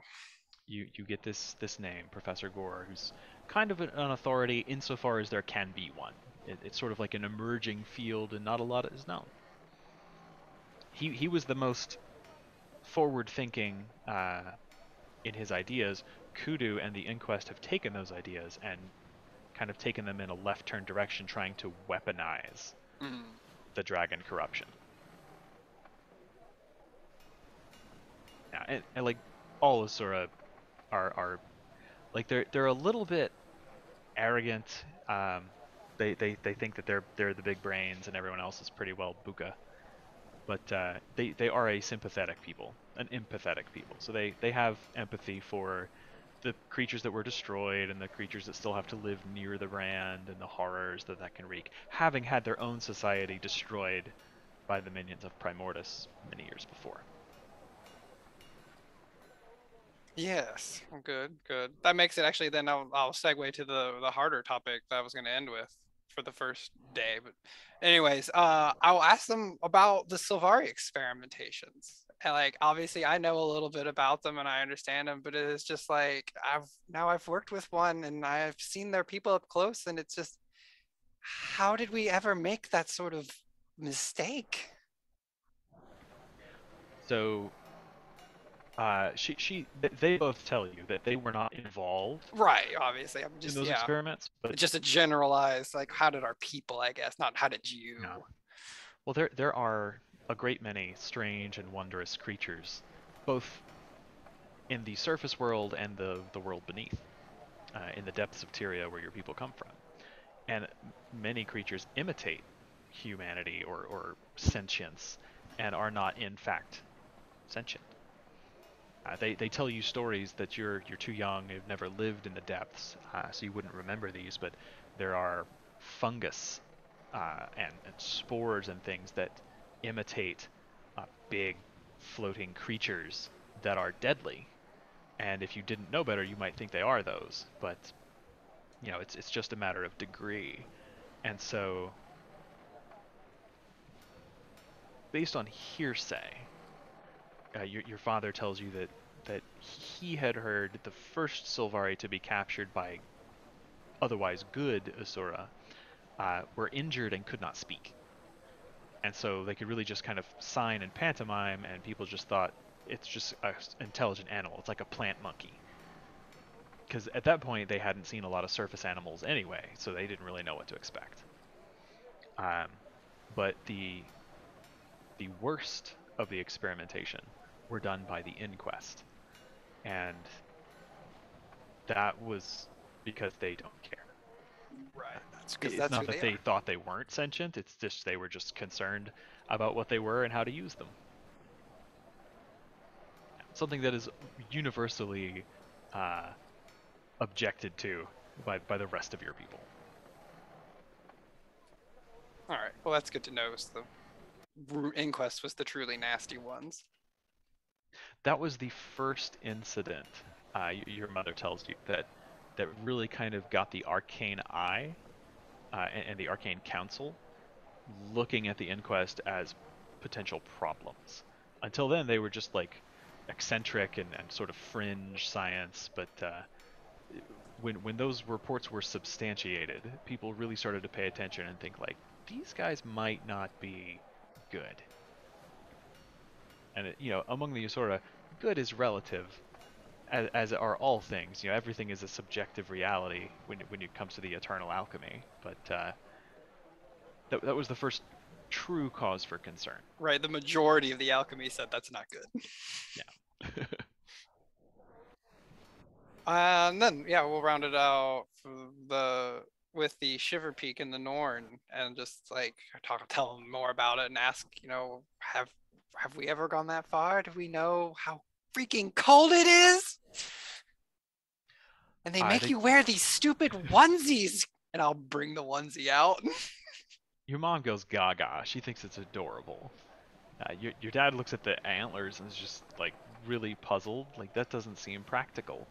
You get this name, Professor Gore, who's kind of an authority insofar as there can be one. It's sort of like an emerging field, and not a lot is known. He was the most forward-thinking in his ideas. Kudu and the Inquest have taken those ideas and kind of taken them in a left-turn direction, trying to weaponize the dragon corruption. Yeah, and like all Asura are like they're a little bit arrogant. They think that they're the big brains and everyone else is pretty well buka. But they are a sympathetic people, an empathetic people. So they have empathy for the creatures that were destroyed and the creatures that still have to live near the brand and the horrors that can wreak, having had their own society destroyed by the minions of Primordus many years before. Yes, good. That makes it actually. Then I'll segue to the harder topic that I was going to end with for the first day. But anyways, I'll ask them about the Sylvari experimentations. And like, obviously, I know a little bit about them and I understand them, but it is just like I've worked with one and I've seen their people up close, and it's just, how did we ever make that sort of mistake? So. They both tell you that they were not involved. Right, obviously. I'm just in those experiments, but it's just a generalized, like, how did our people, I guess, not how did you? No. Well, there are a great many strange and wondrous creatures, both in the surface world and the world beneath, in the depths of Tyria where your people come from. And many creatures imitate humanity or sentience and are not in fact sentient. They tell you stories that you're too young, you've never lived in the depths, so you wouldn't remember these, but there are fungus and spores and things that imitate big floating creatures that are deadly. And if you didn't know better, you might think they are those, but you know, it's just a matter of degree. And so, based on hearsay, your father tells you that he had heard the first Sylvari to be captured by otherwise good Asura were injured and could not speak. And so they could really just kind of sign and pantomime, and people just thought it's just an intelligent animal. It's like a plant monkey. Because at that point, they hadn't seen a lot of surface animals anyway, so they didn't really know what to expect. But the worst of the experimentation were done by the Inquest. And that was because they don't care. Right. It's not that they thought they weren't sentient, it's just they were just concerned about what they were and how to use them. Something that is universally objected to by the rest of your people. All right. Well, that's good to know. So the Inquest was the truly nasty ones. That was the first incident, your mother tells you, that really kind of got the Arcane Eye and the Arcane Council looking at the Inquest as potential problems. Until then, they were just like eccentric and sort of fringe science, but when those reports were substantiated, people really started to pay attention and think like, these guys might not be good. And among the Usura, good is relative, as are all things. Everything is a subjective reality when it comes to the eternal alchemy. But That was the first true cause for concern. Right, the majority of the alchemy said that's not good. Yeah. And then yeah, we'll round it out with the Shiver Peak and the Norn, and just like tell them more about it and ask, have we ever gone that far? Do we know how freaking cold it is? And they make you wear these stupid onesies, and I'll bring the onesie out. Your mom goes gaga. She thinks it's adorable. Your dad looks at the antlers and is just like really puzzled. Like, that doesn't seem practical.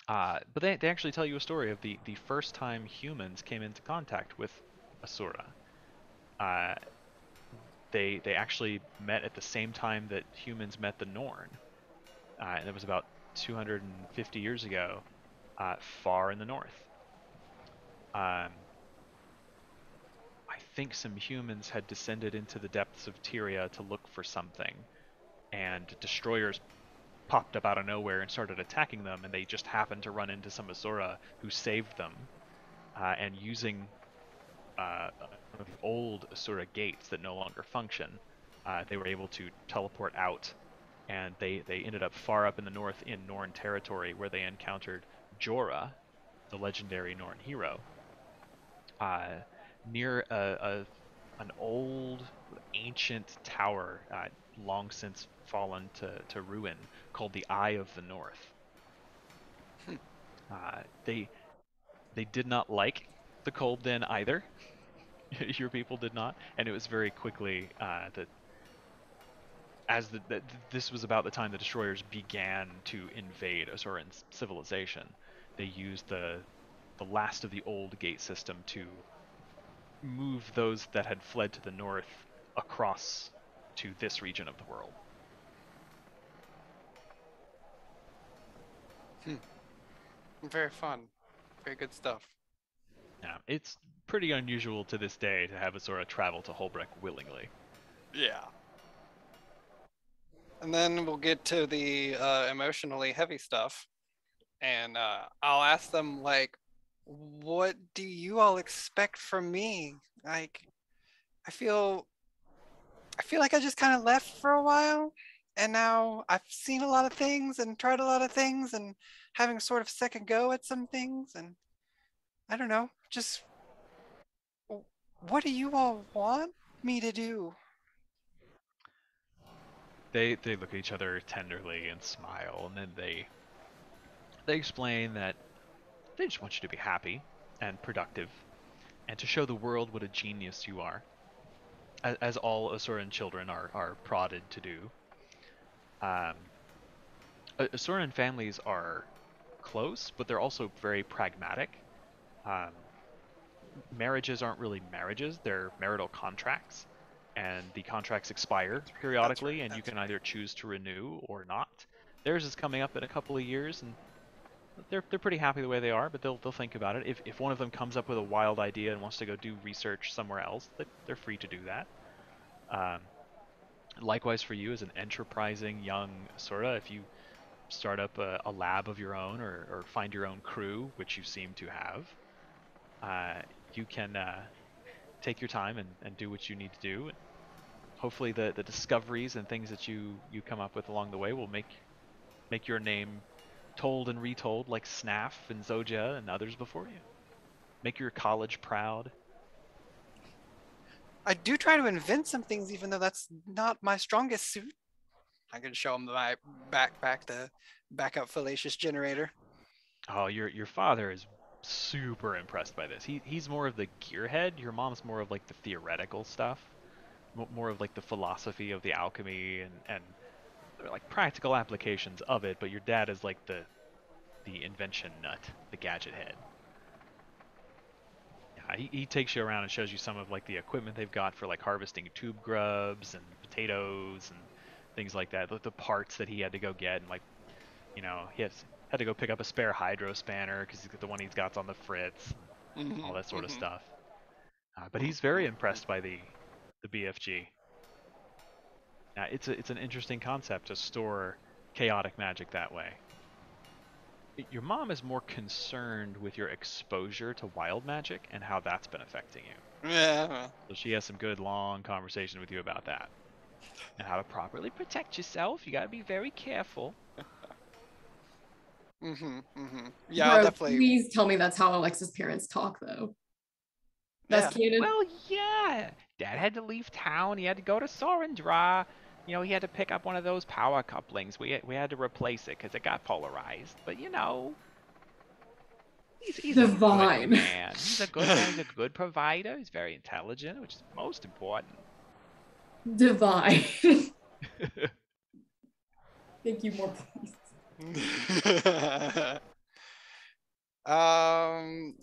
But they actually tell you a story of the first time humans came into contact with Asura. They actually met at the same time that humans met the Norn. And it was about 250 years ago, far in the north. I think some humans had descended into the depths of Tyria to look for something, and destroyers popped up out of nowhere and started attacking them, and they just happened to run into some Asura who saved them, and using one of the old Asura gates that no longer function, they were able to teleport out, and they ended up far up in the north in Norn territory, where they encountered Jorah, the legendary Norn hero, near an old, ancient tower, long since fallen to ruin, called the Eye of the North. They did not like the cold then either. Your people did not, and it was very quickly that this was about the time the destroyers began to invade Asuran civilization. They used the last of the old gate system to move those that had fled to the north across to this region of the world. Very fun. Very good stuff. Yeah, it's pretty unusual to this day to have Asura travel to Holbrook willingly. Yeah. And then we'll get to the emotionally heavy stuff. And I'll ask them, like, what do you all expect from me? Like, I feel like I just kind of left for a while, and now I've seen a lot of things and tried a lot of things and having sort of second go at some things, and I don't know, just what do you all want me to do? They look at each other tenderly and smile, and then they explain that they just want you to be happy and productive, and to show the world what a genius you are, as all Asuran children are prodded to do. Asuran families are close, but they're also very pragmatic. Um, Marriages aren't really marriages, they're marital contracts, and the contracts expire periodically, and you can either choose to renew or not. Theirs is coming up in a couple of years, and they're pretty happy the way they are, but they'll think about it. If one of them comes up with a wild idea and wants to go do research somewhere else, they're free to do that. Likewise for you as an enterprising young Asura, if you start up a lab of your own, or find your own crew, which you seem to have, you can take your time and do what you need to do. Hopefully the discoveries and things that you come up with along the way will make your name told and retold, like Snaff and Zoja and others before you. Make your college proud. I do try to invent some things, even though that's not my strongest suit. I can show them my backup fallacious generator. Oh, your father is super impressed by this. He's more of the gearhead. Your mom's more of like the theoretical stuff, more of like the philosophy of the alchemy and like practical applications of it. But your dad is like the invention nut, the gadget head. Yeah, he takes you around and shows you some of like the equipment they've got for like harvesting tube grubs and potatoes and things like that. The parts that he had to go get, and like, he had to go pick up a spare hydro spanner because the one he's got's on the fritz, all that sort of stuff. But he's very impressed by the BFG. It's an interesting concept to store chaotic magic that way. Your mom is more concerned with your exposure to wild magic and how that's been affecting you. Yeah. So she has some good long conversation with you about that. And how to properly protect yourself. You gotta be very careful. Yeah, I'll Bro, definitely. please tell me that's how Alexa's parents talk, though. That's canon. Well, yeah. Dad had to leave town. He had to go to Sorendra. You know, he had to pick up one of those power couplings. We had to replace it because it got polarized. But you know, he's a Divine. good man. He's a good man. He's a good provider. He's very intelligent, which is most important. Divine. Thank you more, please.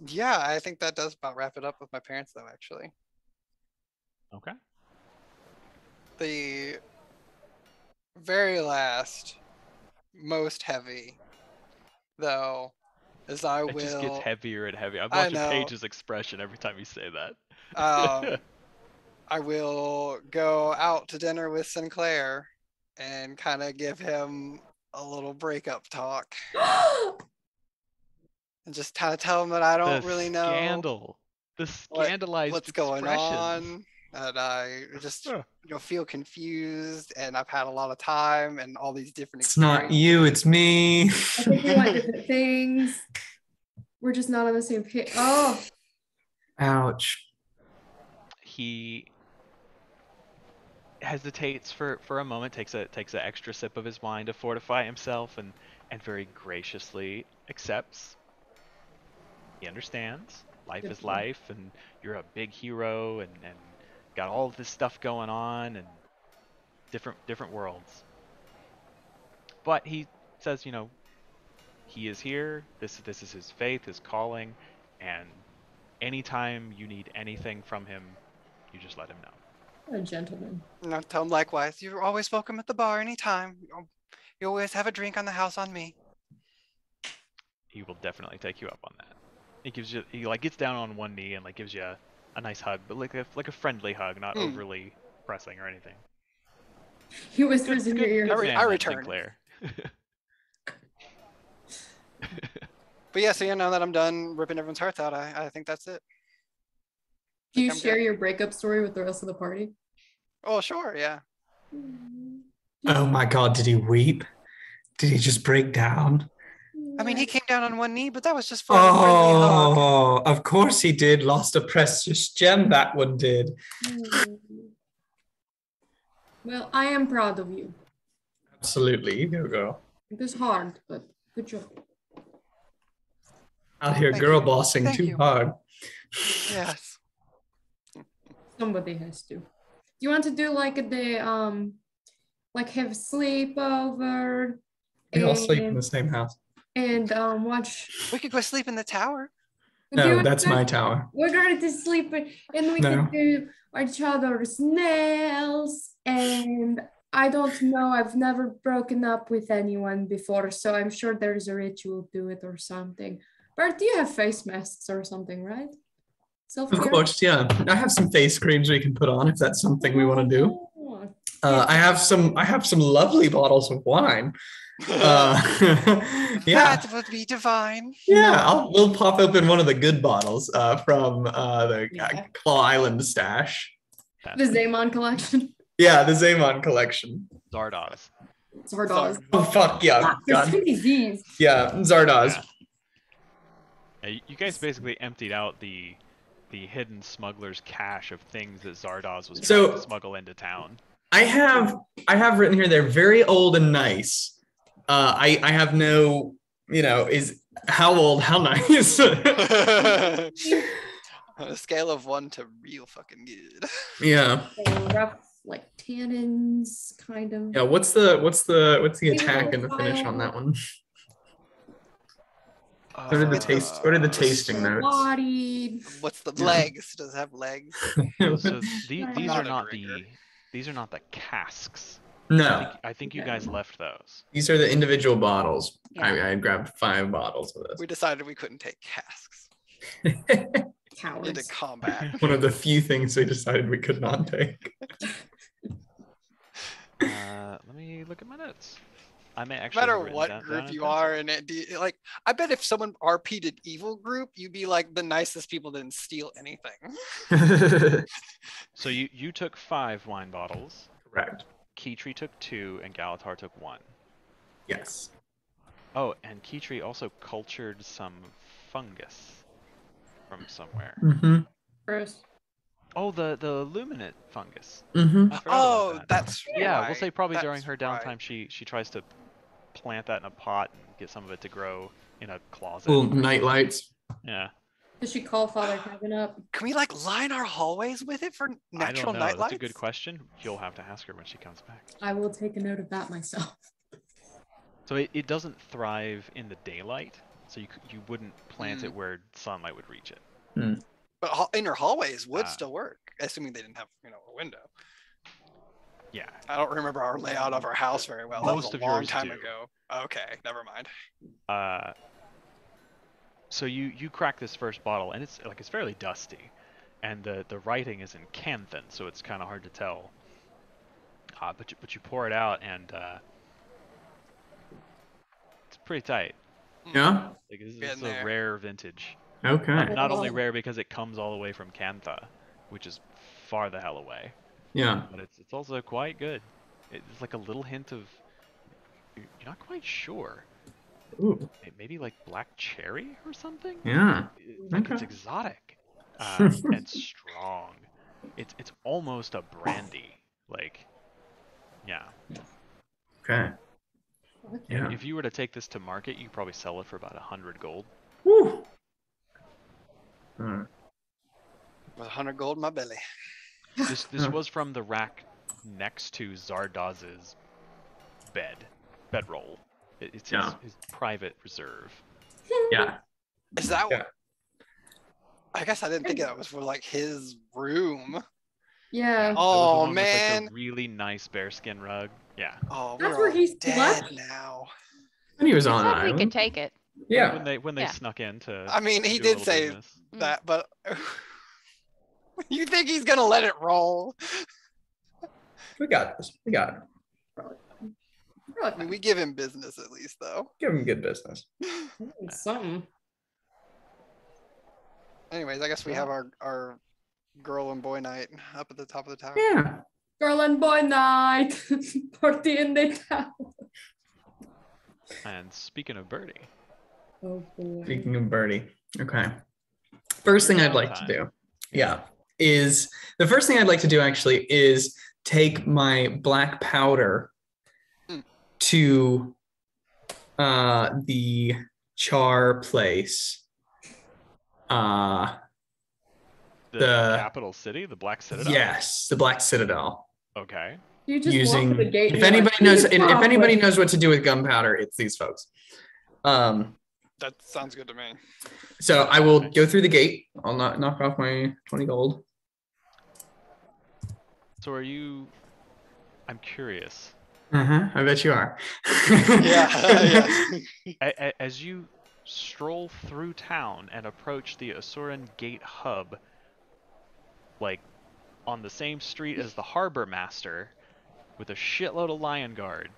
Yeah, I think that does about wrap it up with my parents, though. Actually, Okay. the very last, most heavy, though, is I It just gets will. heavier and heavier. I'm I watching know. Paige's expression every time you say that. I will go out to dinner with Sinclair and kind of give him a little breakup talk and just kind of tell him that I don't really know Scandal. The scandalized what's going expression. on, and I just feel confused, and I've had a lot of time and all these different It's not you, it's me. I think we want different things. We're just not on the same page. Oh. Ouch. He hesitates for a moment, takes an extra sip of his wine to fortify himself, and very graciously accepts. He understands. Life is life, and you're a big hero, and got all of this stuff going on, and different worlds. But he says, he is here. This is his faith, his calling, and anytime you need anything from him, you just let him know. A gentleman. No, tell him likewise. You're always welcome at the bar anytime. You always have a drink on the house on me. He will definitely take you up on that. He gets down on one knee and gives you a nice hug, but like a friendly hug, not overly pressing or anything. He whispers in your ear. I return. But yeah, so now that I'm done ripping everyone's hearts out, I think that's it. Do you share your breakup story with the rest of the party? Oh, sure, yeah. Oh my God, did he weep? Did he just break down? I mean, he came down on one knee, but that was just for a friendly hug. Oh, of course he did. Lost a precious gem, that one did. Well, I am proud of you. Absolutely, you go, girl. It was hard, but good job. Out here girl bossing too hard. Yes. Somebody has to. Do you want to do like a day, like have a sleepover? We all sleep in the same house. And watch. We could go sleep in the tower. No, that's my tower. We're going to sleep and we can do each other's nails. And I don't know, I've never broken up with anyone before, so I'm sure there's a ritual to it or something. Bert, do you have face masks or something, right? Of course, yeah. I have some face creams we can put on if that's something we want to do. I have some lovely bottles of wine. Yeah, that would be divine. Yeah, we'll pop open one of the good bottles from the Claw Island stash. The Zaymon collection. Yeah, the Zaymon collection. Zardoz. Oh fuck yeah! There's too many Z's. Yeah, Zardoz. Yeah, you guys basically emptied out the hidden smuggler's cache of things that Zardoz was trying to smuggle into town. I have written here they're very old and nice. I have no, is how old, how nice. On a scale of 1 to real fucking good. Yeah. Rough, like tannins, kind of. Yeah. What's the attack and the finish on that one? What are the tasting notes? Bodied. What's the legs? Does it have legs? So these are not the casks. No. I think you guys left those. These are the individual bottles. Yeah. I grabbed 5 bottles of this. We decided we couldn't take casks into combat. One of the few things we decided we could not take. Let me look at my notes. I may No actually matter have written what down group in you pencil. are in it, like I bet if someone RP'd an evil group, you'd be like the nicest people didn't steal anything. So you took 5 wine bottles. Correct. Keytree took 2, and Galatar took 1. Yes. Oh, and Keytree also cultured some fungus from somewhere. Mm-hmm. Gross. Oh, the luminant fungus. Mm-hmm. I forgot Oh, about that. that's Yeah, right. we'll say probably That's during her downtime right. she tries to plant that in a pot and get some of it to grow in a closet. Little night lights. Yeah. Did she call Father Kevin up? Can we like line our hallways with it for I natural don't know. night That's a lights? good question. You'll have to ask her when she comes back. I will take a note of that myself. So it doesn't thrive in the daylight, so you wouldn't plant it where sunlight would reach it. But inner hallways would Ah. still work, assuming they didn't have, a window. Yeah. I don't remember our layout of our house very well. That was Most a of long yours time do. ago. Okay, never mind. So you crack this first bottle, and it's fairly dusty, and the writing is in Canthan, so it's kind of hard to tell. But you pour it out, and it's pretty tight. Yeah. Like this Getting is a there. rare vintage. Okay. Not only rare because it comes all the way from Cantha, which is far the hell away, Yeah. but it's also quite good. It's like a little hint of you're not quite sure. Ooh. Maybe like black cherry or something. Yeah. Like it's Okay. exotic and strong. It's almost a brandy. Like, yeah. Okay. Yeah. If you were to take this to market, you could probably sell it for about 100 gold. Woo. Alright. With 100 gold in my belly. This was from the rack next to Zardaz's bedroll. It's his private reserve. Yeah. Is that Yeah. I guess I didn't think that was for like his room. Yeah. That was the Oh one with, like, man. the really nice bearskin rug. Yeah. Oh, That's we're where all he's dead left. now. And he was He on an said we could island. take it. Yeah. When they Yeah. snuck in to I mean, he do a did little say business. that, but you think he's gonna let it roll? We got this. We got it. I mean, we give him business at least, though. Give him good business. Something. Anyways, I guess we have our girl and boy night up at the top of the tower. Yeah. Girl and boy night. Party in the town. And speaking of Birdie, Oh boy. Speaking of Birdie. Okay. First thing I'd like to do. Yeah. Is the first thing I'd like to do actually is take my black powder to the char place. the The- capital city, the Black Citadel. Yes, the Black Citadel. Okay. You just walk Using to the gate. and if you're anybody like, knows "Please if stop anybody with-" knows what to do with gunpowder, it's these folks. That sounds good to me. So I will go through the gate. I'll knock off my 20 gold. So are you? I'm curious. I bet you are. Yeah. As you stroll through town and approach the Asuran Gate hub, like on the same street as the Harbor Master, with a shitload of Lion Guard.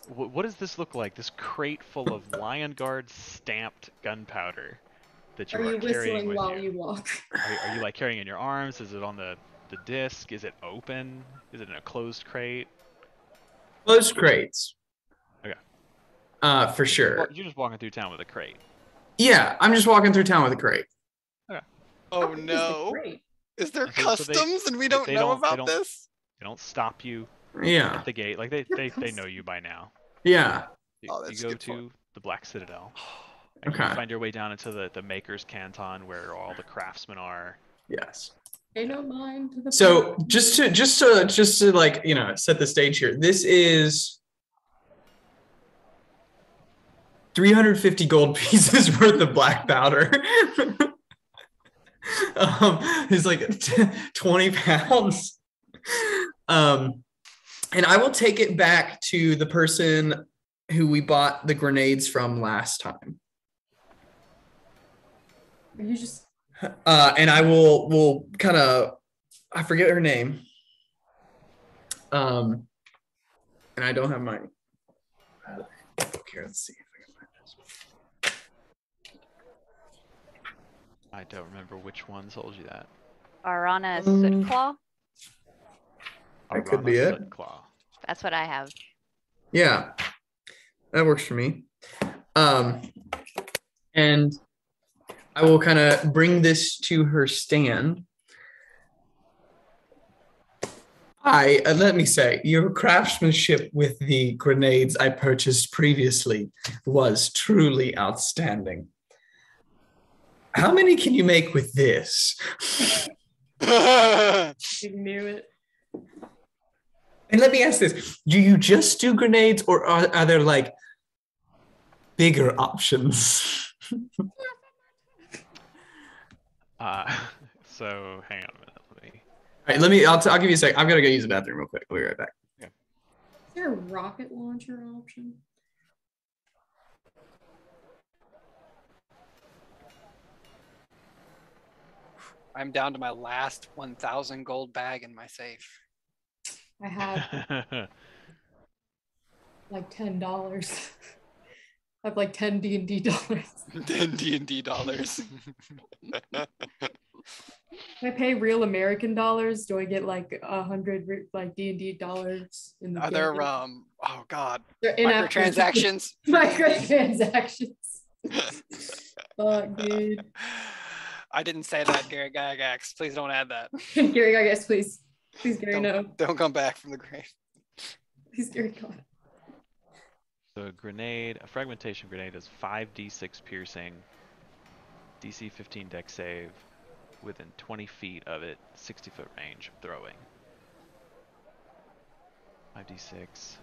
What does this look like? This crate full of Lion Guard stamped gunpowder that you Are are you carrying whistling with while you. you walk? Are you like carrying it in your arms? Is it on the disc? Is it open? Is it in a closed crate? Closed crates. Okay. For sure. You're just walking through town with a crate. Yeah, I'm just walking through town with a crate. Oh This is no. great. Is there So they- customs and we don't they know don't- they about don't- this? They don't stop you Yeah. at the gate. Like they know you by now. Yeah. You, Oh, you that's go good to the Black Citadel. And Okay. you find your way down into the Maker's Canton where all the craftsmen are. Yes. Pay no mind to the So just to like, set the stage here. This is 350 gold pieces worth of black powder. It's like 20 pounds. And I will take it back to the person who we bought the grenades from last time. You just And I will kind of, I forget her name. And I don't have mine. Okay, let's see if I can find this. I don't remember which one told you that. Arana Sootclaw? That could be it. Claw. That's what I have. Yeah, that works for me. And I will kind of bring this to her stand. Let me say, your craftsmanship with the grenades I purchased previously was truly outstanding. How many can you make with this? You knew it. And let me ask this. Do you just do grenades or are there like bigger options? So hang on a minute. All right, I'll give you a sec. I'm gonna go use the bathroom real quick. I'll be right back. Is there a rocket launcher option? I'm down to my last 1,000 gold bag in my safe. I have like $10. I have like 10 D&D dollars. 10 D&D dollars. If I pay real American dollars, do I get like 100 like D&D dollars in the Are there game? oh god, They're in-app microtransactions? Microtransactions. Fuck, dude. I didn't say that, Gary Gygax. Please don't add that. Gary, I guess, please. Please, Gary, no. Don't come back from the grave. Please, Gary, God. So a fragmentation grenade is 5d6 piercing, DC 15 dex save, within 20 feet of it, 60-foot range of throwing. 5d6.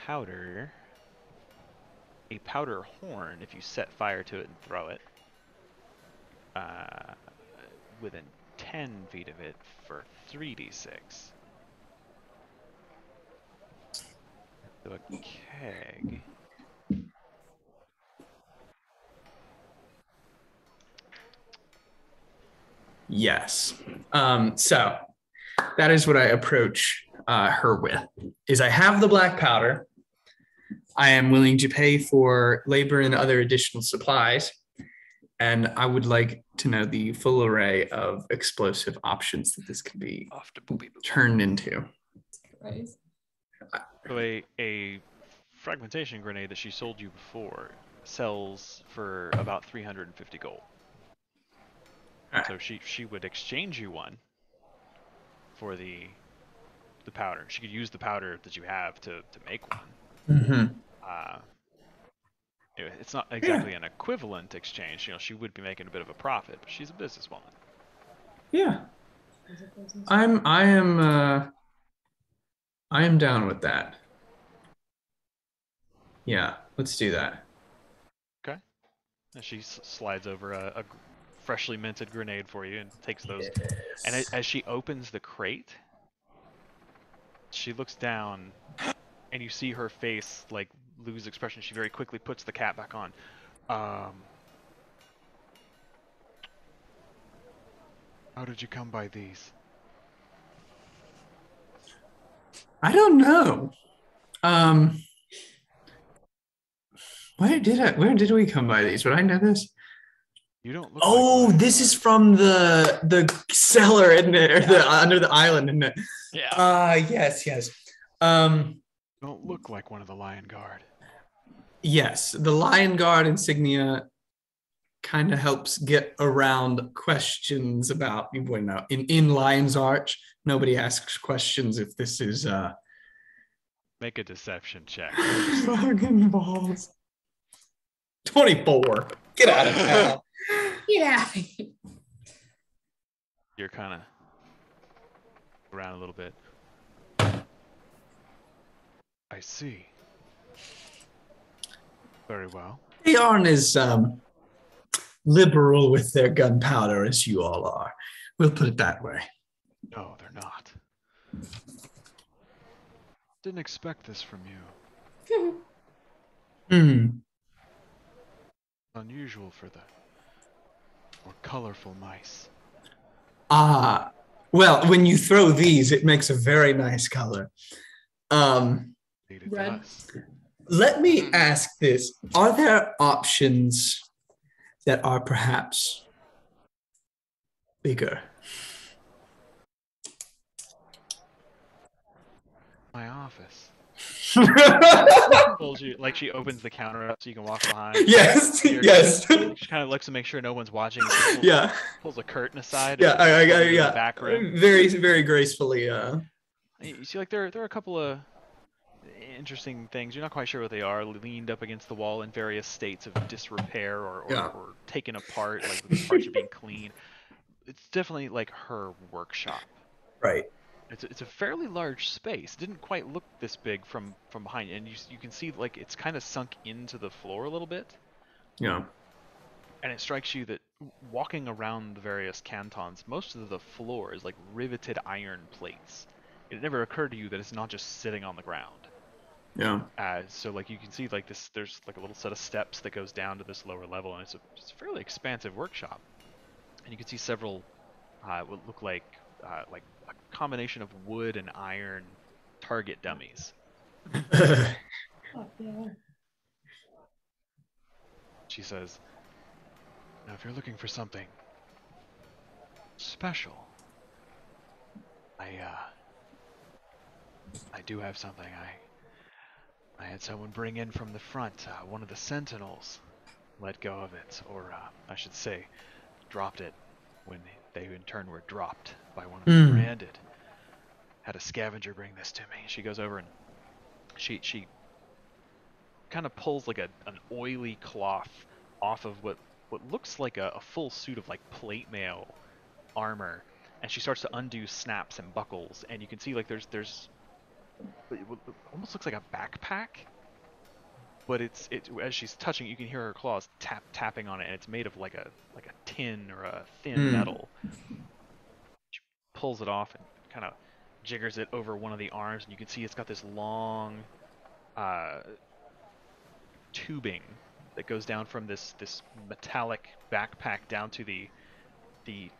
Powder. A powder horn, if you set fire to it and throw it, within 10 feet of it for 3d6. So a keg. Yes. So that is what I approach her with. Is I have the black powder. I am willing to pay for labor and other additional supplies. And I would like to know the full array of explosive options that this can be turned into. So a fragmentation grenade that she sold you before sells for about 350 gold. So she would exchange you one for the powder. She could use the powder that you have to make one. Mm-hmm. It's not exactly an equivalent exchange. You know, she would be making a bit of a profit, but she's a businesswoman. Yeah. I am down with that. Yeah, let's do that. Okay. And she slides over a freshly minted grenade for you and takes those. Yes. And as she opens the crate, she looks down and you see her face like lose expression. She very quickly puts the cap back on. How did you come by these? I don't know. Where did we come by these? Would I know this? You don't look like this is from the cellar, isn't it? Or the under the island, isn't it? Yeah. Yes. Don't look like one of the Lion Guard. Yes, the Lion Guard insignia kind of helps get around questions about, in Lion's Arch, nobody asks questions if this is Make a deception check. Fucking balls. 24. Get out of town. Get out of here. You're kind of around a little bit. I see. Very well. They aren't as liberal with their gunpowder as you all are. We'll put it that way. No, they're not. Didn't expect this from you. Unusual for the more colorful mice. Well, when you throw these, it makes a very nice color. Lead it to Red. us. Let me ask this. Are there options that are perhaps bigger? My office. Pulls you, like she opens the counter up so you can walk behind. Yes, yes. She kind of looks to make sure no one's watching. Pulls, Yeah. Pulls a curtain aside. Yeah, The back room. Very, very gracefully. You see, like there are a couple of interesting things. You're not quite sure what they are. Leaned up against the wall in various states of disrepair or taken apart. Like the parts are being cleaned. It's definitely like her workshop. Right. It's a fairly large space. It didn't quite look this big from behind, and you can see like it's kind of sunk into the floor a little bit. Yeah. And it strikes you that walking around the various cantons, most of the floor is like riveted iron plates. It never occurred to you that it's not just sitting on the ground. Yeah. So like you can see like this, there's like a little set of steps that goes down to this lower level, and it's a fairly expansive workshop. And you can see several what look like a combination of wood and iron target dummies. She says, "Now, if you're looking for something special, I do have something. I had someone bring in from the front. One of the sentinels let go of it, or I should say, dropped it when they in turn were dropped by one of the branded. Had a scavenger bring this to me." She goes over and she kind of pulls like an oily cloth off of what looks like a full suit of like plate mail armor, and she starts to undo snaps and buckles, and you can see like there's it almost looks like a backpack, but it as she's touching it, you can hear her claws tapping on it, and it's made of like a tin or a thin metal. She pulls it off and kind of jiggers it over one of the arms, and you can see it's got this long tubing that goes down from this metallic backpack down to the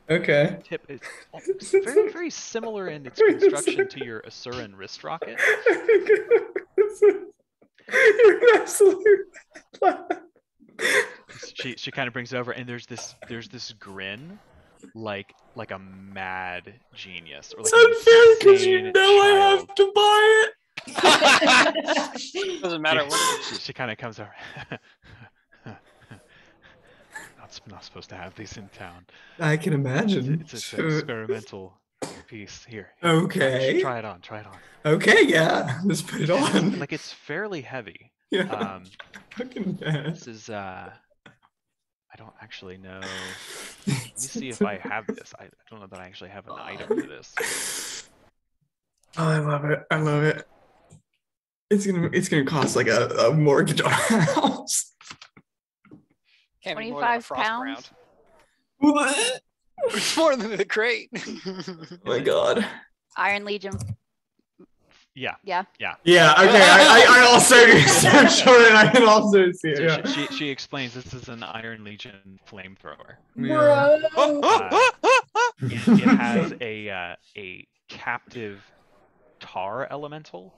Okay. tip. It's very, very similar in its construction to your Asuran wrist rocket. You're absolutely. She kind of brings it over, and there's this grin, like a mad genius, or like It's unfair because you insane know I child. have to buy it. Doesn't matter what. She kind of comes over. Not supposed to have these in town. I can imagine. It's an experimental piece. Here. Okay. Try it on. Okay, yeah. Let's put it on. Like it's fairly heavy. Yeah. Fucking bad. This is I don't actually know. Let me see if I have this. I don't know that I actually have an item for this. Oh, I love it. I love it. It's gonna cost like a mortgage on a house. Can't be more than a 25 frost pounds? round. What? It's more than the crate. Oh my god. Iron Legion. Yeah. Yeah. Yeah, okay. I also searched for it. I can also see it. So Yeah. she explains this is an Iron Legion flamethrower. Yeah. It has a captive tar elemental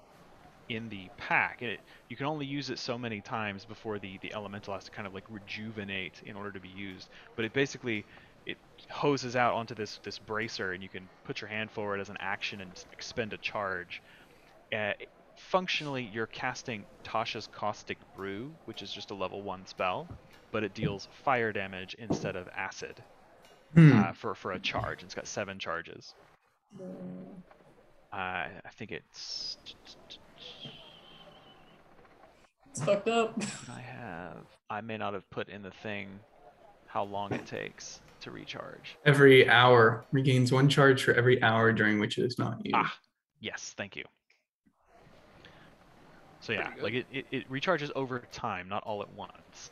in the pack. You can only use it so many times before the elemental has to kind of like rejuvenate in order to be used. But it hoses out onto this bracer, and you can put your hand forward as an action and expend a charge. Functionally, you're casting Tasha's Caustic Brew, which is just a level 1 spell, but it deals fire damage instead of acid for a charge. It's got 7 charges. I think it's fucked up. I may not have put in the thing how long it takes to recharge. Every hour regains 1 charge for every hour during which it is not used. Yes, thank you. So yeah, like it recharges over time, not all at once.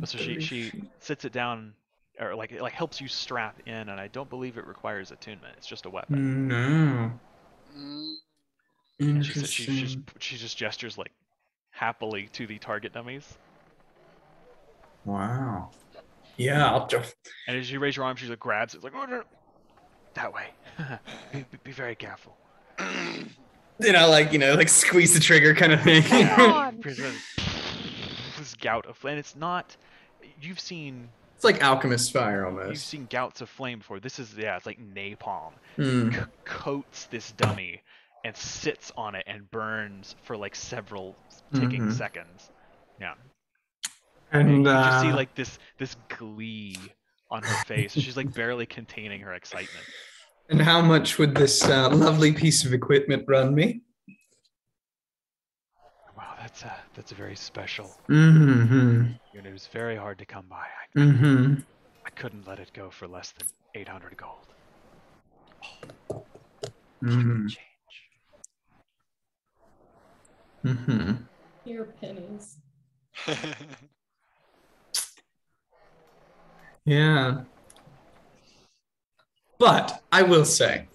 So she sits it down, or like it helps you strap in, and I don't believe it requires attunement. It's just a weapon. No. And Interesting. she just gestures like happily to the target dummies. Wow. Yeah, I'll just. And as you raise your arm, she like grabs it, like, oh, no, that way. be very careful. like squeeze the trigger kind of thing. Yeah, this gout of flame. It's not. You've seen It's like alchemist fire You've almost. seen gouts of flame before. This is it's like napalm. Mm. Coats this dummy and sits on it and burns for like several ticking seconds. Yeah. And you can just see like this glee on her face. She's like barely containing her excitement. And how much would this lovely piece of equipment run me? Wow, that's a very special. Mm-hmm. It was very hard to come by. I couldn't let it go for less than 800 gold. Mm. Mm-hmm. Your pennies. Yeah. But I will say,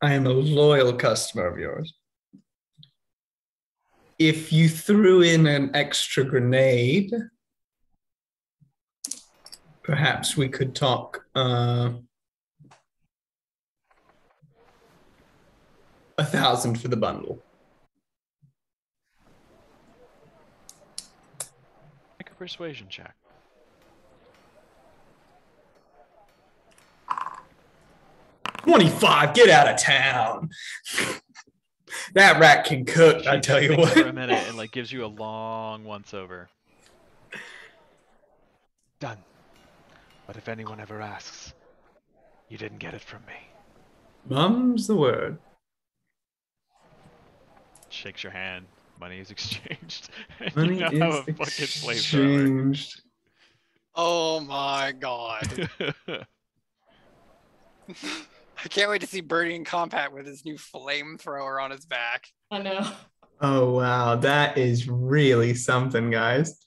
I am a loyal customer of yours. If you threw in an extra grenade, perhaps we could talk 1,000 for the bundle. Make a persuasion check. $25, get out of town. That rat can cook, I tell you Thinks what. for a minute and like gives you a long once over. Done. But if anyone ever asks, you didn't get it from me. Mum's the word. Shakes your hand. Money is exchanged. Money you now is have a fucking flamethrower. exchanged. Oh my god. I can't wait to see Birdie in combat with his new flamethrower on his back. I know. Oh, wow. That is really something, guys.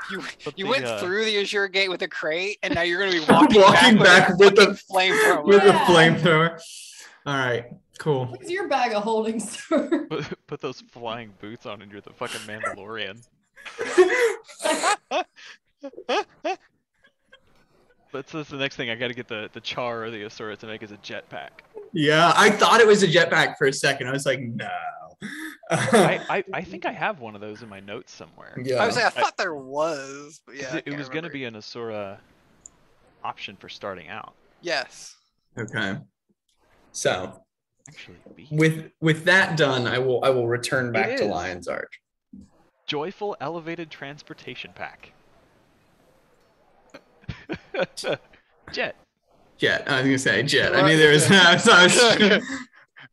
You went through the Azure Gate with a crate, and now you're going to be walking back with a flamethrower. With a flamethrower. All right, cool. What's your bag of holding, sir? Put those flying boots on and you're the fucking Mandalorian. But so that's the next thing. I got to get the Char or the Asura to make as a jetpack. Yeah, I thought it was a jetpack for a second. I was like, no. I think I have one of those in my notes somewhere. Yeah. I thought there was, but yeah. It was going to be an Asura option for starting out. Yes. Okay. So, actually, with that done, I will return back to Lion's Arch. Joyful elevated transportation pack. Jet. I was gonna say Jet. I knew there was.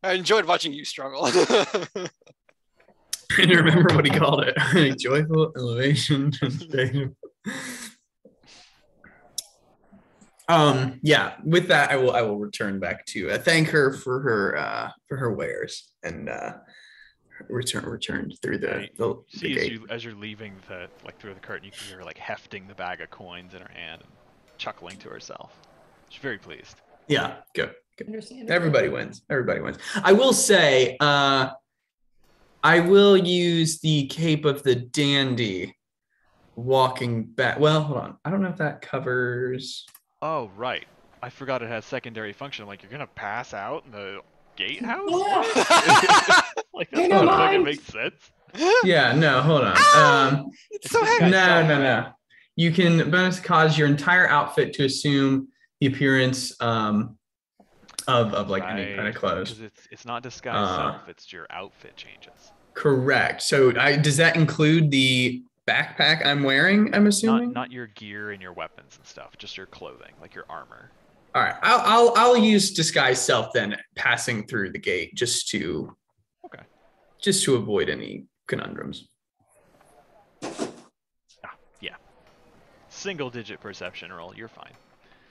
I enjoyed watching you struggle. I didn't remember what he called it. Joyful elevation transportation. Yeah. With that, I will return back to thank her for her wares and return through the gate. As you're leaving through the curtain, you can hear her like hefting the bag of coins in her hand and chuckling to herself. She's very pleased. Yeah, good. Everybody wins. I will say, I will use the Cape of the Dandy walking back. Well, hold on. I don't know if that covers. Oh, right. I forgot it has secondary function. I'm like, you're gonna pass out in the gatehouse? Like that's not fucking makes sense. Yeah, no, hold on. It's so heavy. No. You can bonus cause your entire outfit to assume the appearance of like any kind of clothes. Because it's not disguise self, it's your outfit changes. Correct. So does that include the backpack I'm wearing, I'm assuming? Not your gear and your weapons and stuff, just your clothing, like your armor. All right, I'll use disguise self then, passing through the gate just to avoid any conundrums. Yeah. Single digit perception roll, you're fine.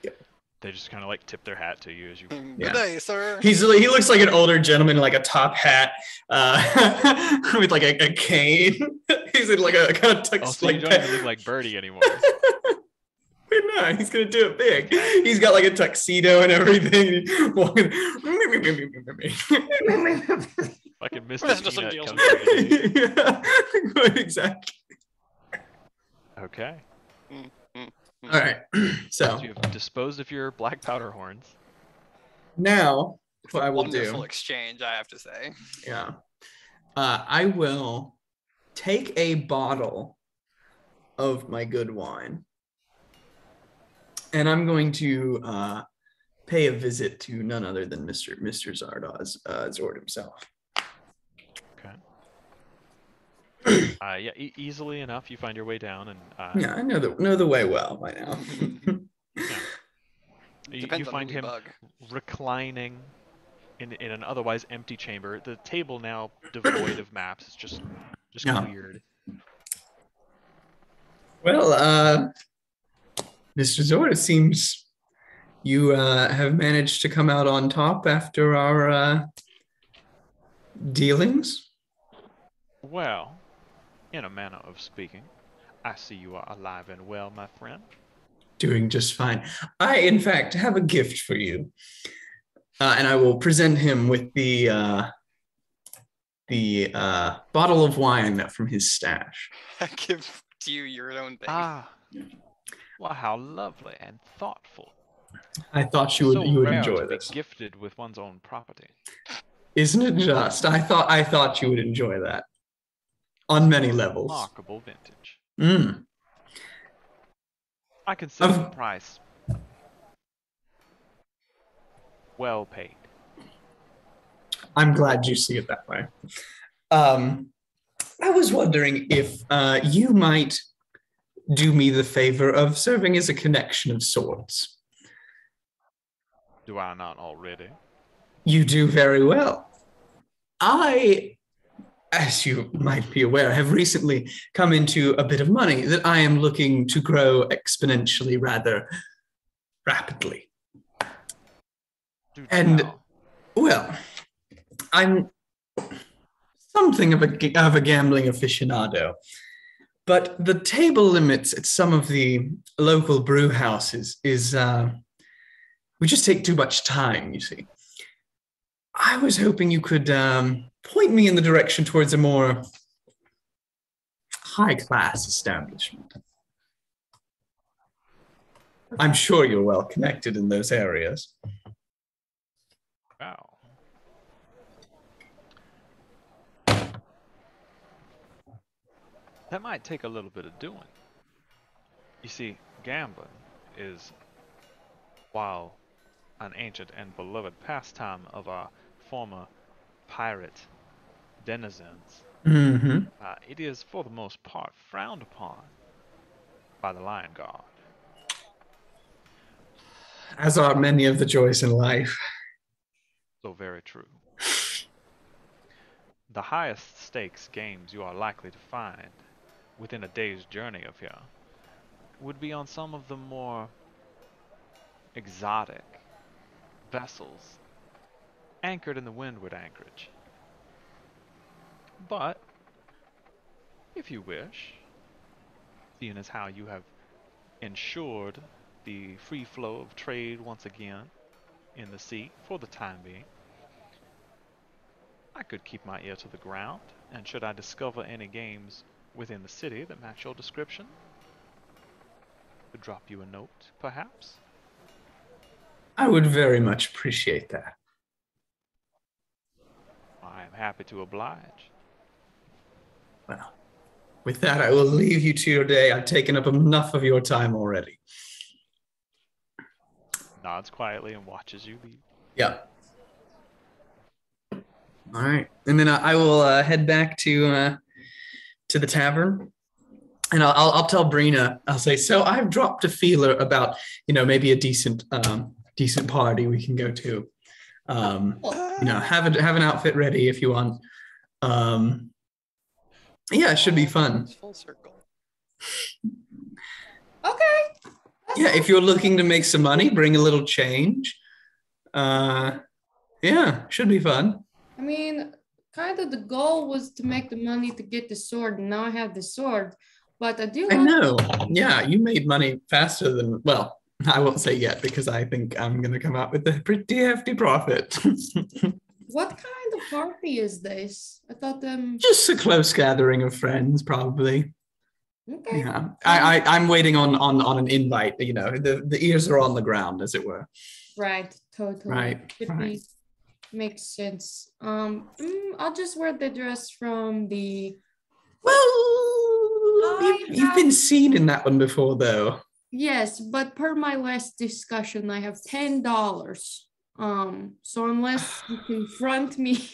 Yep. They just kind of like tip their hat to you as you. Good day, sir. He looks like an older gentleman in like a top hat, with like a cane. He's in like a kind of tux. Also, you don't even look like Birdie anymore. No, he's gonna do it big. He's got like a tuxedo and everything. Fucking Mr. Peanut comes to yeah, exactly. Okay. All right. So you've disposed of your black powder horns. Now It's what a I will wonderful do. exchange, I have to say. Yeah. I will take a bottle of my good wine, and I'm going to pay a visit to none other than Mr. Zardoz, Zord himself. Okay. Yeah, easily enough, you find your way down, and Yeah, I know the way well by now. yeah. You Depends on find who we him bug. reclining in an otherwise empty chamber. The table now devoid of maps. It's just Yeah. cleared. Well, Mr. Zord, it seems you have managed to come out on top after our dealings. Well, in a manner of speaking, I see you are alive and well, my friend. Doing just fine. I, in fact, have a gift for you, and I will present him with the bottle of wine from his stash. I give to you your own thing. Ah, well, how lovely and thoughtful. I thought So you would rare enjoy to be this. gifted with one's own property. Isn't it just? I thought you would enjoy that on many levels. Remarkable vintage. Mm. I consider the price well paid. I'm glad you see it that way. I was wondering if you might do me the favor of serving as a connection of sorts. Do I not already? You do very well. I, as you might be aware, have recently come into a bit of money that I am looking to grow exponentially rather rapidly. Do And, tell. well, I'm something of a gambling aficionado, but the table limits at some of the local brew houses is we just take too much time, you see. I was hoping you could point me in the direction towards a more high-class establishment. I'm sure you're well connected in those areas. Wow. That might take a little bit of doing. You see, gambling is, while an ancient and beloved pastime of our former pirate denizens, Mm-hmm. it is for the most part frowned upon by the Lion Guard. As are many of the joys in life. So very true. The highest stakes games you are likely to find within a day's journey of here would be on some of the more exotic vessels anchored in the windward anchorage. But if you wish, seeing as how you have ensured the free flow of trade once again in the sea for the time being, I could keep my ear to the ground, and should I discover any games within the city that match your description, could drop you a note, perhaps? I would very much appreciate that. I am happy to oblige. Well, with that, I will leave you to your day. I've taken up enough of your time already. Nods quietly and watches you leave. Yeah. All right, and then I will head back to the tavern, and I'll tell Brina. I'll say, so I've dropped a feeler about maybe a decent party we can go to. Have an outfit ready if you want. Yeah, it should be fun. It's full circle. Okay. Yeah, if you're looking to make some money, bring a little change. Yeah, should be fun. I mean, kind of the goal was to make the money to get the sword, and now I have the sword. But I do. I know. Yeah, you made money faster than, well, I won't say yet because I think I'm going to come out with a pretty hefty profit. What kind of party is this? I thought Just a close gathering of friends, probably. Okay. Yeah, I'm waiting on an invite. The ears are on the ground, as it were. Right. Totally. Right. Could be. makes sense. I'll just wear the dress from the. Well, you've been seen in that one before, though. Yes, but per my last discussion, I have $10. So unless you confront me,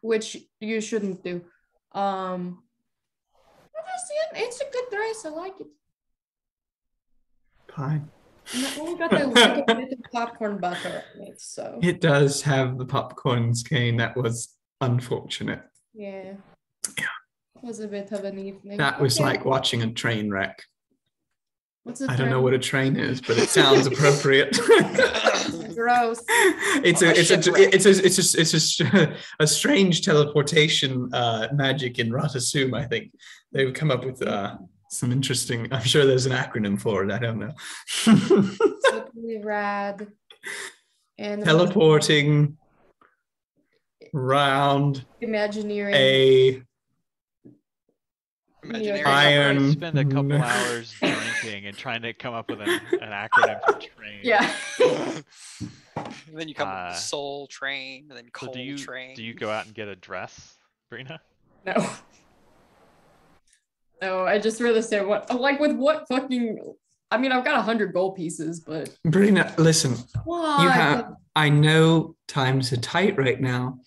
which you shouldn't do, it's a good dress. I like it. Fine. And I only got a little bit of popcorn butter on it, so. It does have the popcorn skein. That was unfortunate. Yeah. Yeah. It was a bit of an evening. That was like watching a train wreck. What's a I don't know train? what a train is, but it sounds appropriate. Gross. It's a strange teleportation magic in Ratasum. I think they've come up with some interesting. I'm sure there's an acronym for it. I don't know. Totally rad. And Teleporting round Imagineering. Imaginary Iron. Spend a couple hours drinking and trying to come up with an acronym for train. Yeah. And then you come up with Soul Train, and then So Coal Train. do you go out and get a dress, Brina? No. No, I just really said what with what fucking. I mean, I've got 100 gold pieces, but. Brina, listen. What? I know times are tight right now.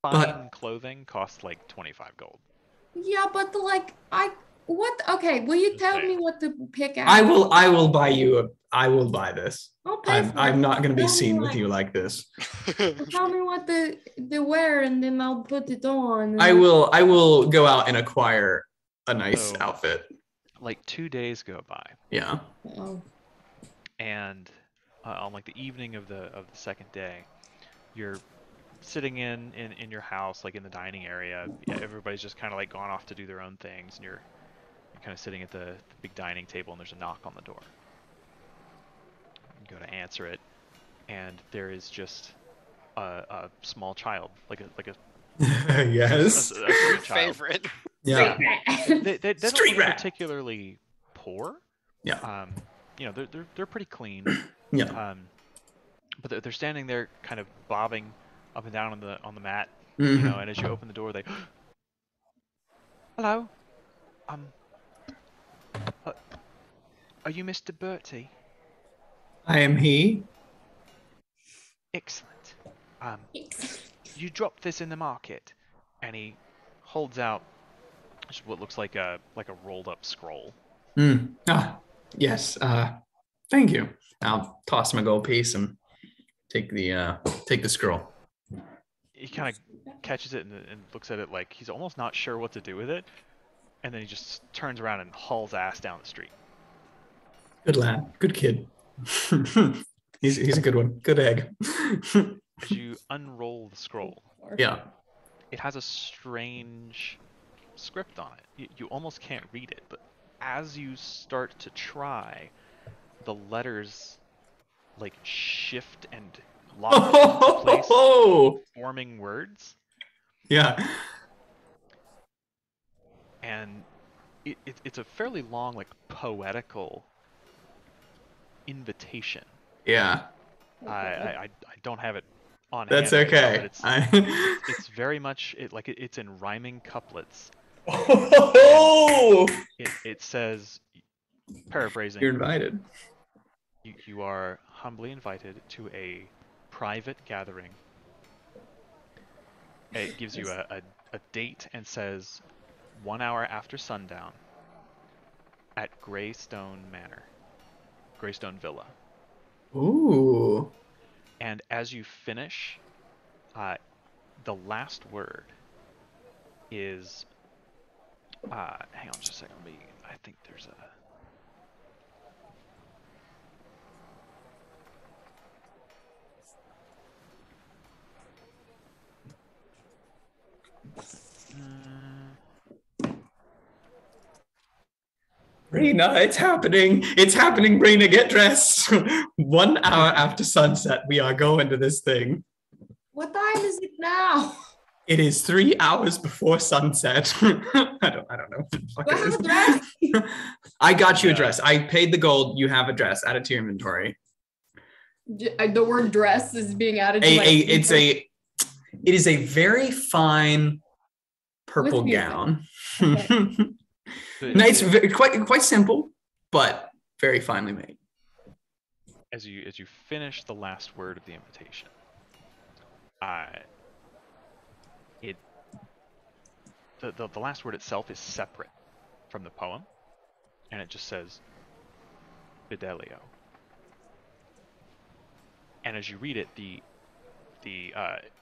Fine clothing costs like 25 gold. Yeah, but okay, will you tell me what to pick out? I will buy you I will buy this. I'll pay for I'm it. not going to be Tell me seen with you like this. Tell me what to wear, and then I'll put it on. I will go out and acquire a nice outfit. Like 2 days go by. Yeah. Oh. And on like the evening of the second day, you're sitting in your house, like in the dining area. Yeah, everybody's just kind of like gone off to do their own things, and you're kind of sitting at the big dining table, and there's a knock on the door. You go to answer it, and there is just a small child, like a yes, a street child. Favorite. Yeah. They don't Street look rat. particularly poor. Yeah. You know, they're pretty clean. Yeah. But they're standing there, kind of bobbing up and down on the mat. Mhm. You know, and as you open the door, they, hello, are you Mr. Bertie? I am he. Excellent. You dropped this in the market, and he holds out just what looks like a rolled up scroll. Yes. Thank you. I'll toss my gold piece and take the scroll. He kind of catches it and looks at it like he's almost not sure what to do with it, and then he just turns around and hauls ass down the street. Good lad. Good kid. he's a good one. Good egg. As you unroll the scroll, Yeah. it has a strange script on it. You almost can't read it, but as you start to try, the letters like shift and lock into place, forming words. Yeah. And it's a fairly long, like, poetical invitation. Yeah. I don't have it on That's hand right now, okay. but it's very much it's in rhyming couplets. It says, paraphrasing, You're invited. you are humbly invited to a private gathering. It gives you a date and says 1 hour after sundown at Greystone Villa. Ooh. And as you finish, the last word is hang on just a second. I think there's a Brina, it's happening. It's happening, Brina. Get dressed. 1 hour after sunset, we are going to this thing. What time is it now? It is 3 hours before sunset. I don't know what the fuck Do I it have is. a dress? I got you a dress. I paid the gold. You have a dress. Add it to your inventory. The word dress is being added to my It's It is a very fine purple With gown. Okay. No, it's quite simple, but very finely made. As you finish the last word of the invitation, the last word itself is separate from the poem, and it just says Fidelio. And as you read it, the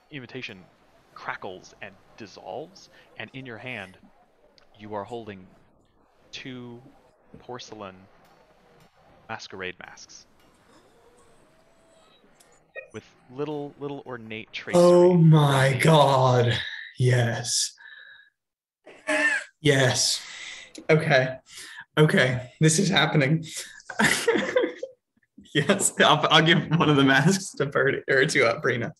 invitation crackles and dissolves, and in your hand you are holding 2 porcelain masquerade masks with little ornate tracery. Oh my around god. Yes. Yes. Okay. This is happening. Yes. I'll give one of the masks to Birdie or to Brina.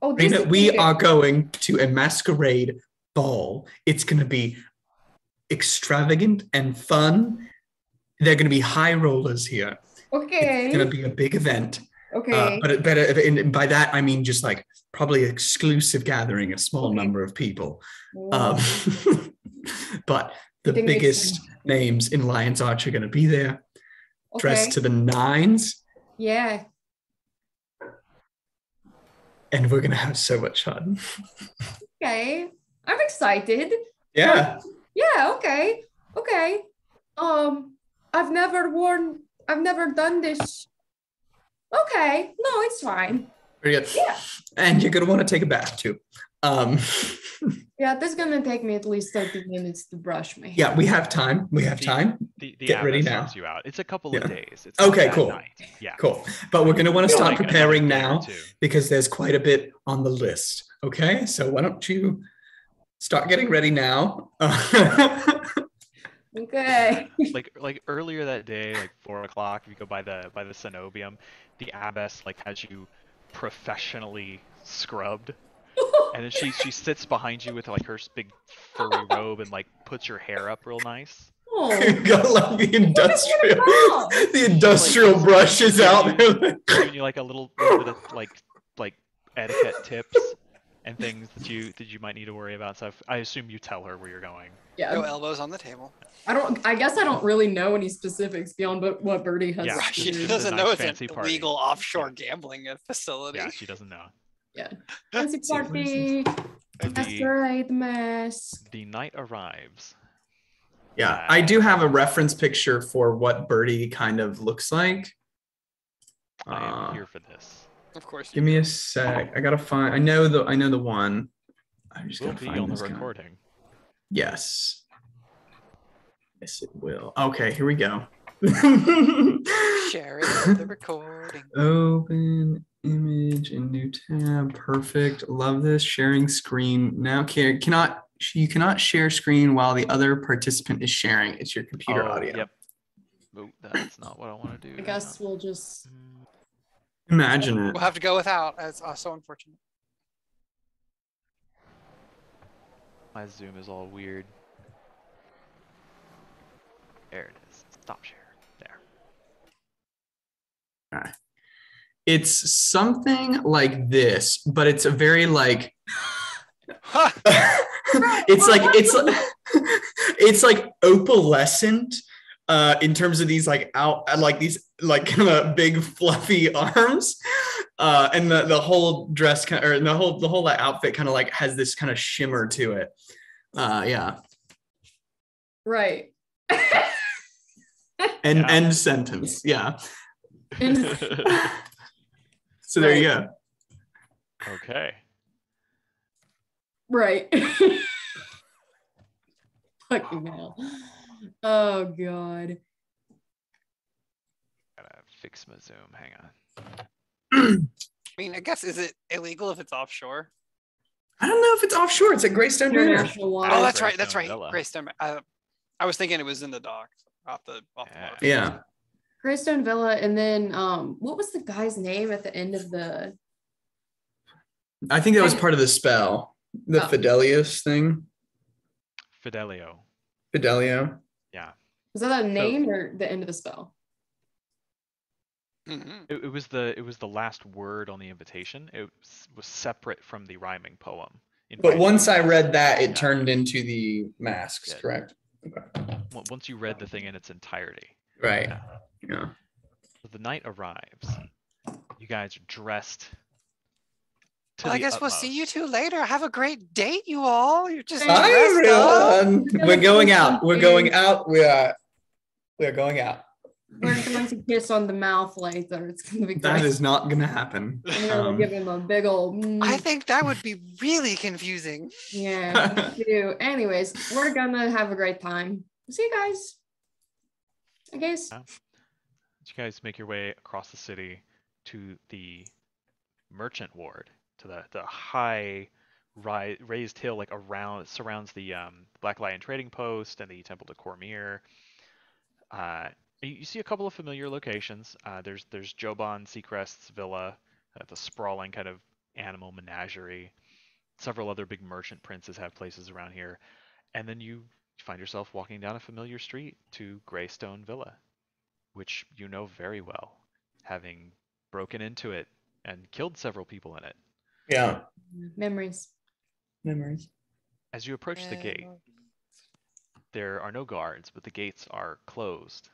Oh, Brina, we are going to a masquerade ball. It's going to be extravagant and fun. They're going to be high rollers here. Okay. It's going to be a big event. Okay. But by that, I mean just like probably exclusive gathering, a small number of people. Wow. But the biggest names in Lion's Arch are going to be there, dressed to the nines. Yeah. And we're going to have so much fun. Okay. I'm excited. Yeah. Yeah, okay. Okay. I've never done this. Okay. No, it's fine. Very good. Yeah. And you're going to want to take a bath too. Yeah, this is going to take me at least 30 minutes to brush my hair. Yeah, we have time. The Get ready now. You out. It's a couple of days. It's okay, cool. Night. Yeah. Cool. But we're going to want to start like preparing now because there's quite a bit on the list. Okay, so why don't you start getting ready now? Okay. like earlier that day, like 4 o'clock, if you go by the cenobium, the abbess like has you professionally scrubbed, and then she sits behind you with like her big furry robe and like puts your hair up real nice. Oh. You got like the industrial like, brushes out. Giving you like a little bit of like etiquette tips and things that you might need to worry about. So I assume you tell her where you're going. Yeah. No elbows on the table. I guess I don't really know any specifics beyond what Birdie has. Yeah, she doesn't know it's a legal offshore gambling facility. Yeah, she doesn't know. Yeah. Fancy party. Masquerade mask. The night arrives. Yeah, I do have a reference picture for what Birdie kind of looks like. I am here for this. Of course. Give me a sec. I gotta find. I know the one. I'm just gonna find on this the recording. Guy. Yes. Yes, it will. Okay, here we go. Share it with the recording. Open image in new tab. Perfect. Love this. Sharing screen now. You cannot share screen while the other participant is sharing. It's your computer audio. Yep. Oh, that's not what I want to do. I guess we'll just imagine it. We'll have to go without. It's so unfortunate. My Zoom is all weird. There it is. Stop share. There. All right. It's something like this, but it's a very like it's like opalescent in terms of these like these kind of big fluffy arms, and the whole dress or the whole outfit kind of like has this kind of shimmer to it. Yeah. Right. And end sentence. Yeah. So there you go. Okay. Right. Fucking hell. Oh god. Gotta fix my Zoom. Hang on. I mean, I guess, is it illegal if it's offshore? I don't know if it's offshore. It's at Greystone Manor. Oh, that's right. That's right. Greystone. I was thinking it was in the docks. Off the yeah. Greystone Villa, and then what was the guy's name at the end of the? I think that was part of the spell. The Fidelius thing. Fidelio. Fidelio. Yeah. Was that a name or the end of the spell? Mhm. It was the last word on the invitation. It was separate from the rhyming poem. But once I read that, it Yeah. turned into the masks, Yeah. correct? Once you read the thing in its entirety. Right. Yeah. Yeah. So the night arrives. You guys are dressed to Well, I the guess utmost. we'll see you two later. Have a great date, you all. You're just Bye, dressed up. everyone. We're going out. We're going out. We're going out. We're going to kiss on the mouth later. It's gonna be That great. is not gonna happen. I'm gonna give him a big old. I think that would be really confusing. Yeah, me too. Anyways, we're gonna have a great time. See you guys. I guess. Yeah. You guys make your way across the city to the merchant ward, to the high raised hill like around surrounds the Black Lion trading post and the Temple de Cormier. You see a couple of familiar locations. There's Joban Seacrest's villa, the sprawling kind of animal menagerie. Several other big merchant princes have places around here, and then you find yourself walking down a familiar street to Greystone Villa, which you know very well, having broken into it and killed several people in it. Yeah. Memories. As you approach the gate, there are no guards, but the gates are closed.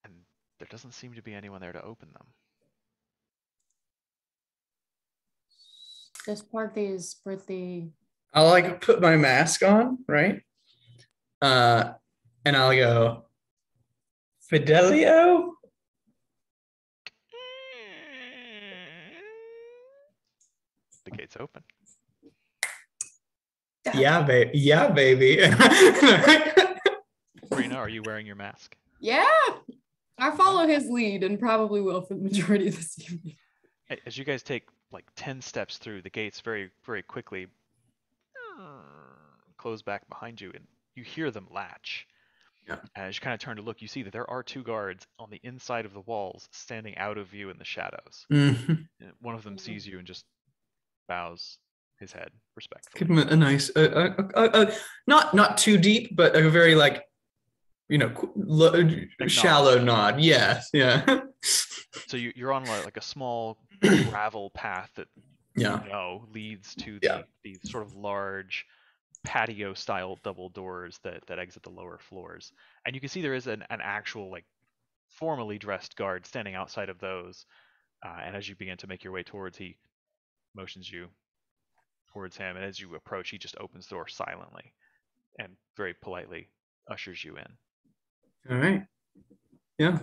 And there doesn't seem to be anyone there to open them. This party is pretty. I'll like put my mask on, right? And I'll go, Fidelio? The gate's open. Yeah, baby. Yeah, baby. Brina, are you wearing your mask? Yeah, I follow his lead and probably will for the majority of this evening. As you guys take like 10 steps through, the gates very, very quickly close back behind you, and you hear them latch. Yeah. As you kind of turn to look, you see that there are two guards on the inside of the walls, standing out of view in the shadows. Mhm. One of them sees you and just bows his head respectfully. Give him a nice, not too deep, but a very like, shallow nod. Yes, yeah. So you're on like a small gravel path that leads to the sort of large patio-style double doors that exit the lower floors, and you can see there is an actual like formally dressed guard standing outside of those. And as you begin to make your way towards, he motions you towards him, and as you approach, he just opens the door silently and very politely ushers you in. All right. Yeah.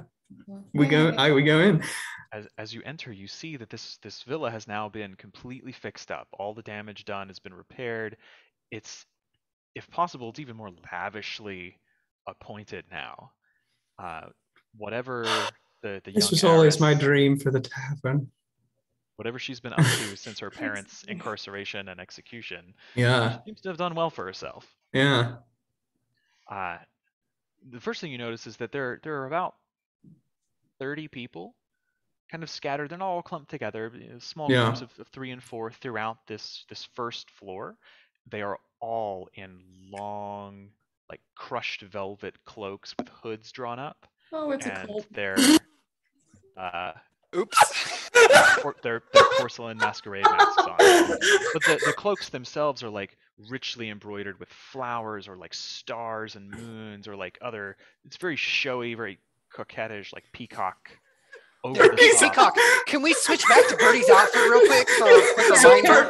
We go in. As you enter, you see that this villa has now been completely fixed up. All the damage done has been repaired. It's, if possible, it's even more lavishly appointed now. Whatever the young This was always my heiress, dream for the tavern. whatever she's been up to since her parents' incarceration and execution, Yeah. she seems to have done well for herself. Yeah. The first thing you notice is that there are about 30 people kind of scattered. They're not all clumped together, small groups of 3 and 4 throughout this first floor. They are all in long, like crushed velvet cloaks with hoods drawn up. Oh, it's a cult. They're Oops. they're porcelain masquerade masks on. But the cloaks themselves are like richly embroidered with flowers or like stars and moons or like other. It's very showy, very coquettish, like peacock. Over the Peacock. Can we switch back to Birdie's outfit real quick for a quick reminder?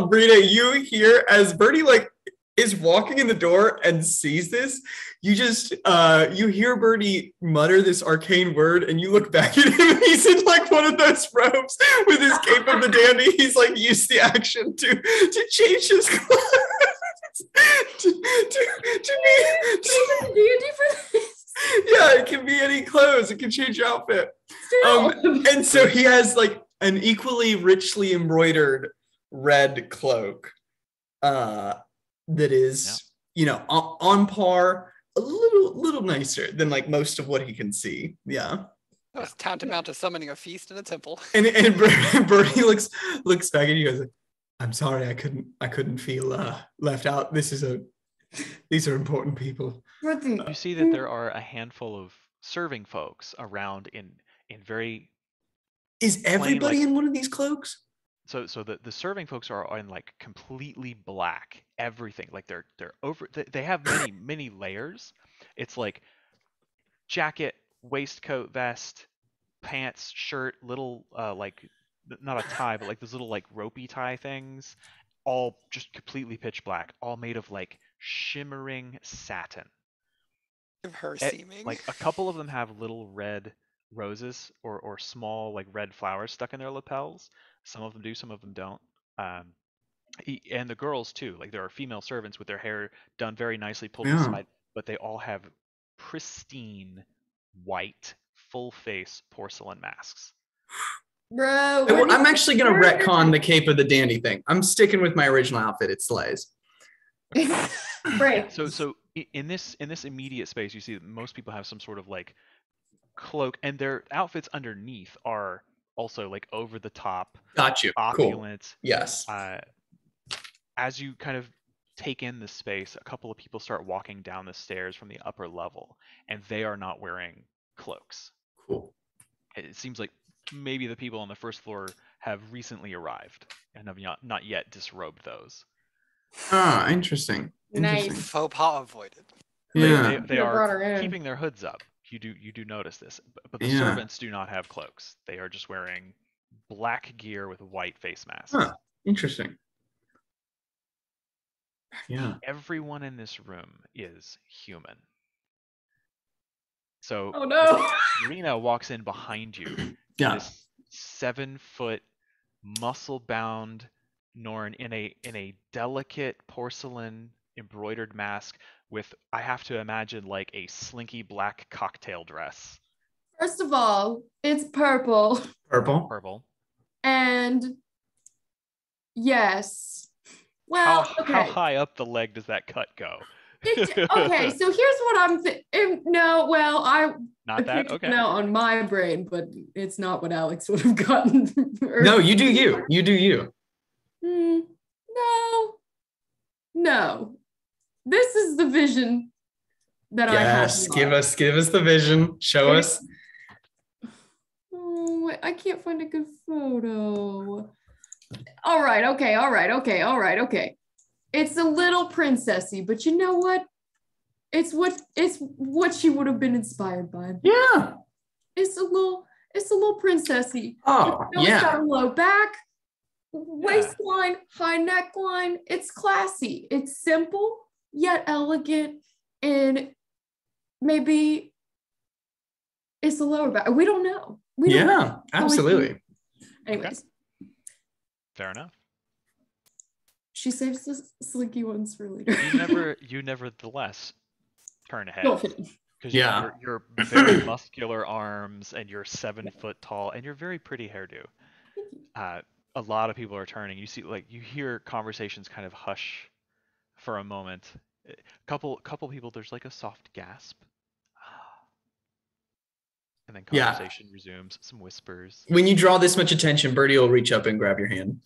Brina, you hear as Birdie like is walking in the door and sees this, you just you hear Birdie mutter this arcane word, and you look back at him, and he's in like one of those robes with his cape of the dandy. He's like used the action to change his clothes to deity for this. Yeah, it can be any clothes. It can change your outfit. And so he has like an equally richly embroidered red cloak that is, on par, a little nicer than like most of what he can see. Yeah. That was tantamount to summoning a feast in a temple. And Bernie looks back at you guys like, I'm sorry, I couldn't feel left out. These are important people. You see that there are a handful of serving folks around in very Is everybody like- in one of these cloaks? so the serving folks are in like completely black, everything, like they're over, they have many layers. It's like jacket, waistcoat, vest, pants, shirt, little like not a tie, but like those little like ropey tie things, all just completely pitch black, all made of like shimmering satin. Of her Eh, seeming. like a couple of them have little red roses or small like red flowers stuck in their lapels. Some of them do, some of them don't. Um, and the girls too. Like there are female servants with their hair done very nicely, pulled to the Yeah. side, but they all have pristine white full face porcelain masks. Bro, I'm actually gonna retcon the Cape of the Dandy thing. I'm sticking with my original outfit. It slays. Right. So in this immediate space, you see that most people have some sort of like cloak, and their outfits underneath are also like over the top, Got you. Cool. opulent. Yes. As you kind of take in the space, a couple of people start walking down the stairs from the upper level, and they are not wearing cloaks. Cool. It seems like maybe the people on the first floor have recently arrived and have not yet disrobed those. Ah, interesting. Nice. Interesting. Faux pas avoided. Yeah. They Could've brought her are in. keeping their hoods up. You do notice this, but the Yeah. servants do not have cloaks. They are just wearing black gear with white face masks. Huh. Interesting. Yeah. Everyone in this room is human. So Oh no. Rena walks in behind you. Yeah. This 7-foot, muscle-bound Norn in a delicate porcelain embroidered mask with, I have to imagine, like a slinky black cocktail dress. First of all, it's purple. Purple. And yes. Well, How okay. high up the leg does that cut go? Okay, so here's what I'm thinking. No, well, I Not that? picked Okay. one out on my brain, but it's not what Alex would have gotten. No, you do you. You do you. No. This is the vision that I have. Yes. Give us the vision. Show us. Oh, I can't find a good photo. All right, okay. It's a little princessy, but you know what? It's what she would have been inspired by. Yeah. It's a little princessy. Oh, It's yeah. got a low back, waistline, high neckline. It's classy. It's simple yet elegant, and maybe it's a lower back. We don't know. We don't know. Yeah, absolutely. Anyways, Fair enough. she saves the slinky ones for later. You nevertheless turn ahead. Don't fit in. Because Yeah. your very muscular arms and your 7-foot tall and your very pretty hairdo. A lot of people are turning. You see, like, you hear conversations kind of hush for a moment. A couple people, there's like a soft gasp. And then Yeah. conversation resumes, some whispers. When you draw this much attention, Birdie will reach up and grab your hand.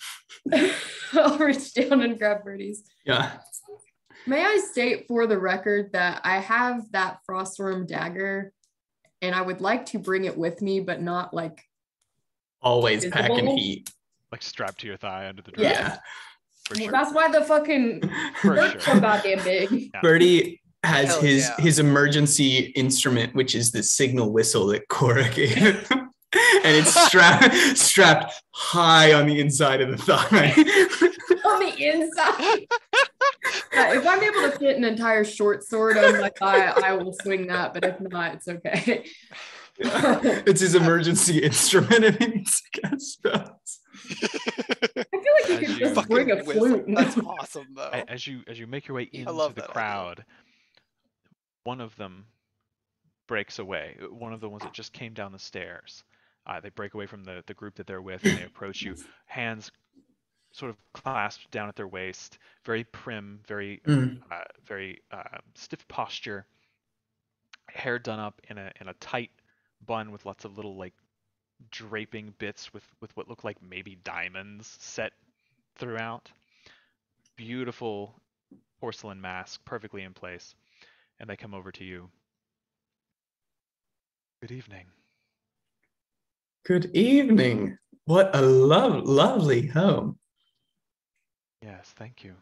I'll reach down and grab Birdie's. Yeah. May I state for the record that I have that Frostworm dagger and I would like to bring it with me, but not like Always packing Visible? heat. Like strapped to your thigh under the dress. Yeah. For sure. That's why the fucking For shirt's sure. so goddamn big. Yeah. Birdie has Hell his yeah. his emergency instrument, which is the signal whistle that Cora gave him. And it's strapped high on the inside of the thigh. On the inside. If I'm able to fit an entire short sword on my thigh, I will swing that, but if not, it's okay. It's his emergency instrument if he needs to cast spells. I feel like you As could you- just bring a Fucking whistle. flute. That's awesome, though. As you make your way into love the that idea. crowd, one of them breaks away. One of the ones that just came down the stairs. They break away from the group that they're with, and they approach you, hands sort of clasped down at their waist, very prim, very stiff posture, hair done up in a tight bun with lots of little like draping bits with what look like maybe diamonds set throughout. Beautiful porcelain mask, perfectly in place, and they come over to you. Good evening. Good evening. What a lovely home. Yes, thank you.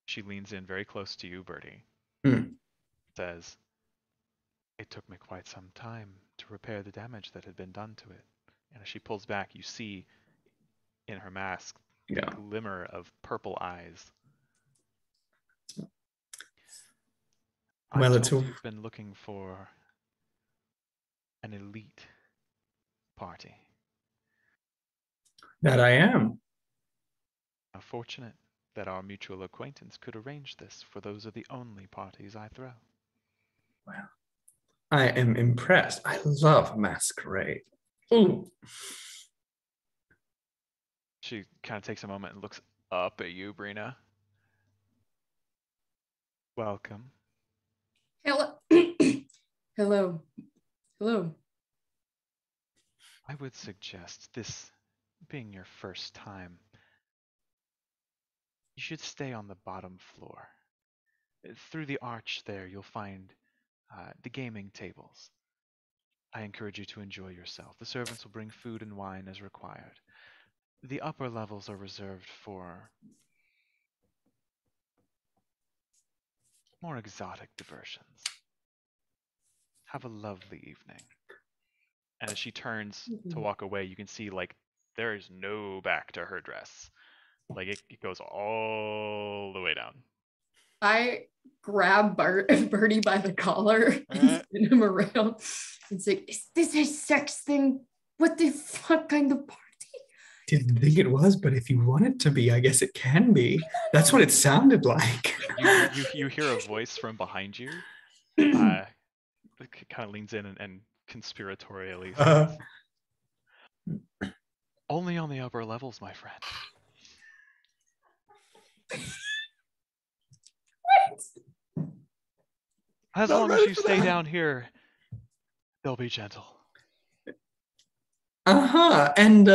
She leans in very close to you, Bertie. Hmm. Says, it took me quite some time to repair the damage that had been done to it. And as she pulls back, you see in her mask the Yeah. glimmer of purple eyes. Well, I'm it's told you've been looking for an elite party. that I am. How fortunate that our mutual acquaintance could arrange this, for those are the only parties I throw. Well, I am impressed. I love masquerade. Ooh. She kind of takes a moment and looks up at you, Brina. Welcome. Hello. Hello. Hello. I would suggest, this being your first time, you should stay on the bottom floor. Through the arch there, you'll find the gaming tables. I encourage you to enjoy yourself. The servants will bring food and wine as required. The upper levels are reserved for more exotic diversions. Have a lovely evening. And as she turns to walk away, you can see, like, there is no back to her dress. Like, it goes all the way down. I grab Bertie by the collar and spin him around and say, "Is this a sex thing? What the fuck kind of party?" Didn't think it was, but if you want it to be, I guess it can be. That's what it sounded like. You hear a voice from behind you. Kind of leans in and conspiratorially says, only on the upper levels, my friend. As long as you stay down here, they'll be gentle. And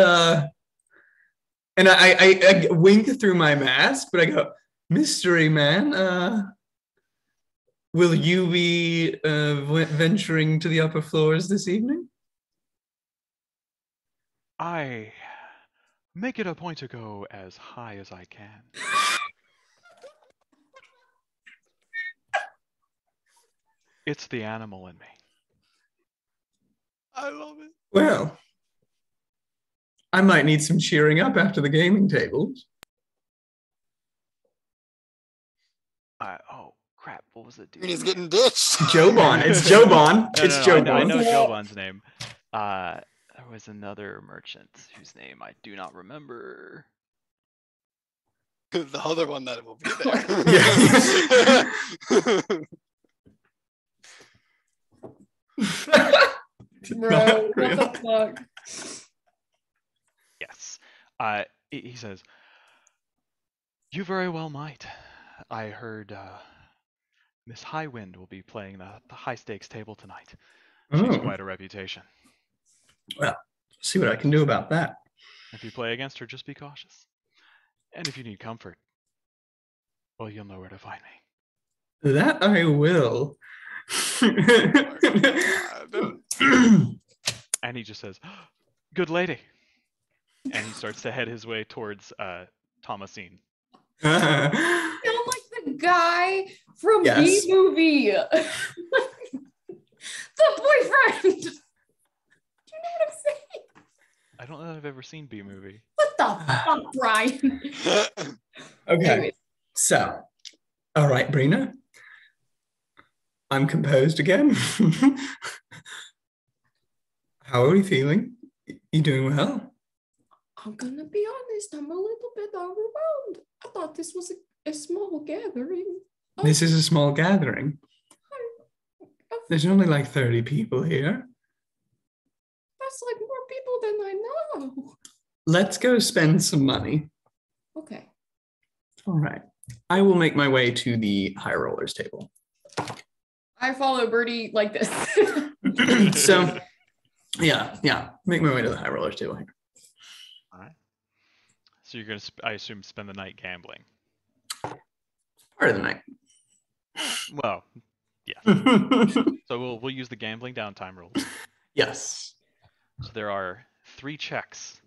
I wink through my mask, but I go, mystery man, will you be venturing to the upper floors this evening? I make it a point to go as high as I can. It's the animal in me. I love it. Well, I might need some cheering up after the gaming tables. Oh, crap. What was it, dude? He's getting ditched. Jobon. It's Jobon. It's Jobon. I know Jobon's name. There was another merchant whose name I do not remember. The other one that will be there. Bro, what the fuck? Yes. He says, you very well might. I heard Miss Highwind will be playing the high stakes table tonight. She's quite a reputation. Well, see what I can do about that. If you play against her, just be cautious. And if you need comfort, well, you'll know where to find me. That I will. And he just says, good lady. And he starts to head his way towards Thomasine. You know, like the guy from Yes. B-movie. The boyfriend. Do you know what I'm saying? I don't know that I've ever seen B-movie. What the fuck, Brian? Okay. Anyways. So, all right, Brina. I'm composed again. How are we feeling? You doing well? I'm gonna be honest, I'm a little bit overwhelmed. I thought this was a small gathering. This is a small gathering. There's only like 30 people here. That's like more people than I know. Let's go spend some money. Okay. All right. I will make my way to the high rollers table. I follow Bertie like this. So, yeah. Make my way to the high rollers table here. All right. So you're going to, I assume, spend the night gambling. Part of the night. Well, Yes. So we'll use the gambling downtime rules. Yes. So there are 3 checks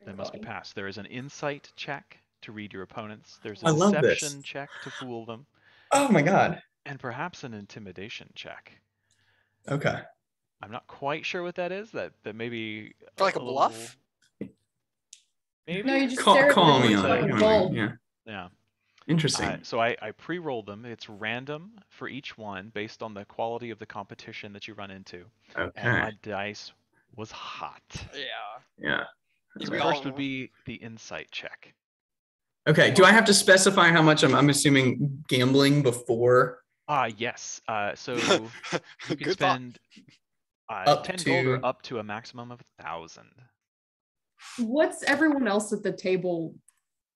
that must be passed. There is an insight check to read your opponents. There's a I love this. deception check to fool them, Oh my god. and perhaps an intimidation check. Okay. I'm not quite sure what that is. That maybe For like a bluff? Maybe. No, you just Call, stare at call the me it's on a- it. gold. Yeah. Yeah. Interesting. So I pre-rolled them. It's random for each one based on the quality of the competition that you run into. And Okay. my dice was hot. Yeah. Yeah. So We first all- would be the insight check. Okay. Do I have to specify how much I'm assuming gambling before? Yes. So you can Good thought. spend Up 10 gold to- or up to a maximum of 1,000. What's everyone else at the table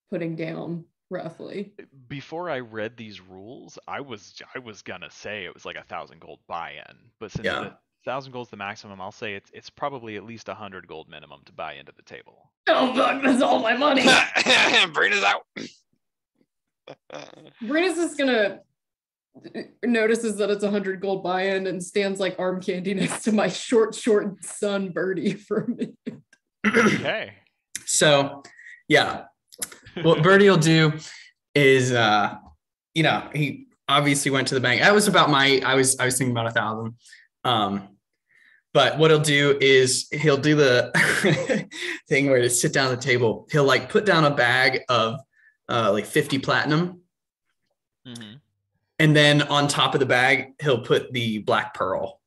putting down roughly? Before I read these rules, I was gonna say it was like 1,000 gold buy-in, but since Yeah. the 1,000 gold's the maximum, I'll say it's probably at least 100 gold minimum to buy into the table. Oh fuck, that's all my money. Bring us out. Brenna's just gonna notices that it's 100 gold buy-in and stands like arm candy next to my short son Birdie for a minute. Okay. So, yeah. What Birdie will do is, he obviously went to the bank. That was about I was thinking about 1,000. But what he'll do is he'll do the thing where to sit down at the table. He'll like put down a bag of like 50 platinum. Mhm. And then on top of the bag, he'll put the black pearl.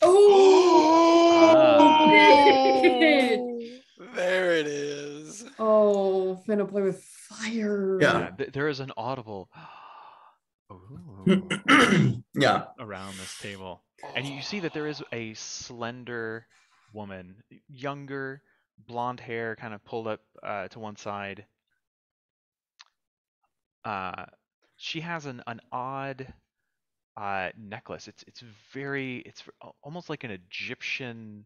Oh, There it is. oh, finna play with fire. Yeah. There is an audible ooh, Yeah. around this table. And you see that there is a slender woman, younger, blonde hair kind of pulled up to one side. She has an odd necklace. It's almost like an Egyptian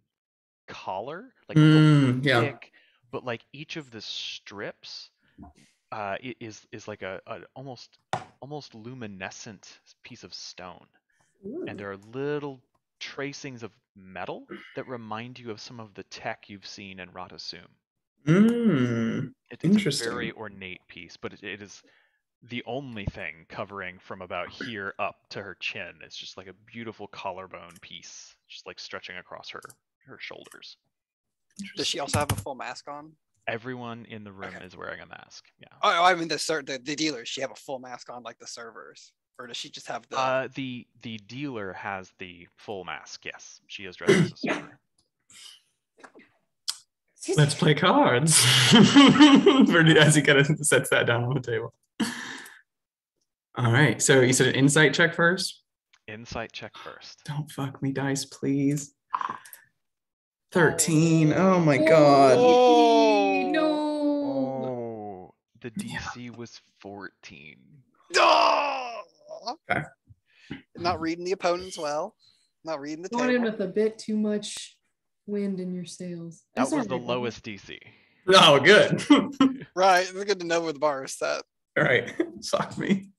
collar, like real Yeah. thick, but like each of the strips is like a almost luminescent piece of stone, and there are little tracings of metal that remind you of some of the tech you've seen in Ratasum. It's a Interesting. very ornate piece, but it is the only thing covering from about here up to her chin. It's just like a beautiful collarbone piece, just like stretching across her shoulders. Does she also have a full mask on? Everyone in the room Okay. is wearing a mask. Yeah. Oh, I mean the dealers. She have a full mask on like the servers, or does she just have the? The dealer has the full mask. Yes, she is dressed as a server. Let's play cards. As he kind of sets that down on the table. All right. So you said an insight check first? Insight check first. Don't fuck me, dice, please. 13. Oh my god. No. Oh, the DC was 14. Oh! Okay. Not reading the opponents well. Not reading the Going in table. with a bit too much wind in your sails. That That's was the all right, lowest DC. Oh, good. Right. It's good to know where the bar is set. All right. Suck me.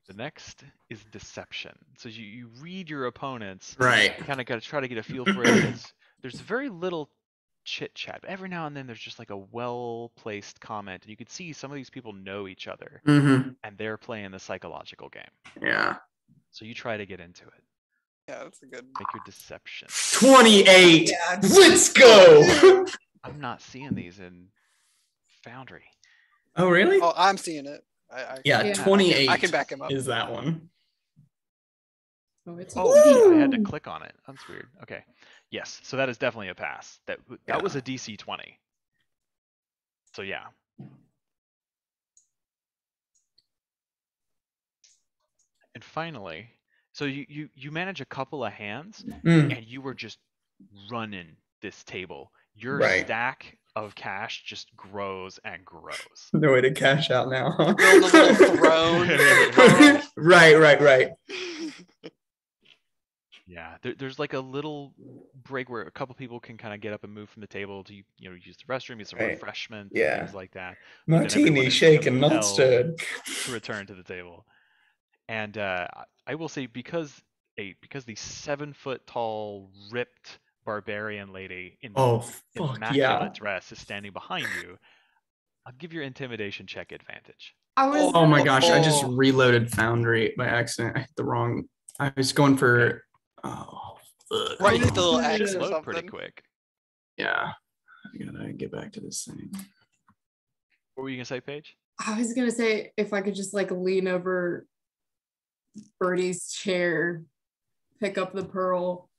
The next is deception. So you read your opponents. Right. Kind of got to try to get a feel for it. There's very little chit chat. Every now and then there's just like a well-placed comment, and you could see some of these people know each other, Mm-hmm. and they're playing the psychological game. Yeah. So you try to get into it. Yeah, that's a good. Make your deception. 28. Yeah. Let's go. I'm not seeing these in Foundry. Oh, really? Oh, I'm seeing it. I Yeah, Yeah. 28 I can back him up. is that one. Oh, it's Oh, I had to Woo! click on it. That's weird. Okay. Yes, so that is definitely a pass. That Yeah. was a DC 20. So yeah. And finally, so you manage a couple of hands, Mm, and you were just running this table. Your Right. stack of cash just grows and grows. no way to cash out now. Huh? Build a little throne. right. Yeah, there's like a little break where a couple people can kind of get up and move from the table to use the restroom, use some Right. refreshment, Yeah. things like that. But then everyone Martini is shaken, not compelled stirred. to return to the table. And I will say because the 7-foot tall ripped barbarian lady in Oh fuck immaculate yeah! dress is standing behind you, I'll give your intimidation check advantage. I was Oh my gonna- gosh! I just reloaded Foundry by accident. I hit the wrong. I was going for. Oh fuck! Right, was the little gonna- X Should or load pretty something. quick. Yeah, I gotta get back to this thing. What were you gonna say, Paige? I was gonna say if I could just like lean over Birdie's chair, pick up the pearl,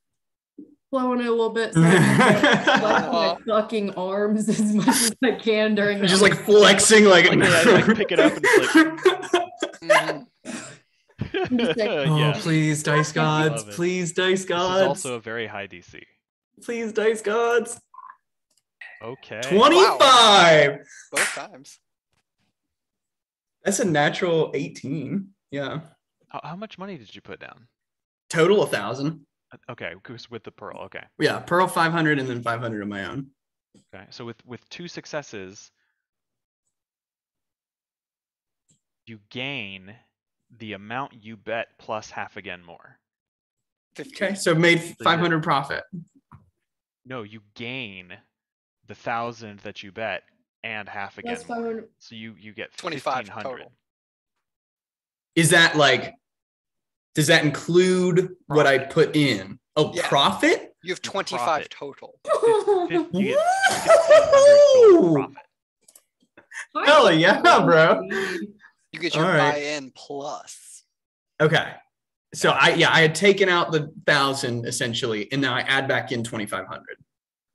blow on it a little bit, so I can flex my fucking arms as much as I can during Just that. like flexing, like, Like, pick it up and it's like. Just like, Oh, Yeah. please, dice gods! Love it. Please, dice This gods! is also a very high DC. Please, dice gods! Okay. 25. Both times. That's a natural 18. Yeah, How much money did you put down? total 1,000. Okay, goose with the pearl. Okay. Yeah, pearl 500 and then 500 of my own. Okay. So with 2 successes, you gain the amount you bet plus half again more. 15. Okay, so made 500 profit. No, you gain the 1,000 that you bet and half again that's more. 500. So you get 25 1,500. total. Is that like? Does that include what I Profit. put in? Oh, Yeah. profit? You have Your 25 profit. total. You get 1,500 gold Woo! profit. Hell yeah, bro. You get your All right. buy-in plus. Okay. So I had taken out the 1,000 essentially, and now I add back in 2,500.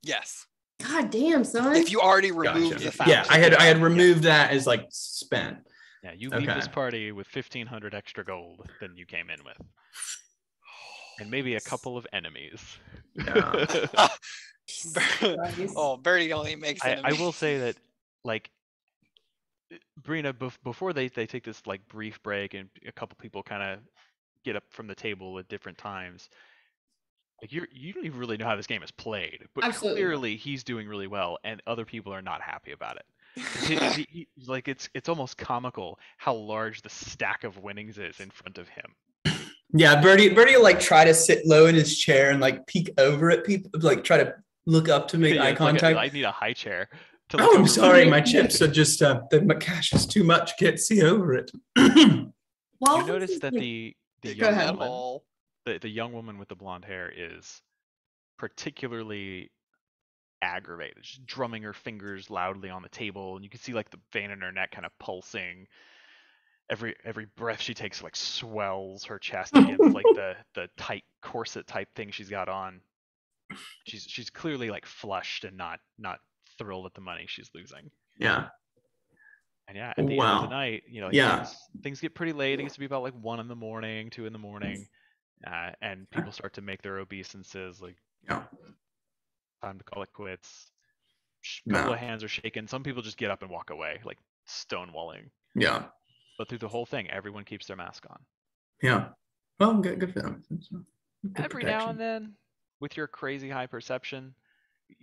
Yes. God damn, son. If you already removed Gotcha. the thousand. Yeah, I had removed that as like spent. Yeah, you leave Okay. this party with 1,500 extra gold than you came in with. And maybe a couple of enemies. Yeah. Oh, Birdie only makes I enemies. will say that, like, Brina, before they take this like brief break and a couple people kind of get up from the table at different times, like you don't even really know how this game is played, but Absolutely not. clearly he's doing really well, and other people are not happy about it. Like it's almost comical how large the stack of winnings is in front of him. Yeah, Birdie will like try to sit low in his chair and like peek over at people, like try to look up to make Yeah, eye it's like contact. I need a high chair. To Oh, look I'm over sorry, me. my chips are just the cash is too much. Can't see over it. Well, You notice that the Big young ahead. woman, hole. the young woman with the blonde hair is particularly aggravated, just drumming her fingers loudly on the table, and you can see like the vein in her neck kind of pulsing. Every breath she takes like swells her chest against like the tight corset type thing she's got on. She's clearly like flushed and not thrilled at the money she's losing. Yeah. And yeah, at the end of Wow. the night, you know, like, Yeah. things get pretty late. It gets to be about like 1 in the morning, 2 in the morning, and people start to make their obeisances. Like, Yeah. time to call it quits. A couple No. of hands are shaken. Some people just get up and walk away, like stonewalling. Yeah. But through the whole thing, everyone keeps their mask on. Yeah. Well, good for them. Good Every now protection. and then, with your crazy high perception,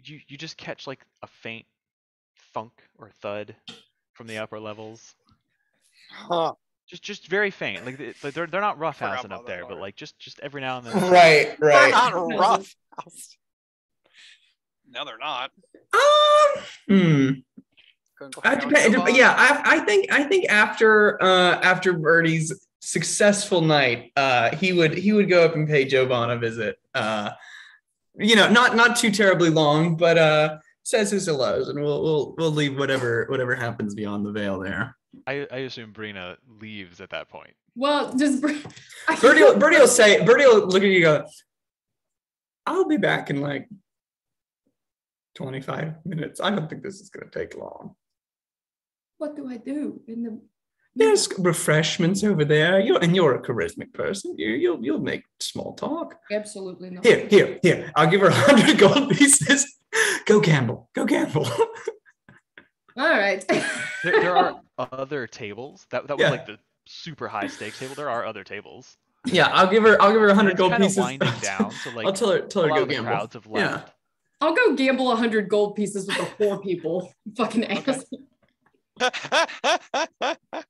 you just catch like a faint thunk or thud from the upper levels. Huh. Just very faint. Like they're not Forgot roughhousing about up there, that but part. like just every now and then. Right. They're Right. not rough. No, they're not. Hmm. Couldn't go I hang out with depend, Jovan. yeah, I think after Birdie's successful night, he would go up and pay Jovan a visit. You know, not too terribly long, but says his hellos, and we'll leave whatever happens beyond the veil there. I assume Brina leaves at that point. Well, just Birdie will look at you and go, I'll be back in like 25 minutes. I don't think this is gonna take long. what do I do in the? There's refreshments over there. You're a charismatic person. You'll make small talk. Absolutely not. Here. I'll give her 100 gold pieces. Go gamble. All right. There are other tables. That was Yeah. like the super high stakes table. There are other tables. Yeah, I'll give her 100 It's gold kinda pieces. winding down, so like I'll tell her a lot go of the gamble. crowds have Yeah. left. I'll go gamble 100 gold pieces with the 4 people. Fucking ass.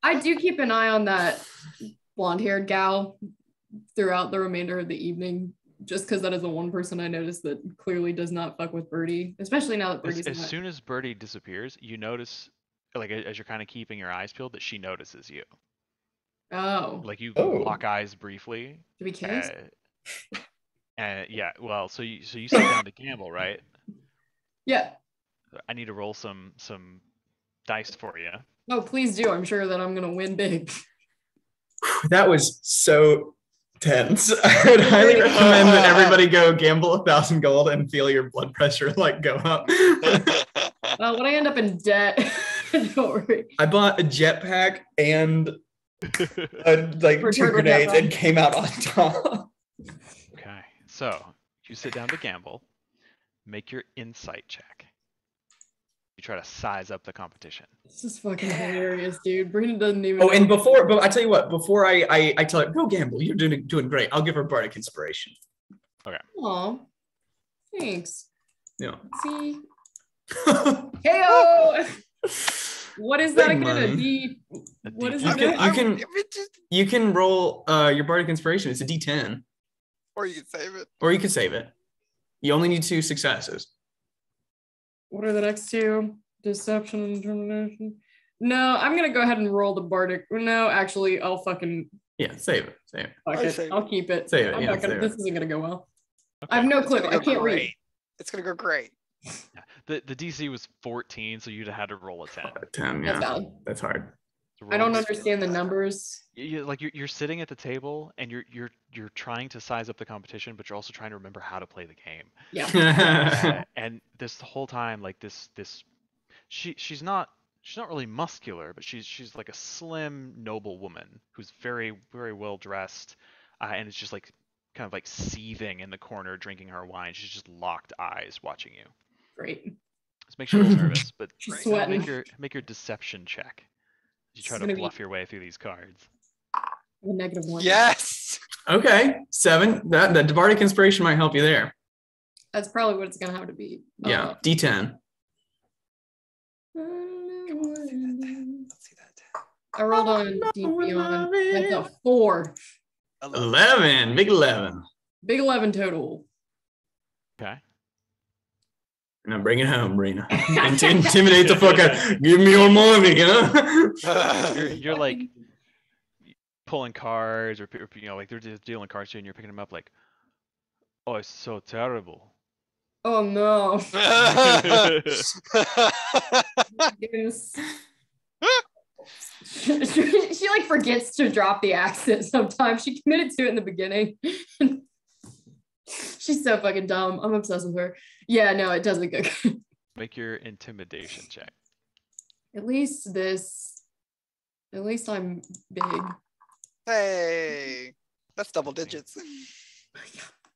I do keep an eye on that blonde-haired gal throughout the remainder of the evening, just because that is the one person I noticed that clearly does not fuck with Birdie, especially now that Birdie's As soon as Birdie disappears, you notice, like as you're kind of keeping your eyes peeled, that she notices you. Oh, Like you Oh. lock eyes briefly. do we kiss? Yeah. Well, so you sit down to gamble, right? Yeah. I need to roll some dice for you. Oh, please do. I'm sure that I'm gonna win big. That was so tense. I would highly recommend that everybody go gamble 1,000 gold and feel your blood pressure like go up. Well, when I end up in debt, don't worry. I bought a jetpack and like 2 Return with grenades that and came out on top. Okay, so you sit down to gamble. Make your insight check. You try to size up the competition. This is fucking hilarious, dude. Brina doesn't even. Oh, know. and but I tell you what, before I tell her, go gamble, you're doing great. I'll give her bardic inspiration. Aw, thanks. Yeah. See. Heyo! What is that Big again? A money. D. What is You it? You can roll your bardic inspiration. It's a D10, Or you can save it. or you can save it. You only need 2 successes. What are the next two? Deception and determination. No, I'm gonna go ahead and roll the bardic. No, actually, I'll fucking Yeah, save it. Save it. fuck I it. save I'll keep it. Save it, I'm yeah, not gonna, save it. this isn't gonna go well. Okay. I have no It's clue. gonna I go can't read. great. It's gonna go great. The DC was 14, so you'd have had to roll a 10. 10. That's Yeah, valid. that's hard. So I don't roll- understand the numbers. You're sitting at the table and you're trying to size up the competition, but you're also trying to remember how to play the game. Yeah. And this whole time, like she's not really muscular, but she's like a slim, noble woman who's very, very well dressed, and it's just like kind of like seething in the corner, drinking her wine. She's just locked eyes watching you. Great. This makes you a little nervous, but She's Right. sweating. make your deception check. You try It's to gonna be- bluff your way through these cards. A -1. Yes. Okay, 7. That the bardic inspiration might help you there. That's probably what it's gonna have to be. Yeah, D10. Let's see that. I rolled on DP on. That's a 4. 11. Big 11. Big 11 total. Okay. Now bring it home, Brina. Intimidate the fuck out. Give me your money, huh? You're like pulling cards, or like they're just dealing cards to you, and you're picking them up like, oh, it's so terrible. Oh no. Goodness. she like forgets to drop the accent sometimes. She committed to it in the beginning. She's so fucking dumb. I'm obsessed with her. Yeah, no, it doesn't go good. Make your intimidation check. At least I'm big. Hey, that's double digits.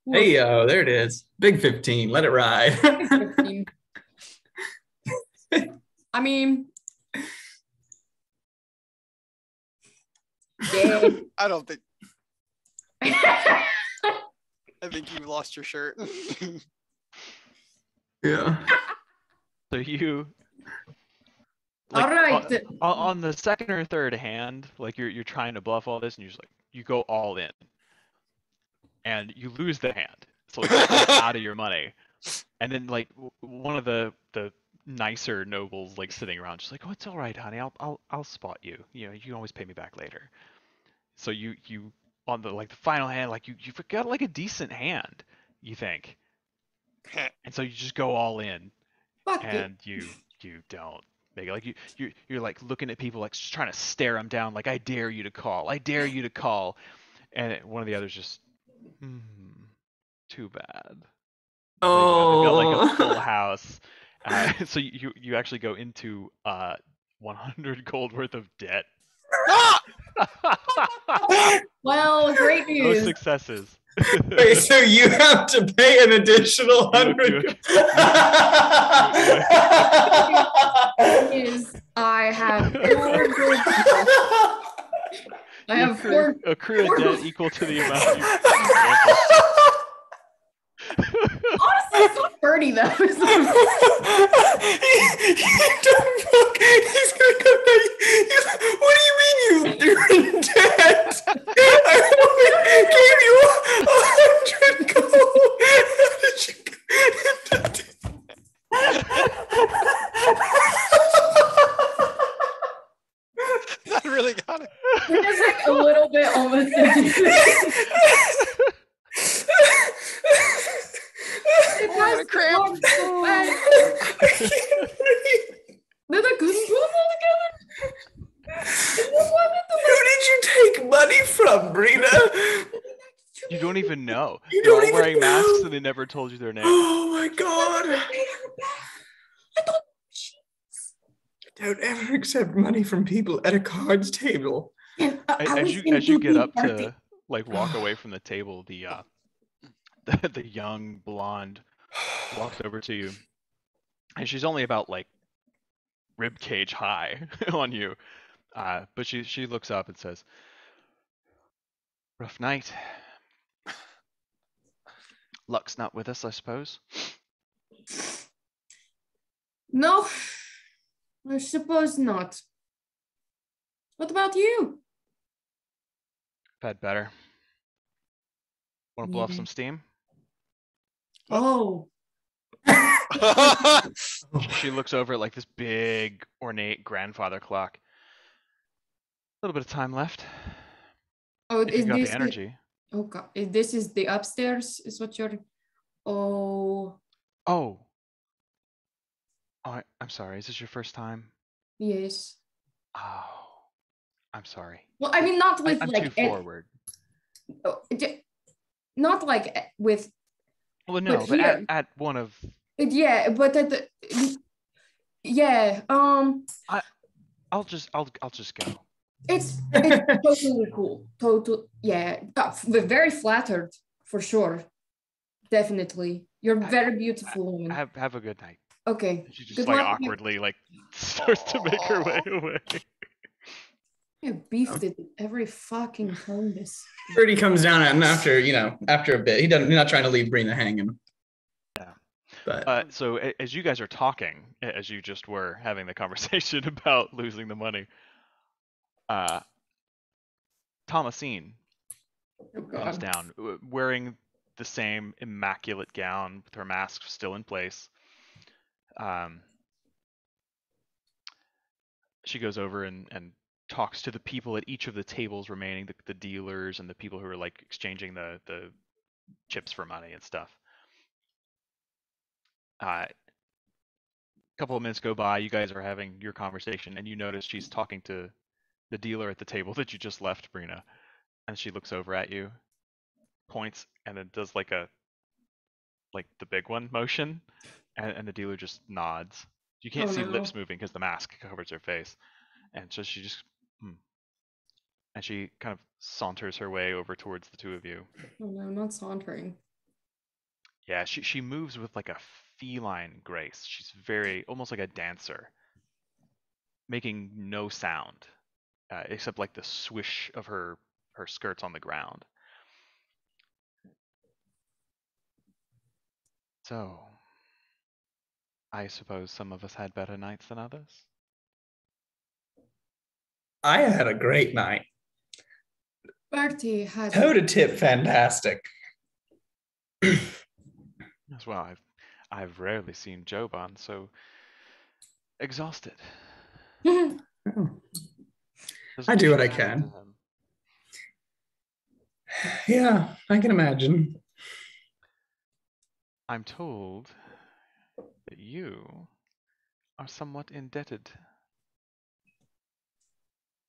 Hey, yo, there it is. Big 15. Let it ride. I mean, yeah. I don't think. I think you lost your shirt. Yeah. So you. All right. On the second or third hand, like you're trying to bluff all this, and you're just like you go all in, and you lose the hand, so like, you're out of your money, and then like one of the nicer nobles like sitting around, just like, oh, it's all right, honey, I'll spot you. You know, you can always pay me back later. So you on the like the final hand, like you've got like a decent hand, you think, and so you just go all in, Fuck it. and you don't. Like you're like looking at people like just trying to stare them down, like I dare you to call, and one of the others just, too bad. They've got like a full house, so you actually go into 100 gold worth of debt. Well, great No news. successes. Wait, so you have to pay an additional 100. Is I have 4 gold. I have 4. Accrue a debt equal to the amount you. Honestly, it's not Birdie though. He's gonna come back. What do you mean you're in debt? thought it. It's like a little bit almost. It Oh, I got a cramp. Then I couldn't put them all together. Who did you take money from, Brina? You don't even know. You They're don't all even wearing masks know. and they never told you their name. Oh my god. Don't ever accept money from people at a cards table. And As you get up to like walk away from the table, the young blonde walks over to you, and she's only about like rib cage high on you, but she looks up and says, "Rough night. Luck's not with us, I suppose." No, I suppose not. What about you? Had better. Want to blow off Yeah. some steam? Oh, She looks over at like this big ornate grandfather clock. A little bit of time left. oh, If is you've got this the energy. Oh God, this is the upstairs? Is what you're? Oh, Oh, I'm sorry. Is this your first time? yes. Oh, I'm sorry. Well, I mean, not with I'm like too forward. not like with. Well, no, but here- at one of. Yeah, but at the. Yeah. I'll just go. It's totally cool. Total. Yeah. Very flattered for sure. Definitely. You're very beautiful woman. Have a good night. Okay. She just Good like luck. awkwardly like starts to make her way away. I beefed it every fucking time this. Birdie comes down and after a bit, he's not trying to leave Brina hanging. Yeah. But So as you guys are talking, as you just were having the conversation about losing the money, Thomasine Oh comes God. down wearing the same immaculate gown with her mask still in place. She goes over and talks to the people at each of the tables remaining, the dealers and the people who are like exchanging the chips for money and stuff. A couple of minutes go by, you guys are having your conversation, and you notice she's talking to the dealer at the table that you just left, Brina, and she looks over at you, points, and then does like the big one motion, and the dealer just nods. You can't see lips moving because the mask covers her face, and so she just and she kind of saunters her way over towards the two of you. Oh no, I'm not sauntering. Yeah, she moves with like a feline grace. She's very almost like a dancer, making no sound except like the swish of her skirts on the ground. So, I suppose some of us had better nights than others. I had a great night. Bertie had Toe to tip, fantastic. As well, I've rarely seen Joban so exhausted. I do what I can. Yeah, I can imagine. I'm told that you are somewhat indebted.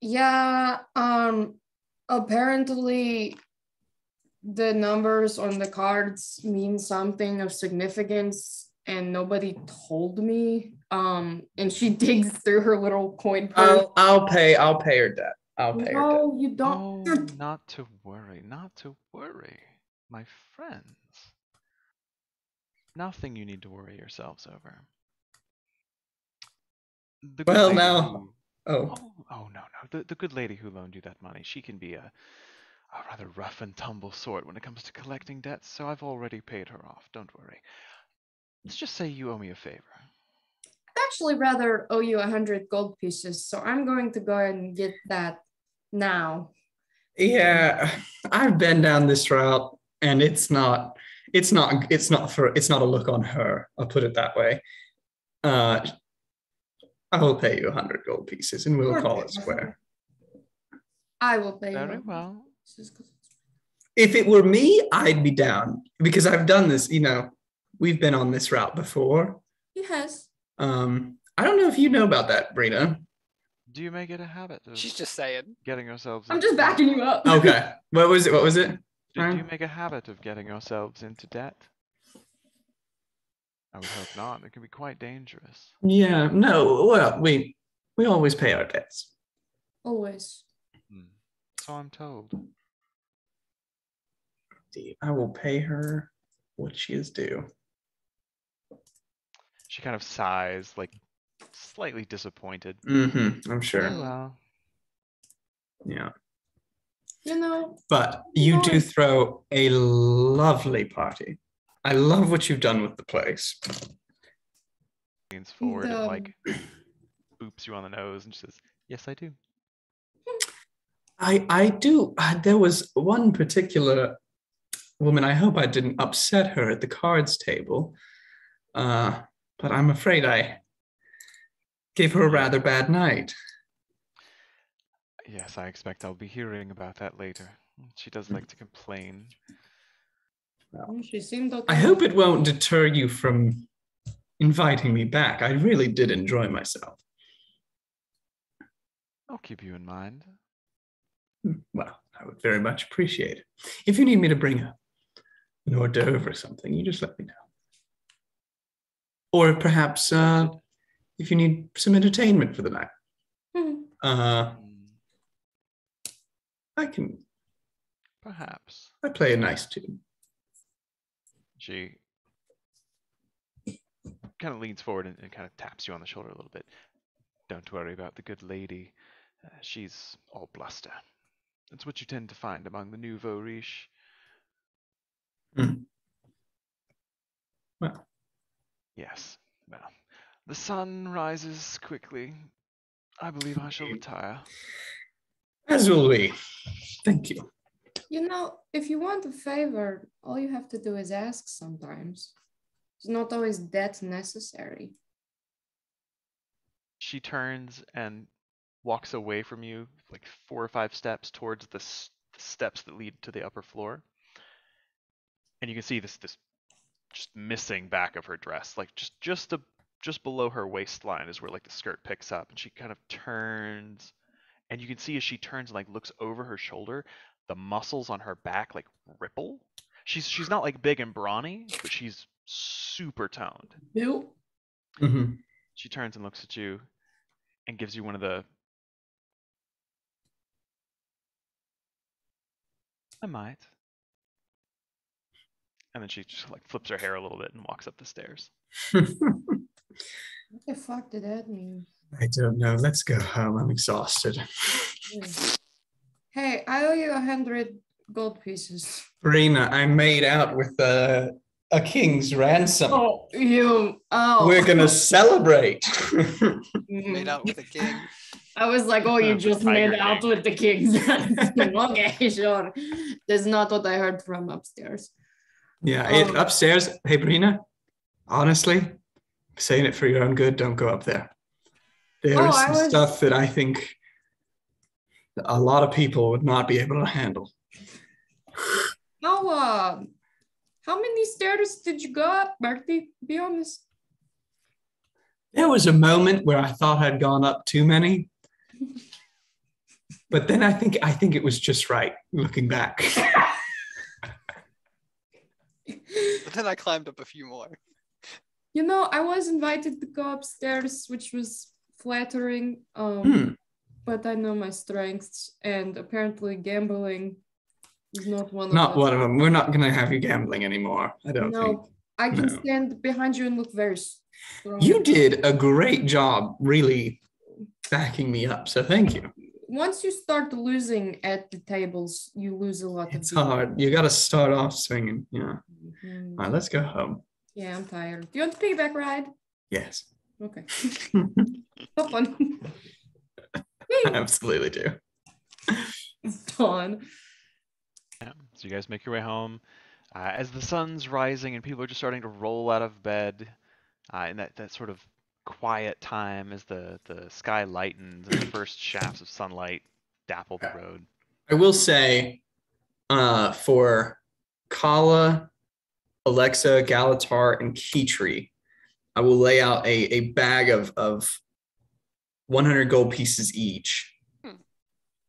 Yeah, apparently the numbers on the cards mean something of significance and nobody told me. And she digs through her little coin purse. I'll pay her debt. I'll pay her debt. No, you don't. Oh, not to worry, my friends. Nothing you need to worry yourselves over. The good Well, lady now. no. The good lady who loaned you that money, she can be a rather rough and tumble sort when it comes to collecting debts, so I've already paid her off. Don't worry. Let's just say you owe me a favor. I'd actually rather owe you 100 gold pieces, so I'm going to go ahead and get that now. Yeah, I've been down this route, and it's not a look on her. I'll put it that way. I will pay you 100 gold pieces, and we'll call it square. I will pay Very you. well. If it were me, I'd be down because I've done this. We've been on this route before. Yes. I don't know if you know about that, Brina. Do you make it a habit of She's just saying. getting yourselves I'm into just backing you up. Okay. What was it? Do you make a habit of getting yourselves into debt? I would hope not. It can be quite dangerous. Yeah. No. Well, we always pay our debts. Always. So I'm told. I will pay her what she is due. She kind of sighs, like slightly disappointed. I'm sure. Very well. Yeah. But you do throw a lovely party. I love what you've done with the place. Leans forward and like boops you on the nose and says, "Yes, I do." I do. There was one particular woman. I hope I didn't upset her at the cards table. But I'm afraid I gave her a rather bad night. Yes, I expect I'll be hearing about that later. She does like to complain. She seemed okay. I hope it won't deter you from inviting me back. I really did enjoy myself. I'll keep you in mind. Well, I would very much appreciate it. If you need me to bring an hors d'oeuvre or something, you just let me know. Or perhaps if you need some entertainment for the night. I can. Perhaps. I play a nice tune. She kind of leans forward and kind of taps you on the shoulder a little bit. Don't worry about the good lady. She's all bluster. That's what you tend to find among the nouveau riche. Well. Yes. Well, the sun rises quickly. I believe I shall retire. As will we. Thank you. If you want a favor, all you have to do is ask sometimes. It's not always that necessary. She turns and walks away from you like 4 or 5 steps towards the steps that lead to the upper floor. And you can see this just missing back of her dress, like just below her waistline is where like the skirt picks up, and she kind of turns, and you can see as she turns and like looks over her shoulder, the muscles on her back like ripple. She's not like big and brawny, but she's super toned. Nope. She turns and looks at you and gives you one of the I might. And then she just like flips her hair a little bit and walks up the stairs. What the fuck did that mean? I don't know. Let's go home. I'm exhausted. Hey, I owe you 100 gold pieces. Brina, I made out with a king's ransom. We're gonna celebrate. Made out with a king. I was like, you just made out with the king's ransom. Okay, sure. That's not what I heard from upstairs. Yeah, upstairs. Hey, Brina, honestly, saying it for your own good, don't go up there. There is some stuff that I think a lot of people would not be able to handle. How many stairs did you go up, Bertie? Be honest. There was a moment where I thought I'd gone up too many, but then I think it was just right looking back. But then I climbed up a few more. I was invited to go upstairs, which was flattering. But I know my strengths, and apparently gambling is not one of them. Not one of them. We're not going to have you gambling anymore, I don't think. No, I can stand behind you and look very strong. You did a great job really backing me up, so thank you. Once you start losing at the tables, you lose a lot. It's hard. You got to start off swinging. Yeah. All right, let's go home. Yeah, I'm tired. Do you want the piggyback ride? Yes. Okay. Have fun. I absolutely do. Dawn. Yeah, so you guys make your way home. As the sun's rising and people are just starting to roll out of bed, in that sort of quiet time as the sky lightens and the first shafts of sunlight dapple the road. I will say, for Kala, Alexa, Galatar, and Keytree, I will lay out a bag of 100 gold pieces each.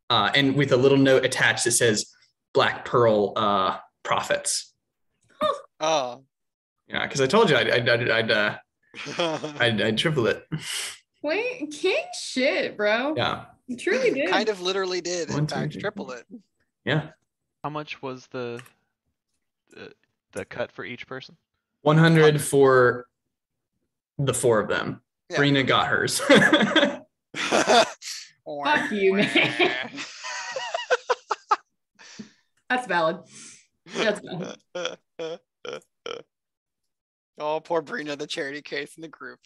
And with a little note attached that says Black Pearl profits. Oh. Yeah, because I told you I'd triple it. Wait, king shit, bro. Yeah. You truly did. Kind of literally did, in One, two, fact, three, triple it. Yeah. How much was the cut for each person? 100 for the 4 of them. Yeah. Brina got hers. Fuck you, man. That's valid. That's valid. Oh, poor Brina, the charity case in the group.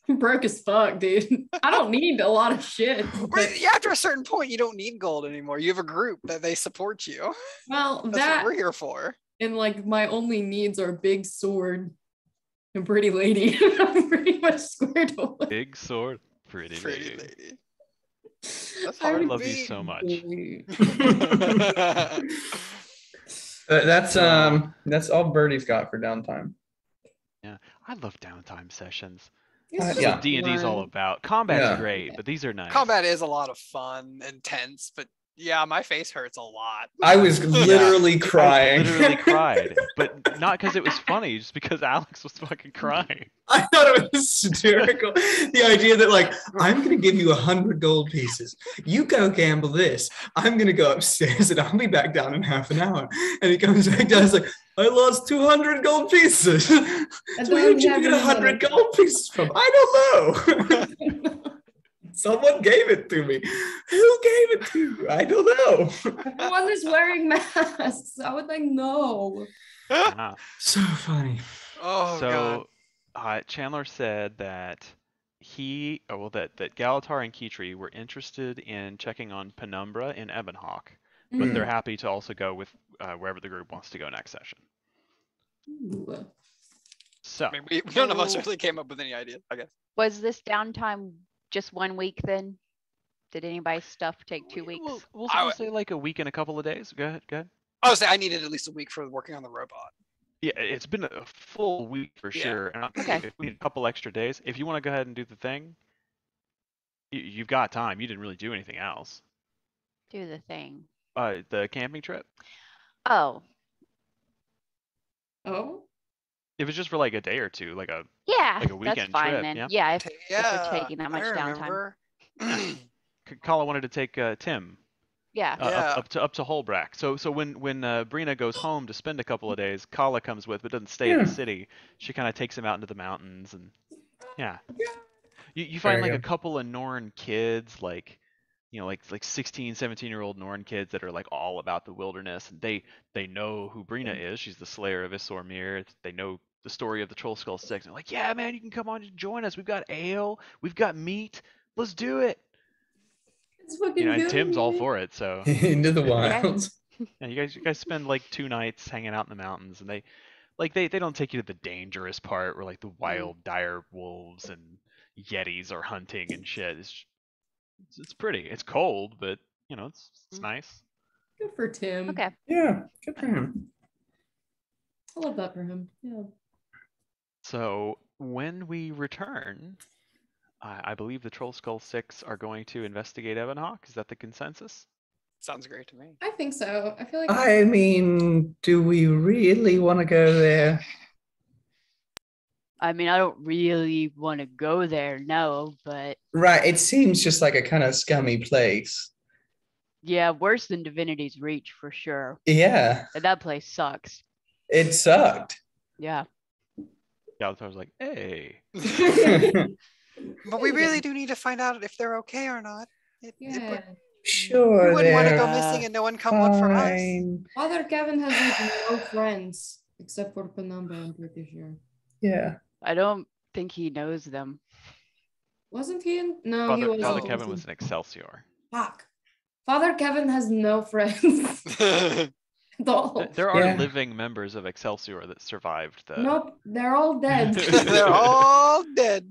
Broke as fuck, dude. I don't need a lot of shit. But, Yeah, after a certain point, you don't need gold anymore. You have a group that they support you. well, That's that what we're here for. and like my only needs are big sword and pretty lady. I'm pretty much squared away. Big sword, pretty lady. That's I hard I to love you beat. so much. That's all Birdie's got for downtime. Yeah, I love downtime sessions. It's That's just what D&D's all fun. about. Combat's Yeah. great, but these are nice. Combat is a lot of fun, intense, but yeah, my face hurts a lot. I was literally crying. I literally cried, but not because it was funny, just because Alex was fucking crying. I thought it was hysterical. The idea that, like, I'm going to give you 100 gold pieces. You go gamble this. I'm going to go upstairs and I'll be back down in half an hour. And he comes back down. It's like, I lost 200 gold pieces. So where did you get 100 gold pieces from? I don't know. Someone gave it to me. Who gave it to you? I don't know. Everyone is wearing masks. I would like no. Ah. So funny. Oh, God. So Chandler said that that Galatar and Keytree were interested in checking on Penumbra in Ebonhawk, but they're happy to also go with wherever the group wants to go next session. Ooh. So I mean, we none of us really came up with any ideas, I guess. Was this downtime just 1 week then? Did anybody's stuff take 2 weeks? We'll say like a week and a couple of days. Go ahead. I would say I needed at least a week for working on the robot. Yeah, it's been a full week for Yeah. sure. And Okay. if we need a couple extra days, if you want to go ahead and do the thing, you've got time. You didn't really do anything else. Do the thing. The camping trip. Oh, Oh. It was just for like a day or two, like a yeah, Like a weekend that's fine trip, then. yeah? Yeah, if Yeah, we're taking that much I downtime. remember. Kala wanted to take Tim Yeah. Yeah. up to Holbrack. So when Brina goes home to spend a couple of days, Kala comes with, but doesn't stay in the city. She kind of takes him out into the mountains, and yeah, you find Very like a good. couple of Norn kids, like 16, 17-year-old Norn kids that are like all about the wilderness, and they know who Brina is. She's the Slayer of Issormir. They know the story of the Trollskull Six. And they're like, yeah, man, you can come on and join us. We've got ale, we've got meat. Let's do it. It's fucking And good, Tim's all man. for it. So Into the wilds. yeah, you guys spend like 2 nights hanging out in the mountains, and they don't take you to the dangerous part where like the wild dire wolves and yetis are hunting and shit. It's pretty. It's cold, but it's nice. Good for Tim. Okay. Yeah, good for him. I love that for him. Yeah. So when we return, I believe the Trollskull Six are going to investigate Ebonhawk. Is that the consensus? Sounds great to me. I think so. I feel like I mean, do we really want to go there? I mean, I don't really want to go there, no, but Right, it seems just like a kind of scummy place. yeah, worse than Divinity's Reach for sure. Yeah, And that place sucks. it sucked. Yeah. Galatar's like, hey. But we really do need to find out if they're okay or not. yeah. Sure, We wouldn't want to they're go missing and no one come look for us. fine. Father Kevin has like no friends except for Penumbra, I'm pretty sure. Yeah. I don't think he knows them. Wasn't he in? No, he was. Father Kevin was an Excelsior. Fuck. Father Kevin has no friends at all. There are Yeah. living members of Excelsior that survived the. Nope, they're all dead. They're all dead.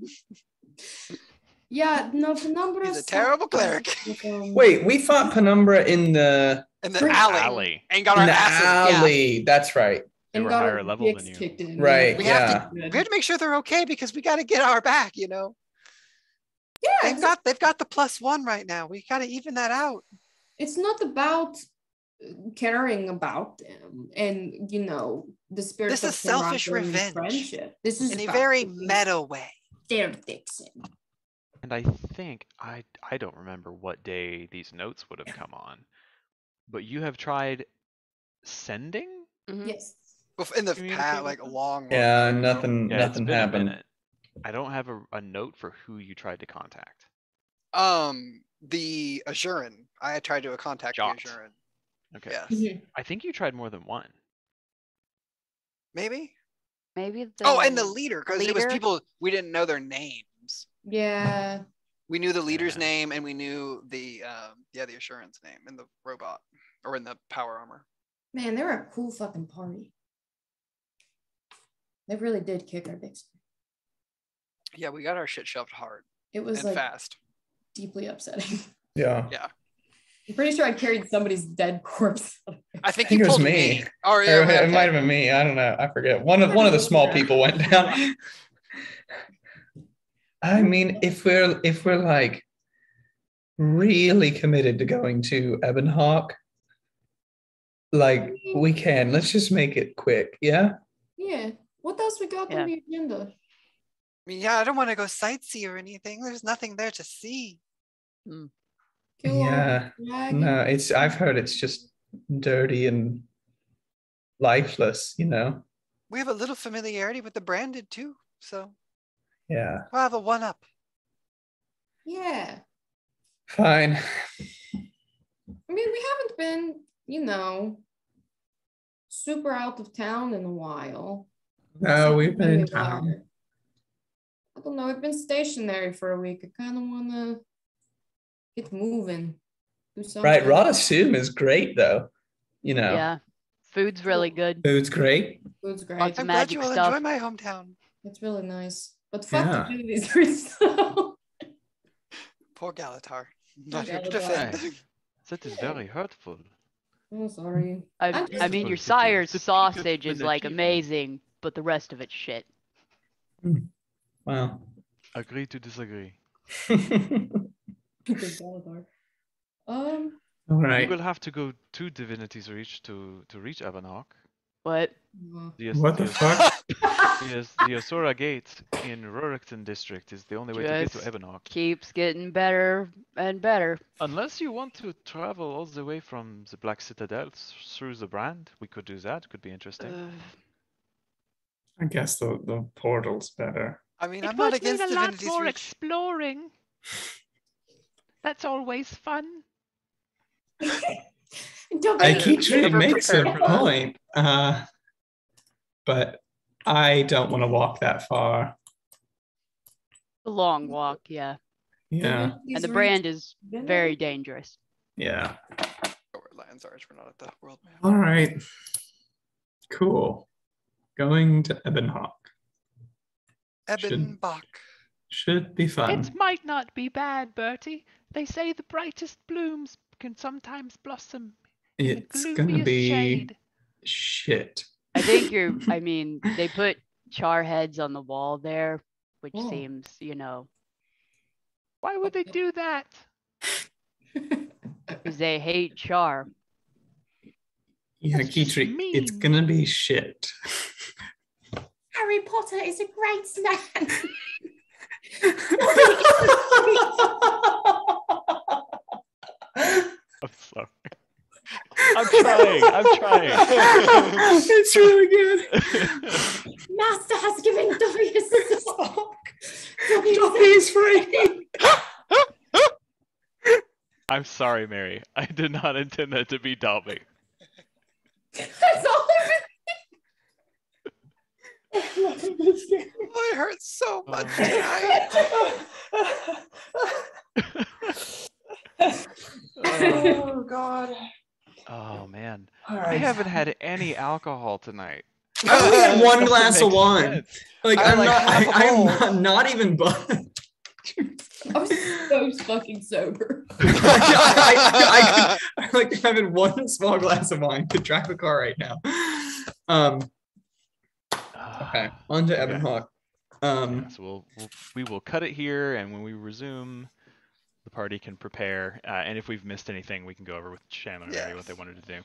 Yeah, no, Penumbra. He's a terrible cleric. Wait, we fought Penumbra in the In the alley. And got in our the asses alley. That's right. They And were got higher our level dicks than you. kicked in. Right, We yeah. have to make sure they're okay because we got to get our back, you know. Yeah, They've got the +1 right now. We got to even that out. it's not about caring about them and the spirit This of is selfish camaraderie and revenge. friendship. This is In a about very kicking meta way. their dicks in. And I think I don't remember what day these notes would have come on, but you have tried sending? Yes. In the Communicate past, with like them? long Yeah, ago. nothing Yeah, it's been a happened. minute. I don't have a note for who you tried to contact. The Azuran. I tried to contact Jot. the Azuran. Okay. Yes. Mhm. I think you tried more than one. Maybe? Maybe the Oh, and the leader, because it was leader? people we didn't know their names. Yeah. We knew the leader's Yeah. name and we knew the Assurance name and the robot or in the power armor. Man, they were a cool fucking party. They really did kick our dicks. Yeah, we got our shit shoved hard It was and like fast. deeply upsetting. Yeah. Yeah. I'm pretty sure I carried somebody's dead corpse. I think I think you it was pulled me. me. Or Or yeah, it okay. might have been me. I don't know. I forget. One of the small people went down. I mean, if we're like really committed to going to Ebonhawk, like we can. Let's just make it quick. Yeah. Yeah. What else we got Yeah. on the agenda? I mean, yeah, I don't want to go sightsee or anything. There's nothing there to see. Kill Yeah. all the dragons? No, I've heard it's just dirty and lifeless, you know? We have a little familiarity with the branded too, so Yeah. we'll have a 1-up. Yeah. Fine. I mean, we haven't been, super out of town in a while. No, we've been in Maybe town. why. I don't know. We've been stationary for a week. I kind of want to get moving. Do something. Right. Rodasum is great though. You know, Yeah. Food's really good. food's great. Food's great. Lots of I'm glad magic you will stuff. enjoy my hometown. It's really nice. But fuck Yeah. the visitors. Poor Galatar. Not here to Galatar. defend. That is very hurtful. Oh, sorry. I just- mean, your Supposed to be sire's the biggest sausage is like benefit. amazing, but the rest of it's shit. Wow. Agree to disagree. Galatar. All You right. will have to go to Divinity's Reach to reach Ebonhawk. What? What the fuck? The Asura Gate in Rurikton District is the only way to get to Just Ebonhawk. keeps getting better and better. Unless you want to travel all the way from the Black Citadel through the Brand, we could do that. Could be interesting. I guess the portal's better. I mean, I'm not against Divinity's Reach. exploring. That's always fun. Don't I be- Aikitri never makes a prepared for that. point. But I don't want to walk that far. A long walk, yeah. Yeah. And the brand is very dangerous. Yeah. Oh, we're Lions Arch, we're not at the world map. All right. Cool. Going to Ebonhawk. Ebonbach. Should be fun. It might not be bad, Bertie. They say the brightest blooms can sometimes blossom in the It's gonna gloomiest be shade. shit. I think I mean, they put char heads on the wall there, which Oh. seems, Why would they do that? because they hate char. Yeah, That's just Kitri, it's mean. gonna be shit. Harry Potter is a great man. I'm sorry. I'm trying. It's really good. Master has given Darius the sock. Dobby's free. I'm sorry, Mary. I did not intend that to be Dobby. That's all Oh, it hurts so much tonight. Oh God. Oh man. All I right. haven't had any alcohol tonight. I only had one Doesn't glass of make wine. sense. Like I I'm like not. half a I'm bowl. not even buzzed. I was so fucking sober. I like having one small glass of wine could drive a car right now. Okay, on to Ebon Hawk. Yeah, so we will cut it here, and when we resume, the party can prepare. And if we've missed anything, we can go over with Shaman and Mary what they wanted to do.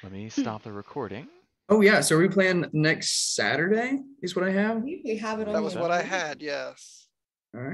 Let me stop the recording. Oh yeah, so we plan next Saturday is what I have. We have it on That was the what I board. had, yes. All right.